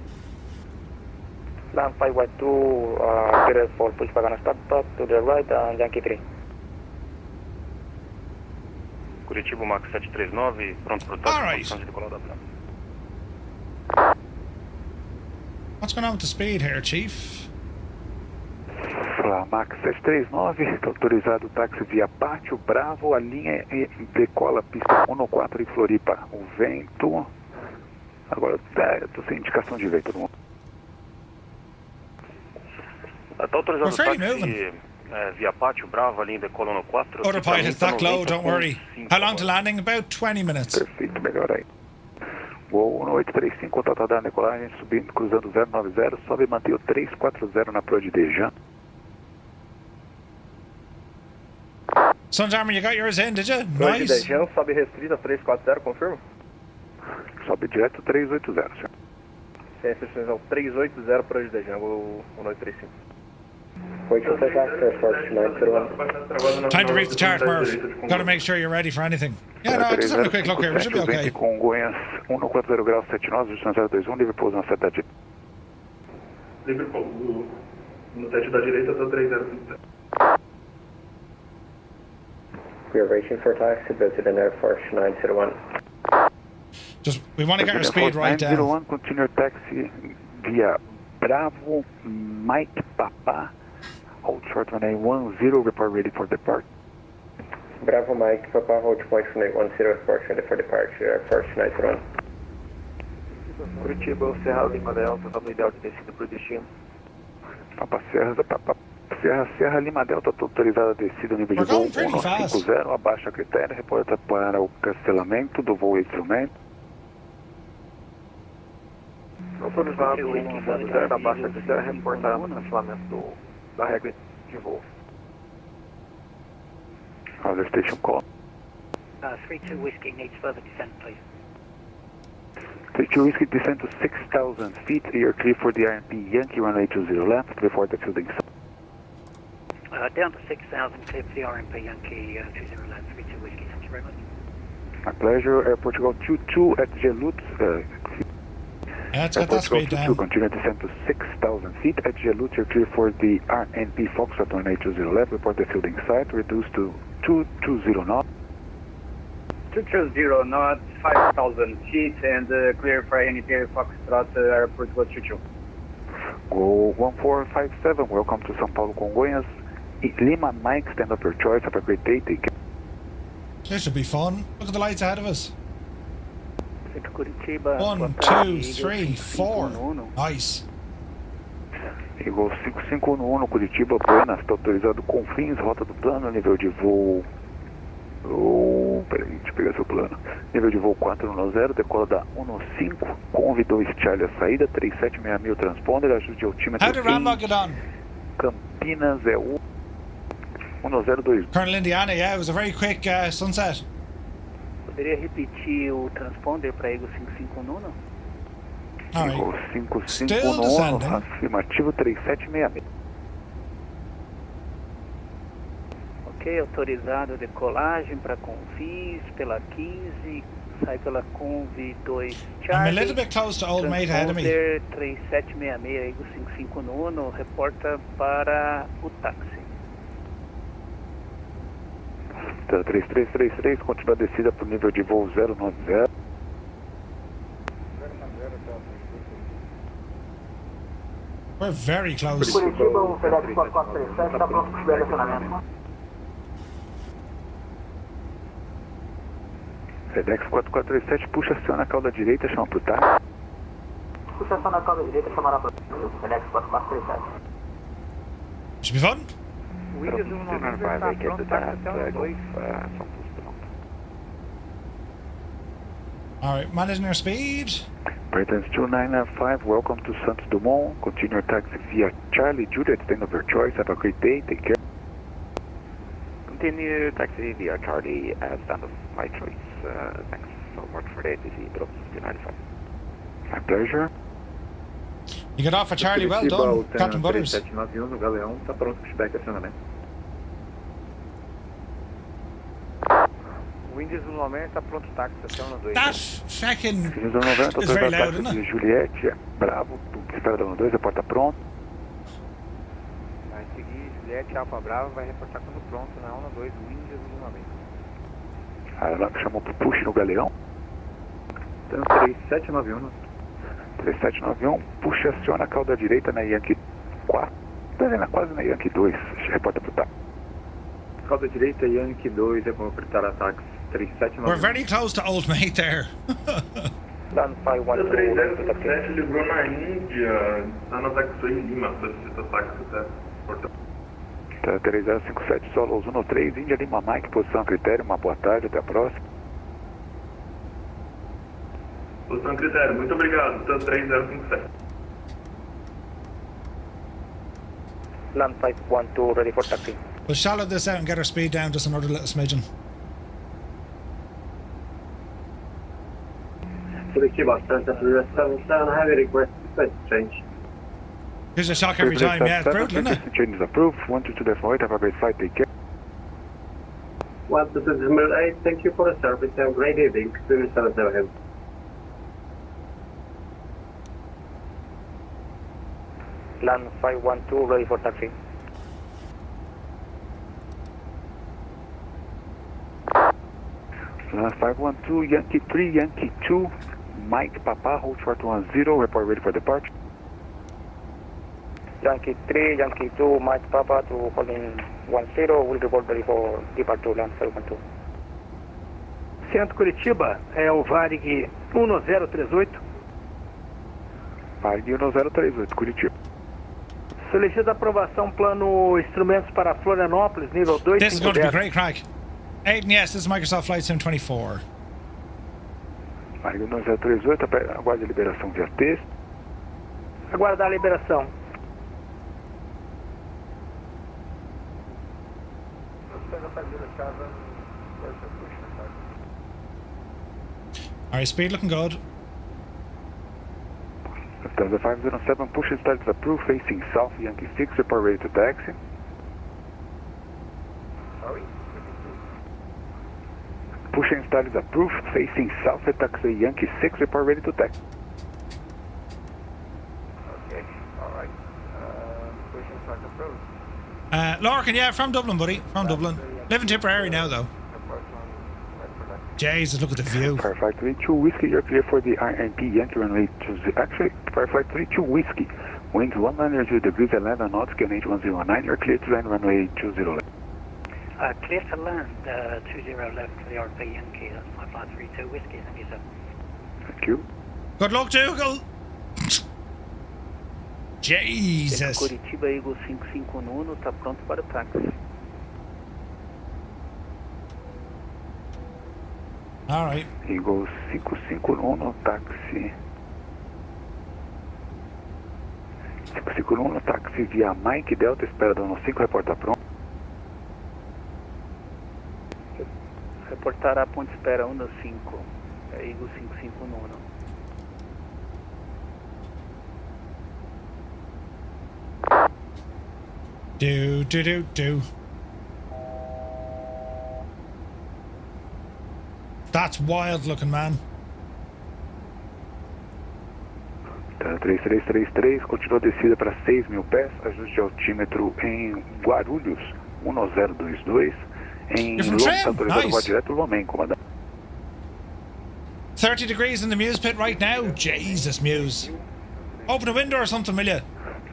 Land 512, clear for push button, start to the right, Yankee 3. Curitiba, Max 739, pronto para o táxi, posição de decolar da Brava. What's going on with the speed here, Chief? Olá, Max 739, está autorizado o táxi via Pátio Bravo, a linha decola pista 114 em Floripa. O vento... Agora eu estou sem indicação de vento, todo mundo. Está autorizado o táxi via Pátio Bravo, a linha decola 114. Autopilot is that low, don't worry. How long to landing? About 20 minutes. Perfeito, melhor aí. Voo 1835, total da decolagem, subindo, cruzando 090, sobe e mantém o 340 na proa de Dejan. Sun's Armor, you got yours in, did you? Proa de Nice. Dejan, sobe restrita 340, confirma? Sobe direto 380, senhor. Sem restrição 380 proa de Dejan, voo 1835. Time to reach the chart, Murph. Got to make sure you're ready for anything. Yeah, no, just having a quick look here. We should be okay. Congonhas 140 graus 79, 021, livre pouso na seta de... Livre pouso no teste da direita está 3057. We are racing for taxi, visited in Air Force 901. Just, we want to get our speed right down. 901, continue taxi via Bravo, Mike Papa, hold short runway 10, report ready for depart. Bravo Mike Papa, hold point runway 10, report ready for departure, Air Force 901. Curitiba, Serra Lima Delta, vamos ideal de descida para o destino. Papa Serra Lima Delta, autorizada a descida nível de voo 150, abaixo a critério, reporta para o cancelamento do voo instrumento. Autorizado, 150, abaixo a critério, reporta o cancelamento da regra de voo. Other station call. 32 Whiskey needs further descent, please. 32 Whiskey, descend to 6,000 feet. You're clear for the RMP Yankee runway 20 left before the fielding. Down to 6,000, clear for the RMP Yankee 20 left, 32 Whiskey, thank you very much. My pleasure. Air Portugal 22 at Gelut. Yeah, let's get that speed down. Continue descent to 6,000 feet. At Gelut, you're clear for the RNP Foxtrot runway 20 left. Report the fielding site. Reduce to 220 knots. 220 knots, 5,000 feet, and clear for NP Foxtrot Airport 22. Go 1457, welcome to São Paulo Congonhas. Lima Mike, stand up your choice, have a great day, take care. This should be fun. Look at the lights ahead of us. Curitiba. 1, 2, 3, 4. Nice. Eagle 5511, Curitiba, Buenas, está autorizado com fins, rota do plano, nível de voo... peraí, deixa eu pegar seu plano. Nível de voo 410, decola da 15, conve 2 Charlie a saída, 3760 transponder, ajuste de altímetro. How did Rambo get on? Campinas é 102. Colonel Indiana, yeah, it was a very quick sunset. Poderia repetir o transponder para Eagle 5511? Eagle 5511, afirmativo 3766. Ok, autorizado decolagem para Confis pela 15, sai pela Convi 2 Charlie. I'm a little bit close to old mate ahead of me. 3766, Eagle 5511, reporta para o táxi. 3333, continua a descida para o nível de voo 090. We're very close. Curitiba, o FedEx 4437 está pronto para subir acionamento. FedEx 4437, puxa aciona a cauda direita, chama pro táxi. Puxa aciona a cauda direita, chamará para o FedEx 4437. Should be fun. Windows 190 está pronto para até os 2. Alright, managing our speed. Britain's 2995, welcome to Santos Dumont. Continue your taxi via Charlie Juliet, stand of your choice. Have a great day, take care. Continue taxi via Charlie, stand of my choice. Thanks so much for the ATC, Brooks 295. My pleasure. You get off for Charlie, well done, Captain Butters. 791, o Galeão está pronto para subir acionamento. Windows 190 está pronto táxi, aciona 2. That fucking Windows 190, is very loud, isn't táxi it? de Juliette, Bravo, espera da 12, a porta pronta. Vai seguir Juliette Alfa Bravo, vai reportar quando pronto na 12, Windows 190. A aeronave chamou pro push no galeão. Então 3791. 3791, puxa, aciona a cauda direita na Yankee 4. Quase na Yankee 2, reporta pro TAC. Cauda direita, Yankee 2, é como apertar ataques. 3791. We're very close to old mate there. Land 512. 3057 livrou na Índia, está no ataque sul em Lima, solicita ataque do TAC. 3057, solo 113, Índia Lima Mike, posição a critério, uma boa tarde, até a próxima. Posição critério, muito obrigado, TAN 3057. Land 512, ready for taxi. We'll shallow this out and get our speed down just another little smidgen. Curitiba, Santa Cruz 77, heavy request, change. Here's a shock every time, yeah, it's brutal, isn't it? Change is approved, 122.8, have a great flight, take care. 122.8, thank you for the service, have a great evening, 777. Land 512, ready for taxi. Land 512, Yankee 3, Yankee 2, Mike Papa, hold short 10, report ready for departure. Yankee 3, Yankee 2, Mike Papa to holding 10, will report ready for departure, Land 512. Centro Curitiba, é o Varig 1038. Varig 1038, Curitiba. Solicita aprovação plano instrumentos para Florianópolis, nível 2. This is going to be great, Craig. Aiden, yes, this is Microsoft Flight Sim 24. Varig 1038, aguarde a liberação via texto. Aguardar a liberação. Alright, speed looking good. The 507, push and start is approved, facing south, Yankee 6, report ready to taxi. Sorry? Push and start is approved, facing south, taxi, Yankee 6, report ready to taxi. Okay, alright. Push and start approved. Lorcan, yeah, from Dublin, buddy, from Dublin. Live in Tipperary now, though. Jesus, look at the view. Fireflight 32 Whiskey, you're clear for the INP Yankee runway 20. Actually, Fireflight 32 Whiskey, winds 190 degrees 11 knots, QNH 1019, you're clear to land runway 20 left. Clear to land 20 left for the RP Yankee, that's Fireflight 32 Whiskey, thank you, sir. Thank you. Good luck, Dougal. Jesus. Curitiba, Eagle 551, está pronto para o táxi. Alright. Eagle 551, táxi. 551, táxi via Mike Delta, espera dano 5, reporta pronto. Reportar a ponte espera 15, é Eagle 551. Do. That's wild looking, man. 3333, continua a descida para 6.000 pés, ajuste de altímetro em Guarulhos, 1022, em Lomé, autorizado voar direto Lomé, comandante. 30 degrees in the Muse pit right now. Jesus, Muse. Open a window or something, will you?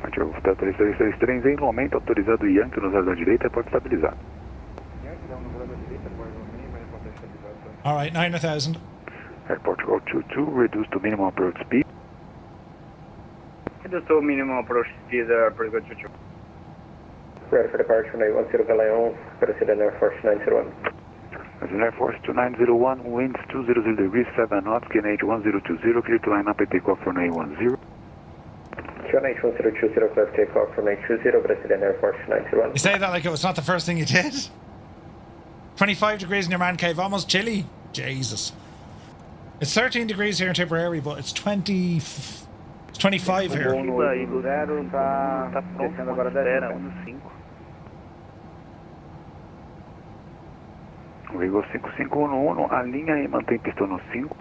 3333 em Lomé, autorizado Yankee no zero da direita, pode estabilizar. Alright, 9,000. Airport Road 22, reduce to minimum approach speed. Reduce to minimum approach speed, pretty good 22. Ready for departure, 910 Galeão, President Air Force 901. President Air Force 2901, winds 200 degrees, 7 knots, QNH 1020, clear to line up and take off for 910. QNH 1020, clear to take off for 920, President Air Force 901. You say that like it was not the first thing you did? 25 degrees in your man cave, almost chilly. Jesus. It's 13 degrees here in Tipperary, but it's 25 here. Eagle 0 está pronto, ponte espera 15. O Eagle 5511, alinha e mantém pistão no 5.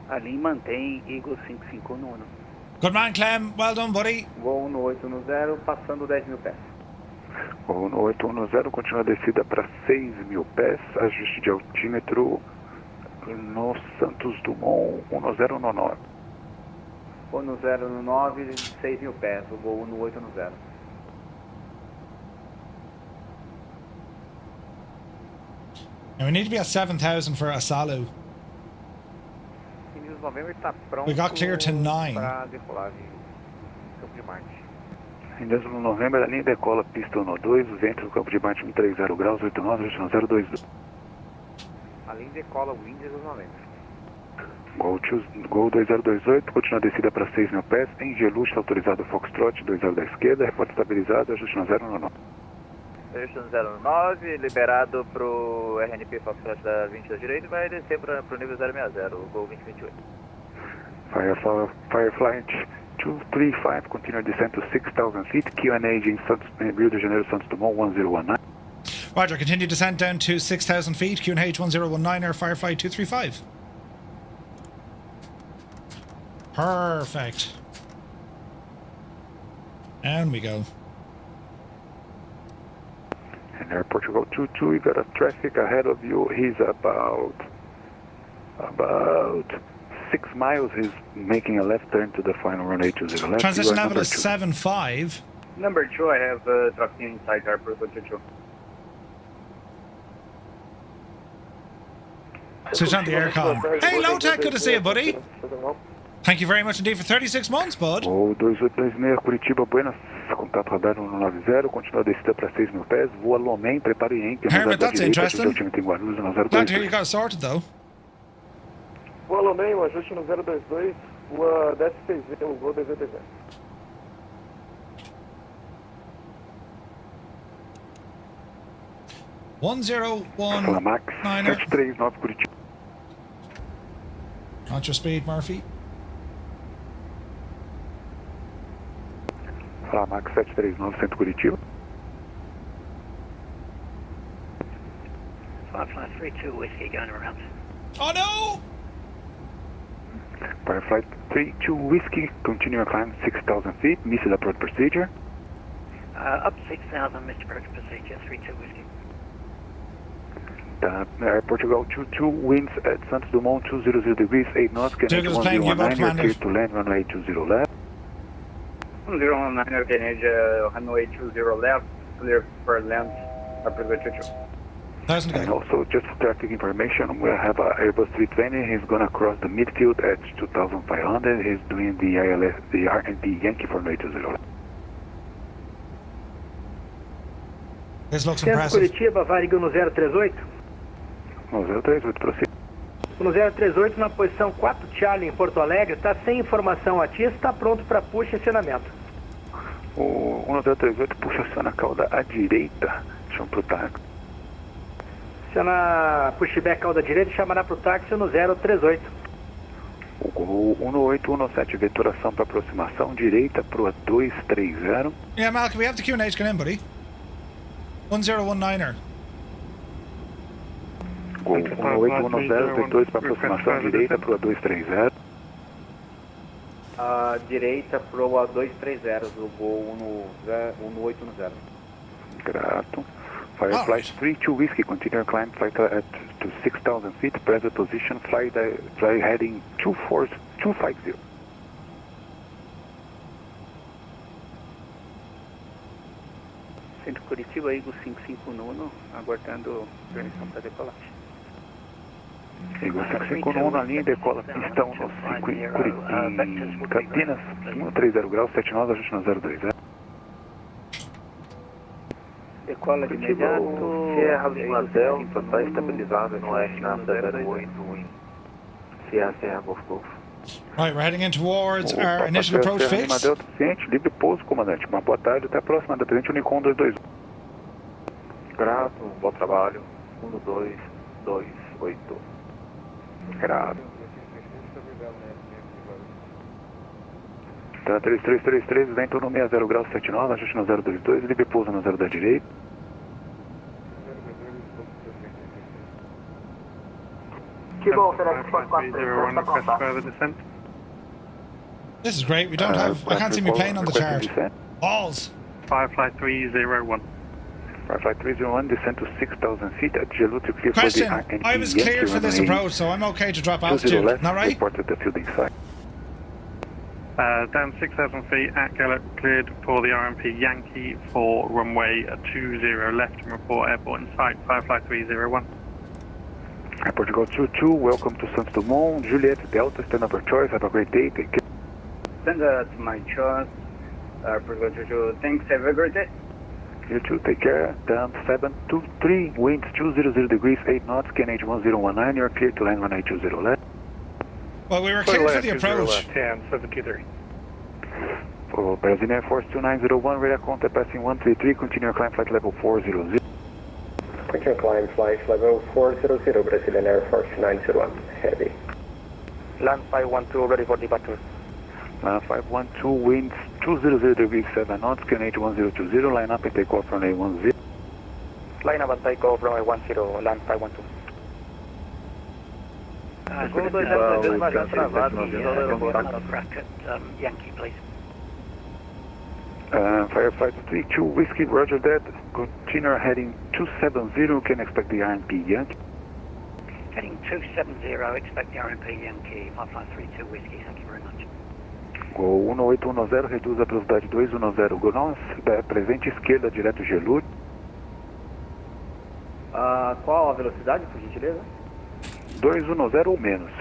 Alinha e mantém Eagle 5511. Good man, Clem. Well done, buddy. Voo 180, passando 10.000 pés. Gol 1810, continua a descida para 6.000 pés, ajuste de altímetro no Santos Dumont 1019. 1019, 6.000 pés, o voo 1810. Now we need to be at 7,000 for Asalu. Indios November está pronto. We got clear to 9. Para decolagem, Campo de Marte. Indios November, a linha decola pista 12, vento do campo de Marte 130 graus, 89, ajuste no 022. A linha decola o Indios November. Gol 2028, continua a descida para 6.000 pés, em geluche autorizado Foxtrot, 20 da esquerda, reporte estabilizado, ajuste no 099. Ajuste no 09, liberado para o RNP Foxtrot da 20 da direita e vai descer para o nível 060, o Gol 2028. Fireflight 235, continue descent to 6,000 feet, Q&A in Rio de Janeiro, Santos Dumont 1019. Roger, continue descent down to 6,000 feet, QNH 1019, Air Firefly 235. Perfect. And we go. And Air Portugal 22, you got a traffic ahead of you. He's about 6 miles. He's making a left turn to the final runway 20 left. Transition level is 7.5. Number 2, I have traffic inside Air Portugal 22. Switch on the aircon. Hey, Low Tech, good to see you, buddy. Thank you very much indeed for 36 months, bud. Gol 2826, Curitiba, Buenas, contato radar 190, continua a descida para 6.000 pés, voa Lomé, prepare Yankee. Hermit, that's interesting. Glad to hear you got it sorted, though. Voa Lomé, o ajuste no 022, voa 1060, o voo 280. Flamax 739, Curitiba. Not your speed, Murphy. Flamax 739, Centro Curitiba. Firefly 32, Whiskey going around. Oh no! Firefly 32, Whiskey, continue climb 6,000 feet, missed approach procedure. Up 6,000, Mr. Approach procedure, 32 Whiskey. Air Portugal 22, winds at Santos Dumont 200 degrees, 8 knots, QNH 1019, you're clear to land, runway 20 left. 1019, QNH runway 20 left, clear for land, Air Portugal 22. And also, just for traffic information, we have an Airbus 320, he's going to cross the midfield at 2,500, he's doing the ILS, the RNP Yankee for runway 20 left. This looks Centro impressive. Curitiba, Varigo no 038. No 038, prossiga. No 038, na posição 4 Charlie em Porto Alegre, está sem informação ativa, está pronto para push e acionamento. O 1038 puxa aciona a cauda à direita, chama para o táxi. Aciona pushback cauda direita, chamará para o táxi no 038. O Gol 1817, veturação para aproximação, direita para o 230. Yeah, Malcolm, we have the QNH going in, buddy. 1019er. Gol 1810, V2 para aproximação, direita para o 230. Direita para o 230, o Gol 1810. Grato. Firefly 32 Whiskey, continue climb, flight at to 6,000 feet, present position, fly heading 250. Centro Curitiba, Eagle 559, aguardando permissão para decolagem. Eagle 559 na linha, decola pistão no 5 em Campinas, 130 graus, 79, ajuste no 020. Decola de imediato. Sierra Lima Delta, está estabilizado no R008 em Sierra Golf Golf. Right, we're heading in towards our initial approach Sierra Lima fix. Delta, ciente, livre pouso, comandante. Uma boa tarde, até a próxima, da Tenente Unicom 221. Grato, bom trabalho. 1228. Grato. Tá 3333, vento no 60 graus 79, ajuste no 022, livre pouso no 0 da direita. This is great. We don't have. I can't see me plane on the chart. Balls. Firefly 301. Flight 301, descend to 6,000 feet at Gelut to clear Question, for the I was cleared for this approach, so I'm okay to drop altitude, left, not right? report at the fielding site. Down 6,000 feet at Gallup, cleared for the RMP Yankee for runway 20 left and report airport in sight, Firefly 301. Airport to go 22, welcome to Santos Dumont, Juliet Delta, stand up your choice, have a great day, take care. Stand up my choice, Airport to go 22, thanks, have a great day. You too, take care. Down 723, winds 200 degrees, 8 knots, KNH 1019, you're clear to land runway 20 left. Well, we were cleared for the approach. TAM 723. For Brazilian Air Force 2901, radar contact passing 133, continue climb flight level 400. Continue climb flight level 400, Brazilian Air Force 901, heavy. Land 512, ready for departure. Land 512, winds 200 degrees, 7 knots, KNH 1020, line up and take off runway 10. Line up and take off runway 10, land 512. Gol 202 mais travado, crack at Yankee, please. Firefly 32, Whiskey, roger that. Continue heading 270, can expect the RMP Yankee. Heading 270, expect the RMP Yankee, Firefly 32 Whiskey, thank you very much. Gol 1810, reduz a velocidade 210, Gonos, presente esquerda, direto Gelut. Qual a velocidade, por gentileza? 210 ou menos.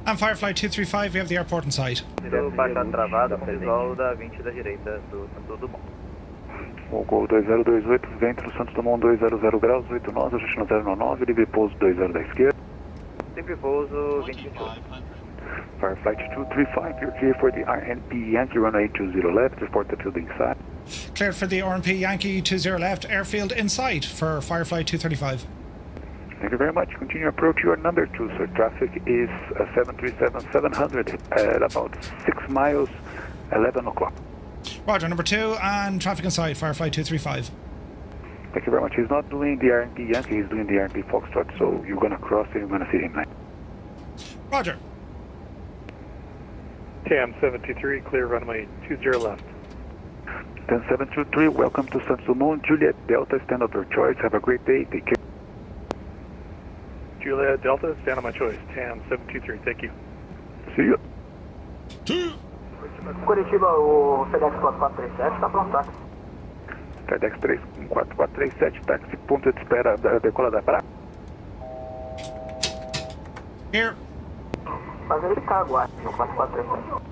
And Firefly 235, we have the airport in sight. Baixa travada com visual da 20 da direita do Santos Dumont. O Gol 2028, vento do Santos Dumont 200 graus, 8 nós, ajuste no 099, livre pouso 20 da esquerda. Livre pouso 2028. Firefly 235, you're clear for the RNP Yankee runway 20 left, report the field inside. Cleared for the RMP Yankee 20 left, airfield in sight for Firefly 235. Thank you very much. Continue approach your number 2, sir. Traffic is 737-700 at about 6 miles, 11 o'clock. Roger, number 2, and traffic in sight, Firefly 235. Thank you very much. He's not doing the RMP Yankee, he's doing the RMP Foxtrot, so you're going to cross and you're going to see him now. Roger. TAM 723, clear runway 20 left. 10723, welcome to Santos Dumont, Juliet Delta, stand of your choice, have a great day, take care. Juliet Delta, stand on my choice, TAM 723, thank you. See you. Curitiba, o FedEx 4437 está pronto, tá? FedEx 4437, táxi, ponto de espera da decola da praia. Here. Vai verificar agora, no 4437.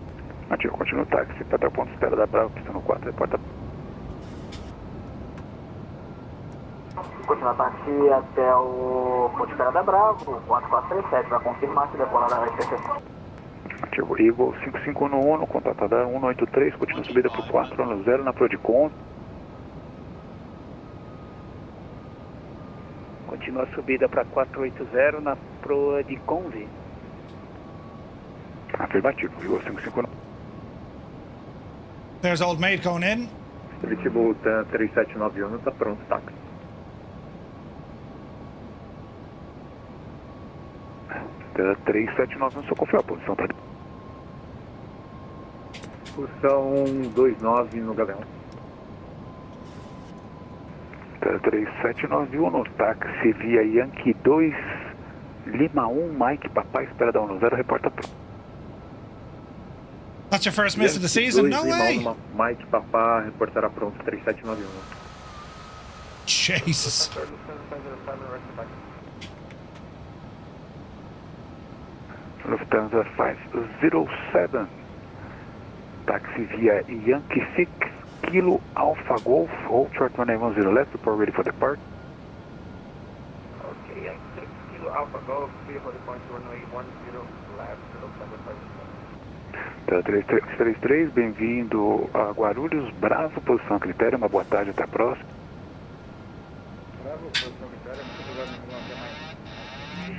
Ativo, continua o táxi, para o ponto de espera da Bravo, pista no 4, reporta. Continua táxi até o ponto de espera da Bravo, 4437, vai confirmar se decola da SBRJ. Ativo, Eagle 5511, no contato radar 183, continua subida para o 410 na Prodicon. Continua a subida para 480 na proa de Convi. Afirmativo, Eagle 5511. There's Old Maid going in. Curitiba 3791, está pronto, táxi. Tela 379, só confirma a posição para. Posição 29 no Gavião. Tela 3791, no táxi via Yankee 2, Lima 1, Mike, papai, espera da 10, reporta pronto. That's your first miss of the season? No way! Mike, papá, reportará pronto, 3791. Jesus. Lufthansa 507, taxi via Yankee 6, Kilo Alpha Golf, hold short runway 10 left, report ready for depart. Okay, Yankee 6, Kilo Alpha Golf, clear for depart to runway 10 left, Lufthansa 507. 333, bem-vindo a Guarulhos, Bravo, posição a critério, uma boa tarde, até a próxima. Bravo, posição a critério, muito obrigado,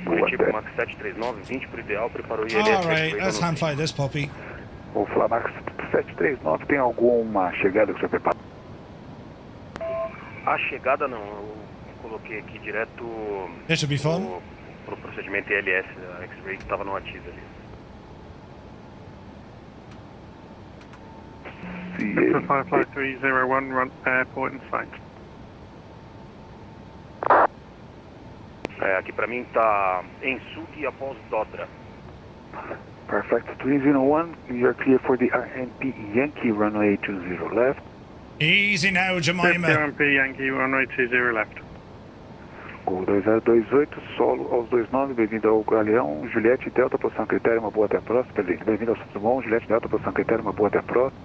Curitiba, Max 739, 20 por ideal, preparou o ILS. Alright, let's hand fly this puppy. O Flamax 739, tem alguma chegada que você prepara? A chegada não, eu coloquei aqui direto This should be fun. pro procedimento ILS, a X-Ray que estava no ativo ali. Firefly 301, airport in sight. Aqui pra mim tá em Sug após Dodra. Perfect. 301, you're clear for the RNP Yankee runway 20 left. Easy now, Jemima. RNP Yankee runway 20 left. Gol 2028, solo aos 29, bem-vindo ao Galeão, Juliette Delta, posição critério, uma boa até a próxima. Bem-vindo ao Santos Dumont, Juliette Delta, posição critério, uma boa até a próxima.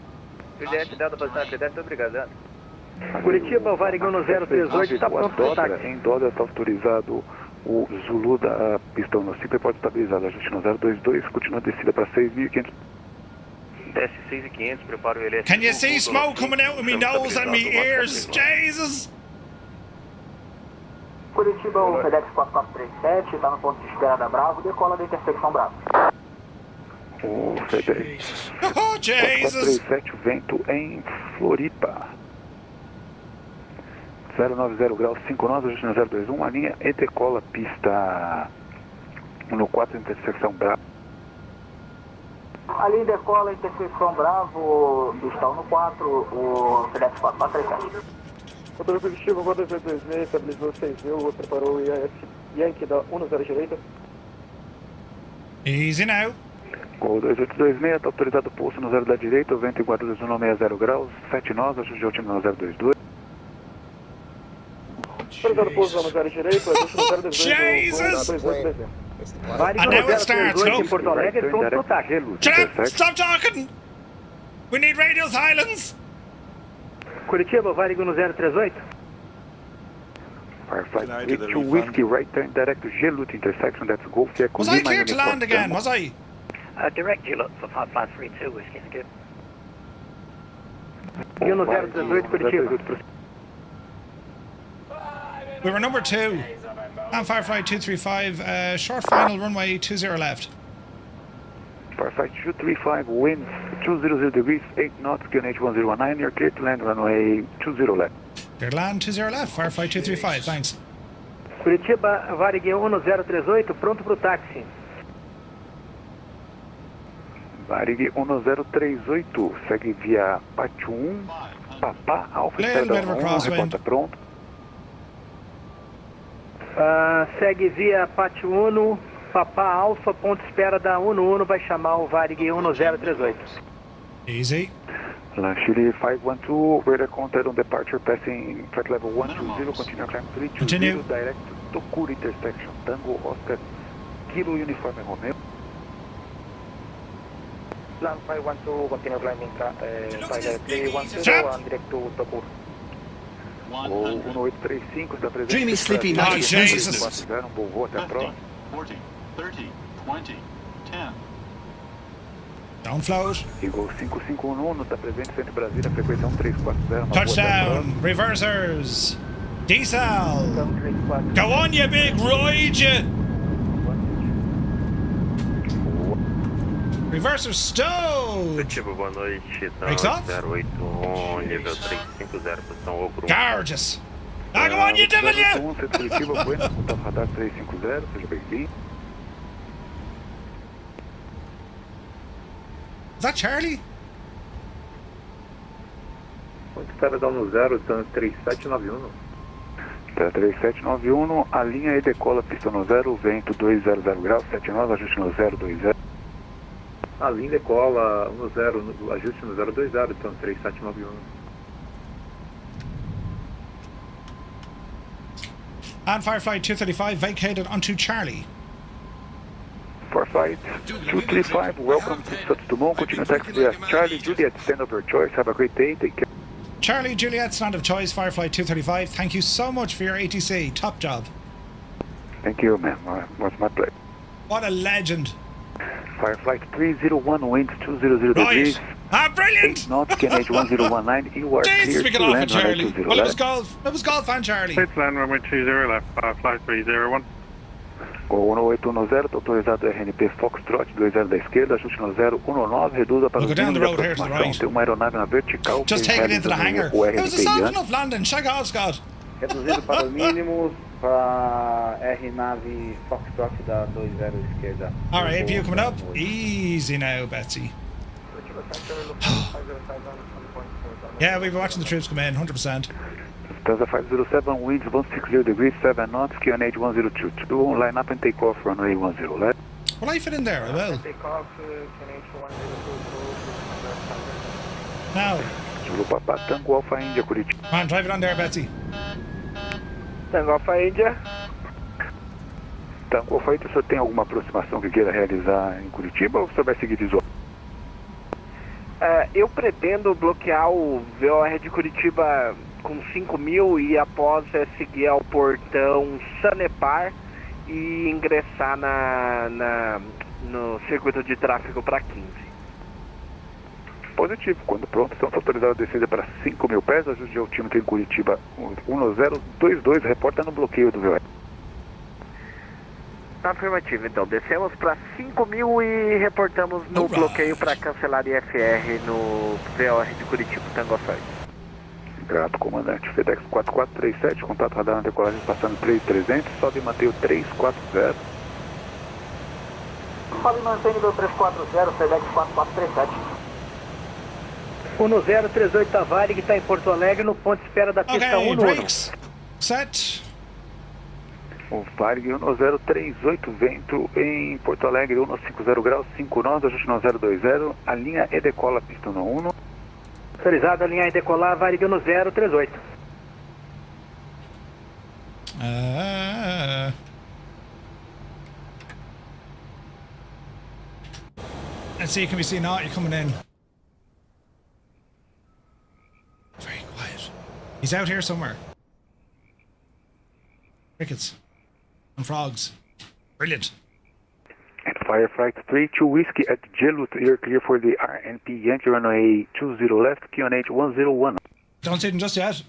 Juliette Delta, posição critério, muito obrigado. Curitiba, Varigão no 038, está pronto para o táxi. Em Dodra está autorizado o Zulu da pistão no 5 e pode estabilizar. Ajuste no 022, continua a descida para 6.500. Desce 6.500, prepara o LS. Can you see smoke coming out of me nose and me ears? Jesus! Curitiba, o FedEx 4437, está no ponto de espera da Bravo, decola da intersecção Bravo. O FedEx Oh, Jesus! 437, vento em Floripa. 090 graus, 5 nós, ajuste no 021, a linha e decola pista no 4, intersecção Bravo. Ali decola a intersecção Bravo, pistão no 4, o FedEx 4437. Motor Curitiba, voa 226, estabilizou 6.000, preparou o IAS Yankee da 10 direita. Easy now. Gol 2826, está autorizado o pulso no 0 da direita, o vento em 421 graus, 7 nós, ajuste de último no 022. Autorizado o pulso no 0 direita, ajuste no 018. Jesus! Varigão no 038 em Porto Alegre, pronto para o táxi. Shut up! Stop talking! We need radio silence! Curitiba, Varigão no 038. Firefly 32 Whiskey, right turn direct to Gelut intersection, that's Golf Echo. Was I clear to land again, was I? Direct Gelut for 5532, Whiskey, good. Varigão no 038, Curitiba. We were number 2. And Firefly 235, short final runway 20 left. Firefly 235, winds 200 degrees, 8 knots, QNH 1019, you're clear to land runway 20 left. Clear to land 20 left, Firefly 235, thanks. Curitiba, Varigão no 038, pronto para o táxi. Varig 1038, segue via Pátio 1, Papá, Alfa, Estrada 1, reporta pronto. Segue via Pátio 1, Papá Alfa, ponto de espera da 11, vai chamar o Varig 1038. Easy. Chile 512, radar contact on departure, passing flight level 120, continue climb 320, direct to Tokura intersection, Tango, Oscar, Kilo, Uniforme Romeo. Plan 512, continue climbing flight 310 and direct to Tokura. O 1835 está presente. Dreamy Sleepy 96. Um bom voo até a próxima. 40, 30, 20, 10. Down float. Eagle 5511 está presente centro Brasília, frequência 1340. Touchdown, reversers. Diesel. Go on, you big ride. Reverser stowed. Curitiba, boa noite. Breaks off. 081, nível 350, posição Ogro. Gorgeous. Go on, you devil, you. Curitiba, Buenas, contato radar 350, seja bem-vindo. Is that Charlie? Espera dar no 0, 3791. 3791, a linha e decola, pista no 0, vento 200 graus, 7 nós, ajuste no 020. A linha decola no 0, ajuste no 020, então 3791. And Firefly 235 vacated onto Charlie. Firefly 235, welcome to Santos Dumont, continue taxi via Charlie, Juliet, stand of your choice, have a great day, take care. Charlie, Juliet, stand of choice, Firefly 235, thank you so much for your ATC, top job. Thank you, man, it was my pleasure. What a legend. Firefly 301, winds 200 degrees. Ah, brilliant! 8 knots, QNH 1019, you are clear to land runway 20 Well, left. it was golf and Charlie. It's land runway 20 left, Firefly 301. Gol 1810, está autorizado o RNP Foxtrot 20 da esquerda, ajuste no 019, reduza para We'll os go down the mínimos road de here to the aproximação. right. Tem uma aeronave na vertical. Just take it into the hangar. It was a soft enough landing. Shag off, Scott. Reduzido para os mínimos, para R-Nave Foxtrot da 20 esquerda. Alright, APU coming up. Easy now, Betsy. Yeah, we've been watching the troops come in, 100%. Delta 507, winds 160 degrees, 7 knots, QNH 102. To do line up and take off runway 10, left. Will I fit in there? I will. Take off, QNH 102. Now. Zulu Papa, Tango Alpha India, Curitiba. Come on, drive it on there, Betsy. Tango Alpha India. Tango Alpha India, o senhor tem alguma aproximação que queira realizar em Curitiba ou o senhor vai seguir de isolamento? Eu pretendo bloquear o VOR de Curitiba com 5.000 e após seguir ao portão Sanepar e ingressar no circuito de tráfego para 15. Positivo. Quando pronto, estamos autorizados a descida para 5.000 pés. Ajude ao time que em Curitiba 1022, reporta no bloqueio do VOR. Afirmativo, então descemos para 5.000 e reportamos no bloqueio para cancelar IFR no VOR de Curitiba, Tango Alpha. Grato, comandante. FedEx 4437, contato radar na decolagem passando 3300, sobe e mantém o 340. Sobe e mantém o 340, FedEx 4437. 1038 Tavares, que está em Porto Alegre, no ponto de espera da pista 11. Brakes. Set. O Varig 1038, vento em Porto Alegre, 150 graus, 5 nós, ajuste 1020, a linha e decola, pista 1. Autorizado a linha e decolar, Varig 1038. Let's see, can we see now? You're coming in. Very quiet. He's out here somewhere. Crickets. And frogs. Brilliant. And Fireflight 32 Whiskey at Jelut, you're clear for the RNP Yankee runway 20 left, QNH 101. Don't see them just yet.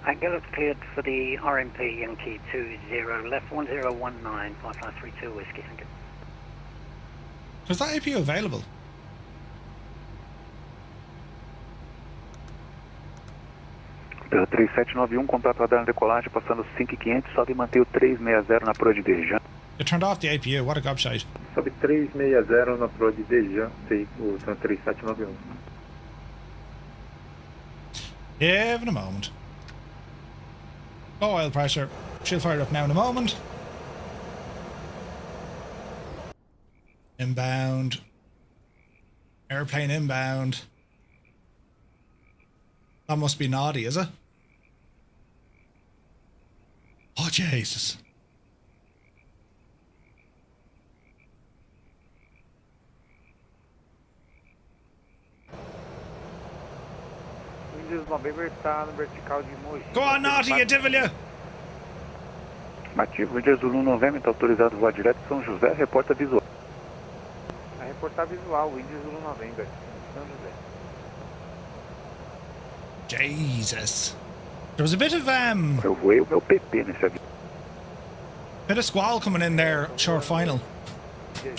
Angular cleared for the RNP Yankee 20 left, 1019, 5532 Whiskey, thank you. Is that APU available? Pela 3791, contato radar na decolagem, passando 5500, sobe e mantém o 360 na proa de Dejan. You turned off the APU, what a gobshite. Sobe 360 na proa de Dejan, o 3791. Give in a moment. Low oil pressure. She'll fire up now in a moment. Inbound. Airplane inbound. That must be naughty, is it? Oh, Jesus. Windows November está no vertical de Mogi. Go on, naughty, you devil, you! Ativo, Windows Zulu November, está autorizado voar direto São José, reporta visual. A reportar visual, Windows Zulu November, São José. Jesus. There was a bit of Eu voei o meu PP nesse avião. bit of squall coming in there, short final.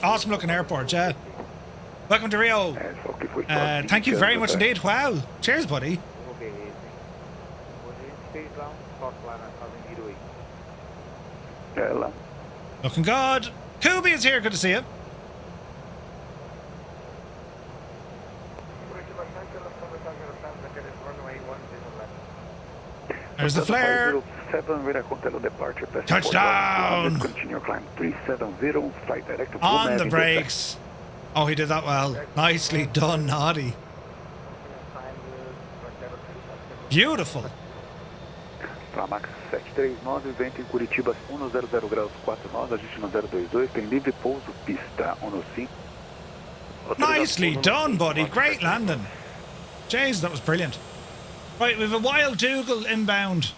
Awesome looking airport, yeah. Welcome to Rio. Thank you very much indeed. Wow. Cheers, buddy. Looking good. Kubi is here. Good to see you. There's the flare. 7 radar control departure. Touchdown! Continue climb 370, flight direct to On the brakes. Oh, he did that well. Nicely done, Noddy. Beautiful. Max 739, vento em Curitiba 100 graus, 4 nós, ajuste no 022, tem livre pouso, pista 15. Nicely done, buddy. Great landing. Jeez, that was brilliant. Right, we have a wild Dougal inbound.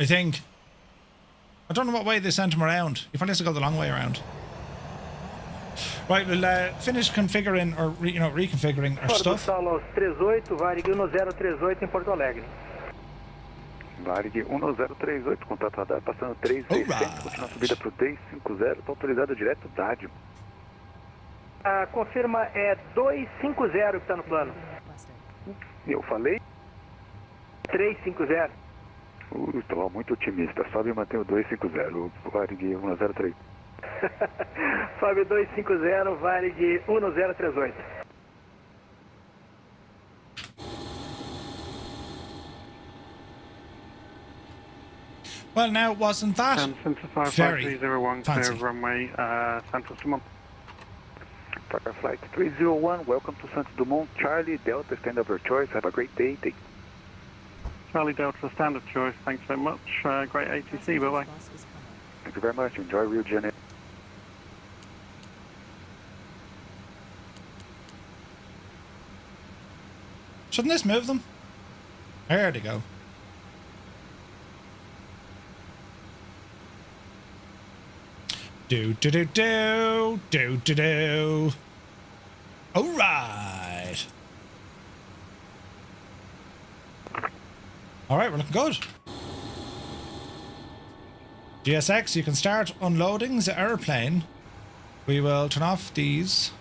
I think. I don't know what way they sent him around. He probably has to go the long way around. Right, we'll finish configuring or reconfiguring our stuff. Saulo 38, Varig 1038 em Porto Alegre. Varig 1038, contato radar passando 3600, continua a subida para o 350, está autorizado direto Dádio. Confirma, é 250 que está no plano. Eu falei? 350. Estava muito otimista, sobe e mantém o 250, o Varig 103. Sobe 250, Varig 1038. Well, now, wasn't that very 5301 clear fancy? runway Santos Dumont. Parker Flight 301, welcome to Santos Dumont. Charlie, Delta, stand of your choice. Have a great day. Charlie Delta, standard choice. Thanks so much. Great ATC, bye-bye. Thank you very much. Enjoy Rio de Janeiro. Shouldn't this move them? There they go. Do do do do do do do. All right. All right, we're looking good. GSX, you can start unloading the airplane. We will turn off these.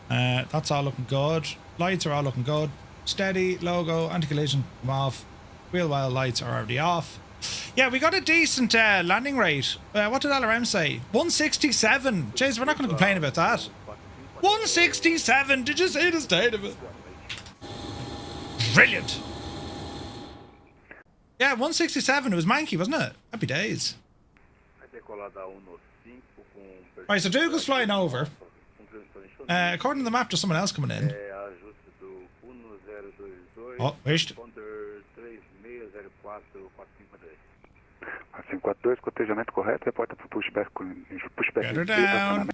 That's all looking good. Lights are all looking good. Steady, logo, anti-collision, come off. Wheel well lights are already off. Yeah, we got a decent landing rate. What did LRM say? 167. Jeez, we're not going to complain about that. 167. Did you see the state of it? Brilliant. Yeah, 167. It was manky, wasn't it? Happy days. Right, so Dougal's flying over. According to the map, there's someone else coming in. Oh, wished. 542, cotejamento correto, reporta para pushback. Get her down.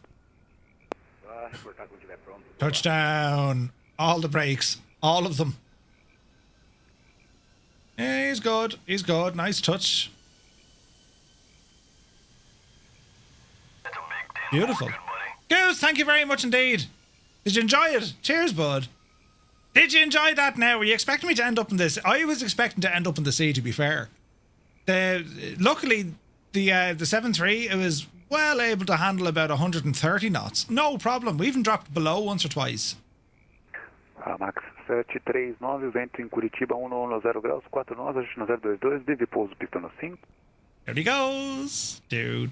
Touchdown. All the brakes. All of them. Yeah, he's good. He's good. Nice touch. Beautiful. Goose, thank you very much indeed. Did you enjoy it? Cheers, bud. Did you enjoy that now? Were you expecting me to end up in this? I was expecting to end up in the sea, to be fair. Luckily, the 7.3, it was well able to handle about 130 knots. No problem. We even dropped below once or twice. Max 739, vento em Curitiba, 110 graus, 4 nós, ajuste no 022, deve pouso, pista no 5. There he goes. Do.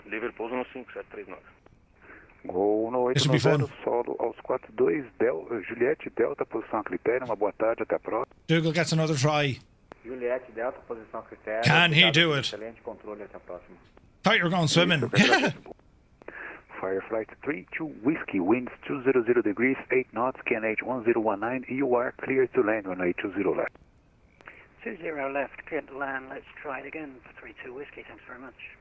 Livre pouso no 5739. Gol no 890, solo aos 42, Juliette, Delta, posição a critério, uma boa tarde, até a próxima. Dougal gets another try. Juliette, Delta, posição a critério. Can he do it? Excelente controle, até a próxima. Thought you were going swimming. Fireflight 32, Whiskey, winds 200 degrees, 8 knots, KNH 1019, you are clear to land, runway 20 left. 20 left, clear to land, let's try it again for 32 Whiskey, thanks very much.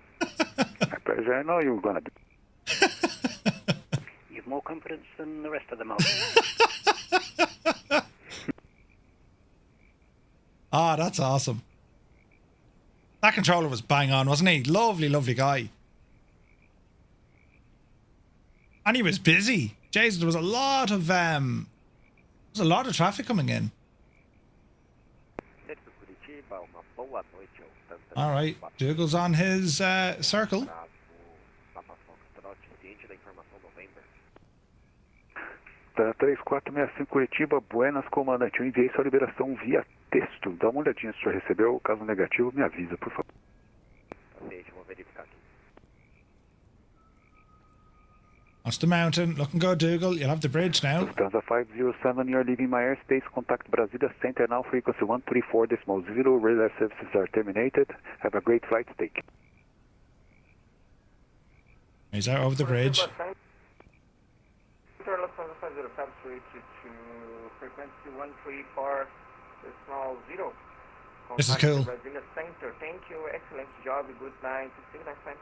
I know you're gonna do. You've more confidence than the rest of them all. Ah, that's awesome. That controller was bang on, wasn't he? Lovely, lovely guy. And he was busy. Jeez, there was a lot of traffic coming in. All right, Dougal's on his circle. Tá 3465 Curitiba, Buenas, comandante. Eu enviei sua liberação via texto. Dá uma olhadinha se o senhor recebeu. Caso negativo, me avisa, por favor. Aceite, vou verificar aqui. That's the mountain. Looking good, Dougal. You'll have the bridge now. Lufthansa 507, you're leaving my airspace. Contact Brasilia Center now, frequency 134.0. Radar services are terminated. Have a great flight. Take care. He's out over the bridge. Lufthansa 505 switch to frequency 134.0. This is cool. Brasilia Center. Thank you. Excellent job. Good night. See you next time.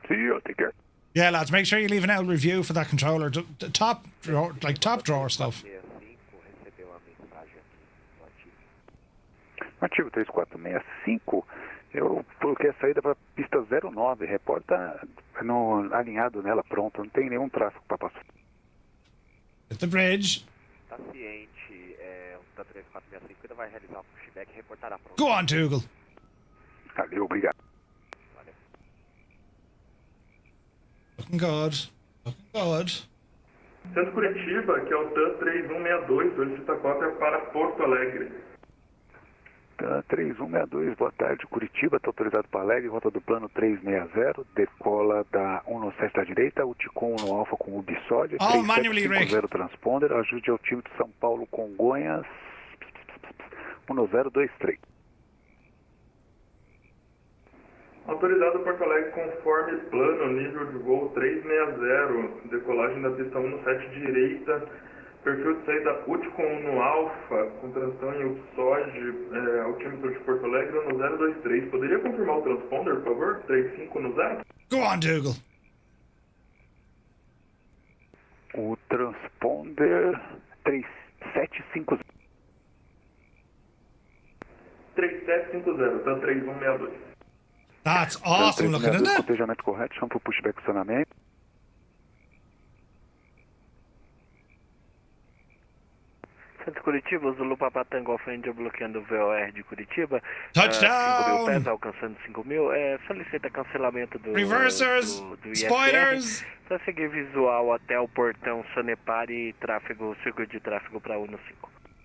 See you. Take care. Yeah, lads, make sure you leave an L review for that controller. The top drawer, like top drawer stuff. Ativo 3465, eu coloquei a saída para pista 09, reporta no, alinhado nela, pronto, não tem nenhum tráfego para passar. At the bridge. Tá ciente, o 3465 ainda vai realizar o pushback e reportará pronto. Go on, Dougal. Valeu, obrigado. Looking good. Looking good. Centro Curitiba, que é o TAN 3162, solicita cópia para Porto Alegre. 3162, boa tarde, Curitiba, está autorizado para Alegre, rota do plano 360, decola da 197 da direita, Uticom 1 Alfa com Ubisod, All manually, Rick. 3750 transponder, ajude altímetro São Paulo, Congonhas, 1023. Autorizado Porto Alegre conforme plano, nível de voo 360, decolagem da pista 17 direita, perfil de saída Uticom no Alfa, com transição em Upsod, altímetro de Porto Alegre no 023. Poderia confirmar o transponder, por favor? 3510? Go on, Dougal. O transponder 3750. 3750, tá 3162. That's awesome looking, isn't it? Cotejamento correto, chama pro pushback acionamento. Santos Curitiba, Zulu Papa Tango Alfa Índia bloqueando o VOR de Curitiba. Touchdown! 5.000 pés, alcançando 5.000. Solicita cancelamento do Reversers, do IFR. spoilers. Para seguir visual até o portão Sanepar e tráfego, circuito de tráfego para 1-5.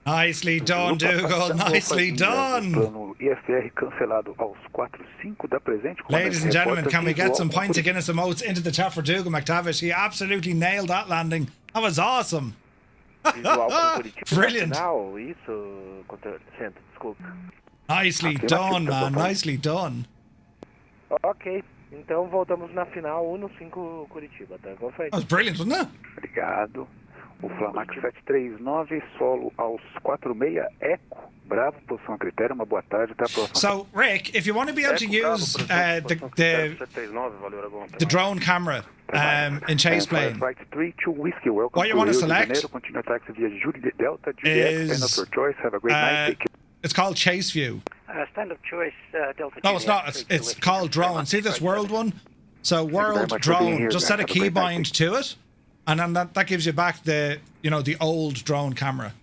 Nicely done, Dougal. Nicely done. Plano IFR cancelado aos 4-5 da presente. Ladies and gentlemen, can we get some pints of Guinness and Moats into the chat for Dougal McTavish? He absolutely nailed that landing. That was awesome. Visual com Curitiba. Brilliant. Final, isso, Centro, desculpa. Nicely done, man. Nicely done. Ok, então voltamos na final 1-5 Curitiba, tá? That was brilliant, wasn't it? Obrigado. O Flamax 739, solo aos 46, Eco, Bravo, posição a critério, uma boa tarde, até a próxima. So, Rick, if you want to be able to use the drone camera in chase plane, Flight 32, Whiskey, welcome what you want to select continue taxi via Delta, GDX, of your choice, have a great night. It's called Chase View. Standard choice, Delta. No, it's not. It's called Drone. See this World one? So World Drone, just set a keybind to it, and then that gives you back the old drone camera.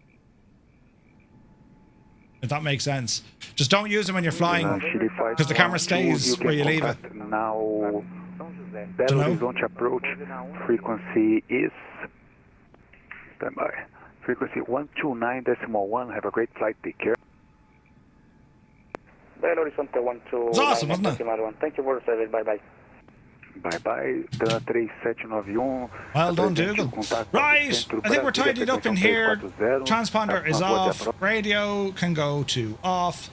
If that makes sense. Just don't use them when you're flying, because the camera stays where you leave it. Now, Belo Horizonte approach, frequency is, standby, frequency 129.1, have a great flight, take care. Belo Horizonte 129. It's awesome, wasn't it? Thank you for the service, bye-bye. Bye-bye, 3791. Well done, Dougal. Right, I think we're tidied up in here. Transponder is off. Radio can go to off.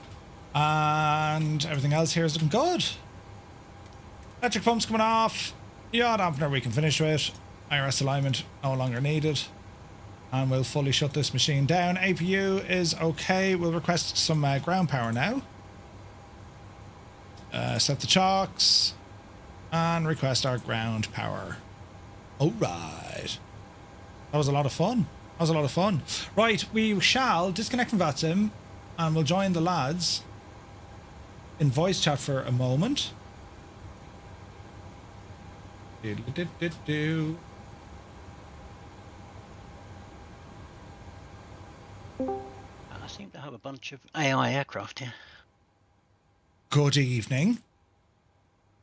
And everything else here is looking good. Electric pump's coming off. Yaw dampener we can finish with. IRS alignment no longer needed. And we'll fully shut this machine down. APU is okay. We'll request some ground power now. Set the chocks. And request our ground power. Alright. That was a lot of fun. That was a lot of fun. Right, we shall disconnect from VATSIM and we'll join the lads in voice chat for a moment. I seem to have a bunch of AI aircraft here. Good evening.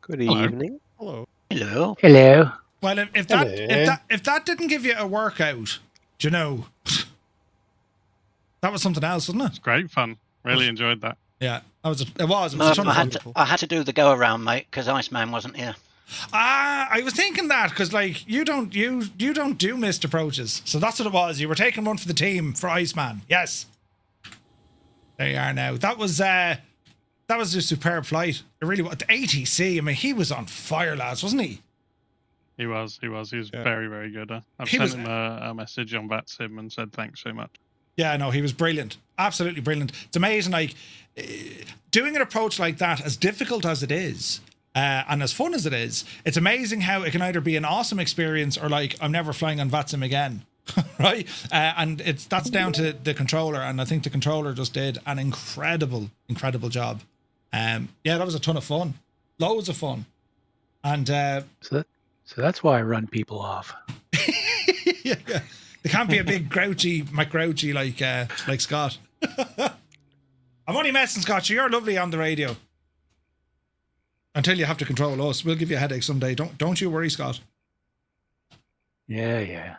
Good evening. Hello. Hello. Hello. Well, if that didn't give you a workout, do you know, that was something else, wasn't it? It's great fun. Really enjoyed that. Yeah, it was a ton of fun. I had to do the go around, mate, because Iceman wasn't here. I was thinking that because you don't do missed approaches, so that's what it was. You were taking one for the team for Iceman. Yes. There you are now. That was a superb flight. It really was. The ATC, I mean, he was on fire, lads, wasn't he? He was very, very good. I've sent him a message on VATSIM and said thanks so much. Yeah, no, he was brilliant. Absolutely brilliant. It's amazing, like, doing an approach like that, as difficult as it is, and as fun as it is, it's amazing how it can either be an awesome experience or, like, I'm never flying on VATSIM again. Right? And that's down to the controller, and I think the controller just did an incredible job. Yeah, that was a ton of fun. Loads of fun. And so that's why I run people off. yeah. They can't be a big McGrouchy like Scott. I'm only messing, Scott. You're lovely on the radio. Until you have to control us. We'll give you a headache someday. Don't you worry, Scott. Yeah.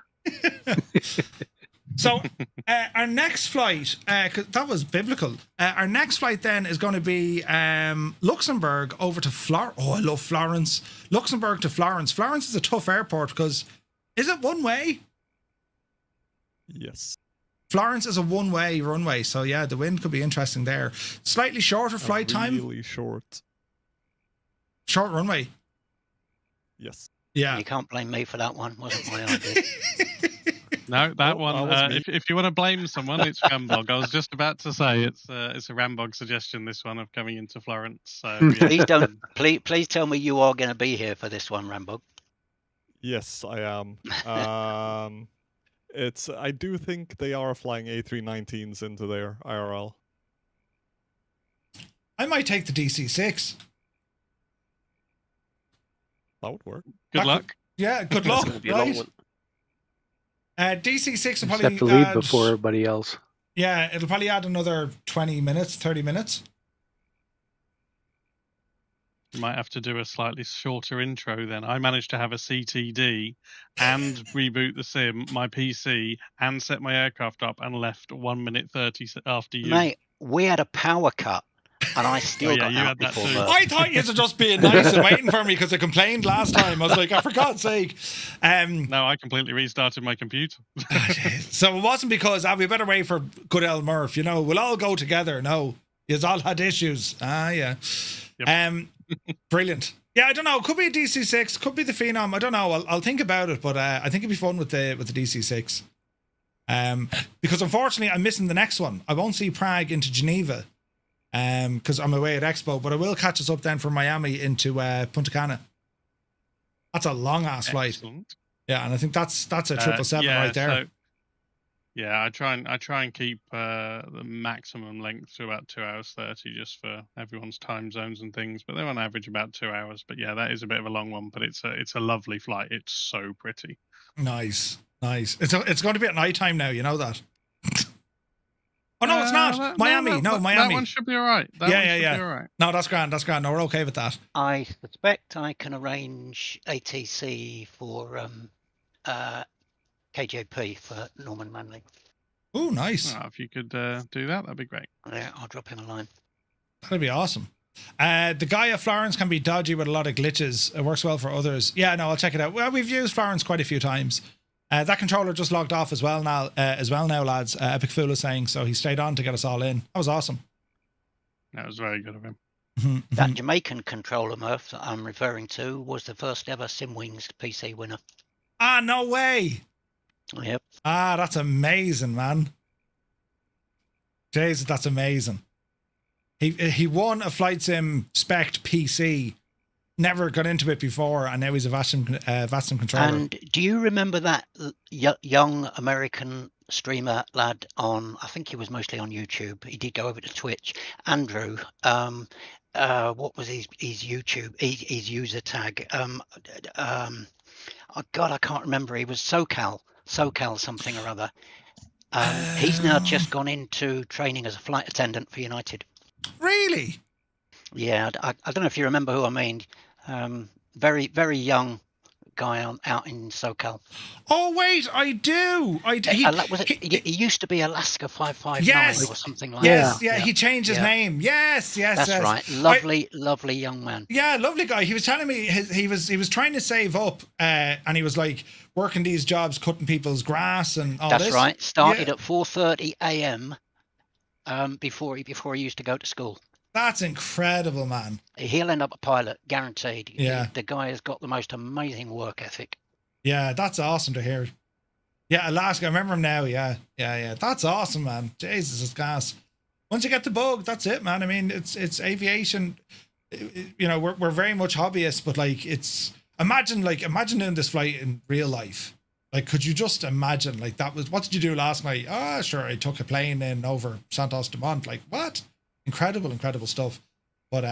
So our next flight, 'cause that was biblical. Our next flight then is going to be Luxembourg over to Florence. Oh, I love Florence. Luxembourg to Florence. Florence is a tough airport because is it one way? Yes. Florence is a one-way runway, so yeah, the wind could be interesting there. Slightly shorter flight time. Really short. Short runway. Yes. Yeah. You can't blame me for that one. Wasn't my idea. No, that one. that was me. If you want to blame someone, it's Rambog. I was just about to say it's a Rambog suggestion. This one of coming into Florence. So yeah. Please don't. Please tell me you are going to be here for this one, Rambog. Yes, I am. I do think they are flying A319s into their IRL. I might take the DC-6. That would work. Good luck. Yeah, good That's luck. gonna be a long Right? one. DC-6 will Just probably have to leave add, before everybody else. Yeah, it'll probably add another 20 minutes, 30 minutes. You might have to do a slightly shorter intro then. I managed to have a CTD and reboot the sim, my PC, and set my aircraft up and left 1 minute 30 after you. Mate, we had a power cut, and I still got you out had that before too. birth. I thought you were just being nice and waiting for me because I complained last time. I was like, oh, for God's sake. No, I completely restarted my computer. So it wasn't because we better wait for good El Murph. You know, we'll all go together. No, you all had issues. Yeah. Yep. Brilliant. Yeah, I don't know. Could be a DC-6. Could be the Phenom. I don't know. I'll think about it. But I think it'd be fun with the DC-6. Because unfortunately, I'm missing the next one. I won't see Prague into Geneva. Because I'm away at Expo. But I will catch us up then from Miami into Punta Cana. That's a long ass flight. Excellent. Yeah, and I think that's a 777 right there. So, yeah, I try and keep the maximum length to about 2 hours 30, just for everyone's time zones and things. But they're on average about 2 hours. But yeah, that is a bit of a long one. But it's a lovely flight. It's so pretty. Nice. It's going to be at night time now. You know that. Oh no, it's not. Miami. No, Miami. That one should be all right. Yeah. Be all right. No, that's grand. No, we're okay with that. I suspect I can arrange ATC for KJP for Norman Manley. Oh, nice. Well, if you could do that, that'd be great. Yeah, I'll drop him a line. That'd be awesome. The guy at Florence can be dodgy with a lot of glitches. It works well for others. Yeah, no, I'll check it out. Well, we've used Florence quite a few times. That controller just logged off as well now, lads. Epic Fool is saying, so he stayed on to get us all in. That was awesome. That was very good of him. That Jamaican controller, Murph, that I'm referring to was the first ever SimWings PC winner. Ah, no way. Yep. Ah, that's amazing, man. Jesus, that's amazing. He won a Flight Sim Spec PC. Never got into it before, and now he's a VATSIM controller. And do you remember that young American streamer lad on, I think he was mostly on YouTube. He did go over to Twitch. Andrew, what was his YouTube, his user tag? Oh God, I can't remember. He was SoCal something or other. He's now just gone into training as a flight attendant for United. Really? Yeah, I don't know if you remember who I mean. Very, very young guy out in SoCal. Oh wait, I do. He used to be Alaska 559 or something like that. Yeah, he changed his name. Yes. That's right. Lovely young man. Yeah, lovely guy. He was telling me he was trying to save up, and he was like working these jobs, cutting people's grass and all this. That's right. Started at 4:30 a.m. Before he used to go to school. That's incredible, man. He'll end up a pilot, guaranteed. Yeah. The guy has got the most amazing work ethic. Yeah, that's awesome to hear. Yeah, Alaska, I remember him now. Yeah. That's awesome, man. Jesus, it's gas. Once you get the bug, that's it, man. I mean, it's aviation. You know, we're very much hobbyists, but like imagine doing this flight in real life. Like, could you just imagine? Like, what did you do last night? Ah, sure, I took a plane in over Santos Dumont. Like, what? Incredible stuff. But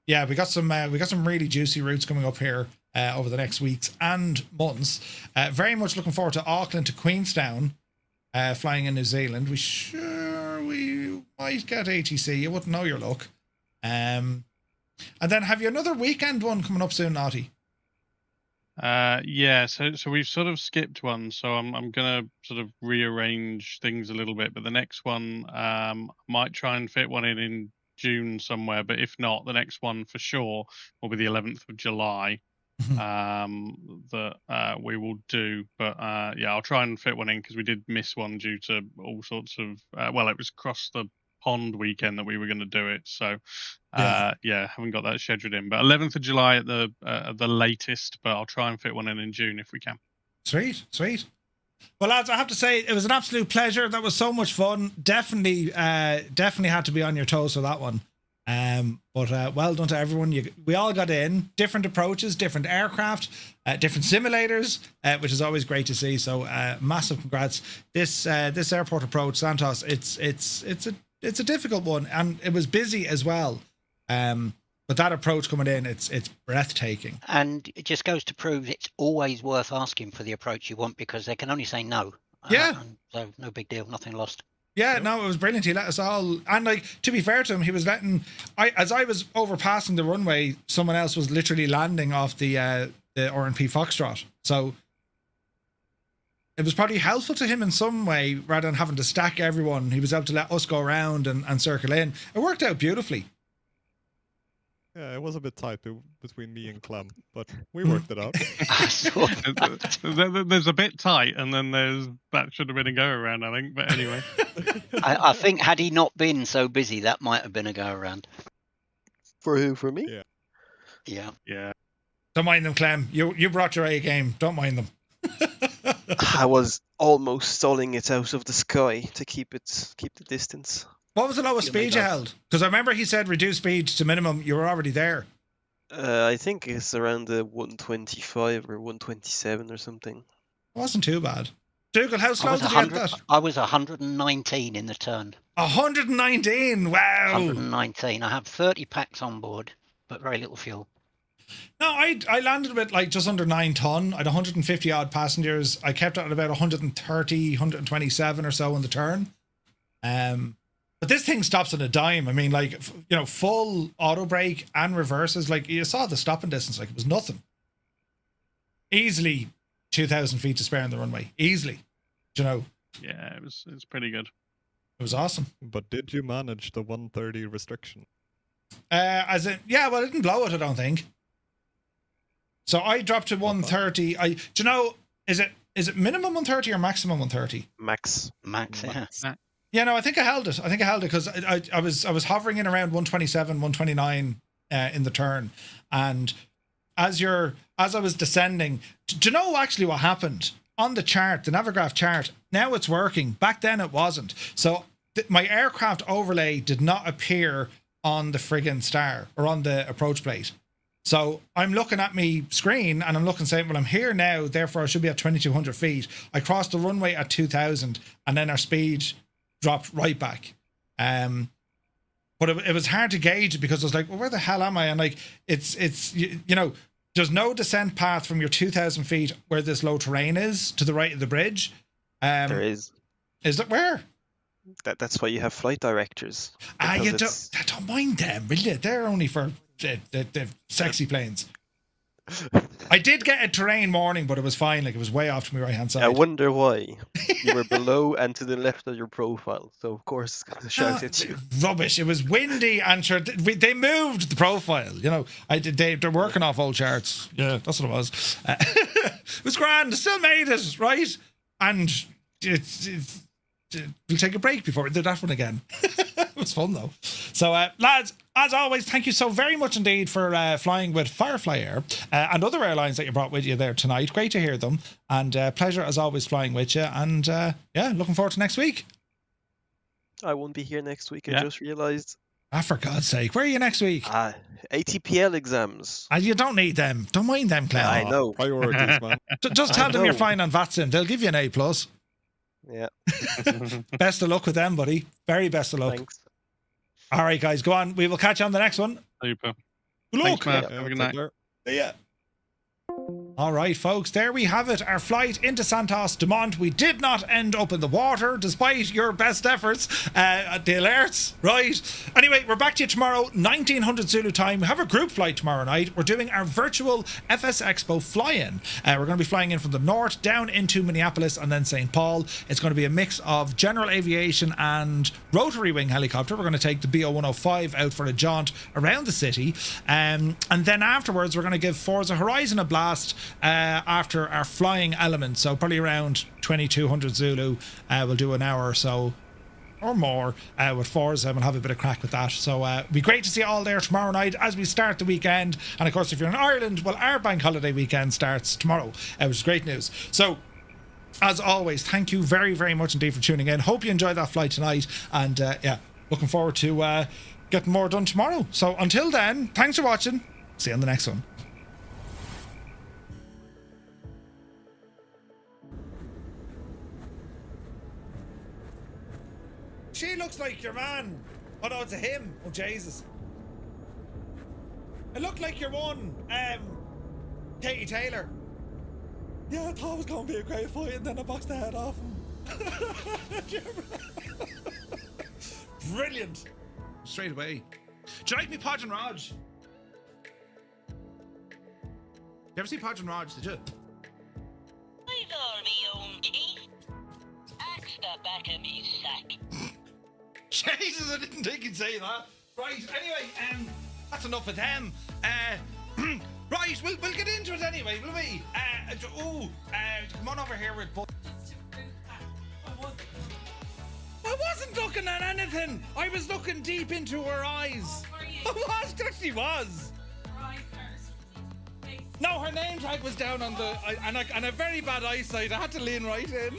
yeah, we got some really juicy routes coming up here over the next weeks and months. Very much looking forward to Auckland to Queenstown, flying in New Zealand. We might get ATC. You wouldn't know your luck. And then have you another weekend one coming up soon, Naughty? Yeah, so we've sort of skipped one, so I'm gonna sort of rearrange things a little bit. But the next one, might try and fit one in June somewhere. But if not, the next one for sure will be the 11th of July. That we will do. But yeah, I'll try and fit one in because we did miss one due to all sorts of. Well, it was across the pond weekend that we were going to do it. So yeah, haven't got that scheduled in. But 11th of July at the latest. But I'll try and fit one in June if we can. Sweet. Well, lads, I have to say it was an absolute pleasure. That was so much fun. Definitely had to be on your toes for that one. But well done to everyone. We all got in different approaches, different aircraft, different simulators, which is always great to see. So massive congrats. This airport approach, Santos, it's a difficult one, and it was busy as well. But that approach coming in, it's breathtaking. And it just goes to prove it's always worth asking for the approach you want, because they can only say no. Yeah. So no big deal, nothing lost. Yeah, no, it was brilliant. He let us all, and like, to be fair to him, he was letting. As I was overpassing the runway, someone else was literally landing off the RNP Foxtrot. So it was probably helpful to him in some way, rather than having to stack everyone. He was able to let us go around and circle in. It worked out beautifully. Yeah, it was a bit tight between me and Clem, but we worked it out. There's a bit tight, and then that should have been a go around, I think. But anyway, I think had he not been so busy, that might have been a go around. For who? For me? Yeah. Don't mind them, Clem. You brought your A game. Don't mind them. I was almost stalling it out of the sky to keep the distance. What was the lowest speed you held? Because I remember he said reduce speed to minimum. You were already there. I think it's around the 125 or 127 or something. It wasn't too bad. Dougal, how slow did you get that? I was 119 in the turn. 119? Wow. 119. I have 30 packs on board, but very little fuel. No, I landed with like just under 9 ton. I had 150 odd passengers. I kept it at about 130, 127 or so on the turn. But this thing stops on a dime. I mean, like, you know, full auto brake and reverses. Like, you saw the stopping distance. Like, it was nothing. Easily 2,000 feet to spare on the runway. Easily. Do you know? Yeah, it was pretty good. It was awesome. But did you manage the 130 restriction? Well, I didn't blow it, I don't think. So I dropped to 130. Do you know, is it minimum 130 or maximum 130? Max, yeah. Yeah, no, I think I held it. Because I was hovering in around 127, 129 in the turn. And as I was descending, do you know actually what happened? On the chart, the Navigraph chart, now it's working. Back then it wasn't. So my aircraft overlay did not appear on the friggin' star or on the approach plate. So I'm looking at my screen and I'm looking saying, well, I'm here now, therefore I should be at 2,200 feet. I crossed the runway at 2,000 and then our speed dropped right back. But it was hard to gauge because I was like, well, where the hell am I? And like, it's you know, there's no descent path from your 2,000 feet where this low terrain is to the right of the bridge. There is. Is it where? That's why you have flight directors. You don't mind them, will you? They're only for the sexy planes. I did get a terrain warning, but it was fine. Like, it was way off to my right hand side. I wonder why. You were below and to the left of your profile, so of course it's going to shout at you. Rubbish. It was windy, and sure, they moved the profile. You know, they're working off old charts. Yeah, that's what it was. It was grand. Still made it, right? And we'll take a break before we do that one again. It was fun though. So lads, as always, thank you so very much indeed for flying with Firefly Air and other airlines that you brought with you there tonight. Great to hear them, and pleasure as always flying with you, and yeah, looking forward to next week. I won't be here next week. I just realized. For God's sake, where are you next week? ATPL exams. You don't need them. Don't mind them, Clem. I know. Priorities, man. Just tell them you're flying on VATSIM. They'll give you an A+. Yeah. Best of luck with them, buddy. Very best of luck. Thanks. All right, guys, go on. We will catch you on the next one. Super. Good luck. Thanks, Matt. Have a good night. Yeah. All right, folks, there we have it. Our flight into Santos Dumont. We did not end up in the water, despite your best efforts at the alerts. Right. Anyway, we're back to you tomorrow, 1900 Zulu time. We have a group flight tomorrow night. We're doing our virtual FS Expo fly-in. We're going to be flying in from the north, down into Minneapolis and then St. Paul. It's going to be a mix of general aviation and rotary wing helicopter. We're going to take the BO-105 out for a jaunt around the city. And then afterwards, we're going to give Forza Horizon a blast after our flying element. So probably around 2200 Zulu, we'll do an hour or so or more with Forza and we'll have a bit of crack with that. So it'll be great to see you all there tomorrow night as we start the weekend. And of course, if you're in Ireland, well, our bank holiday weekend starts tomorrow, which is great news. So as always, thank you very, very much indeed for tuning in. Hope you enjoyed that flight tonight. And yeah, looking forward to getting more done tomorrow. So until then, thanks for watching. See you on the next one. She looks like your man. Oh no, it's a him. Oh Jesus. It looked like your one, Katie Taylor. Yeah, I thought it was going to be a great fight and then I boxed the head off him. Brilliant. Straight away. Do you like me, Podge and Raj? You ever see Podge and Raj, did you? I've all my own teeth. Axe the back of me sack. Jesus, I didn't think you'd say that. Right, anyway, that's enough of them. Right, we'll get into it anyway, will we? Come on over here with... I wasn't looking at anything. I was looking deep into her eyes. I was, actually was. No, her name tag was down on the... and a very bad eyesight. I had to lean right in.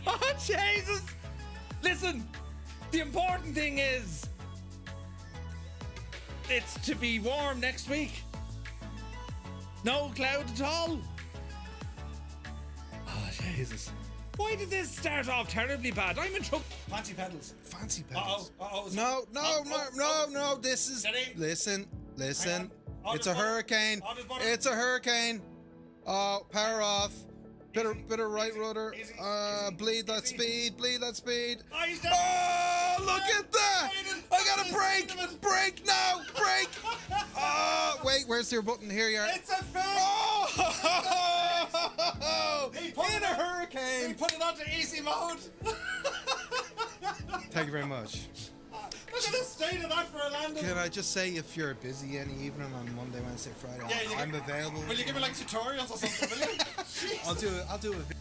Oh, Jesus. Listen, the important thing is... it's to be warm next week. No cloud at all. Oh, Jesus. Why did this start off terribly bad? I'm in trouble. Fancy pedals. Fancy pedals. Uh-oh. No. This is... Listen. It's a hurricane. It's a hurricane. Oh, power off. Bit of right rudder. Bleed that speed. Oh, look at that! I gotta brake! Brake now! Brake! Oh, wait, where's your button? Here you are. It's a fake! Oh! In a hurricane! He put it onto easy mode. Thank you very much. Look at the state of that for a landing. Can I just say, if you're busy any evening on Monday, Wednesday, Friday, I'm available. Will you give me like tutorials or something, will you? I'll do a video.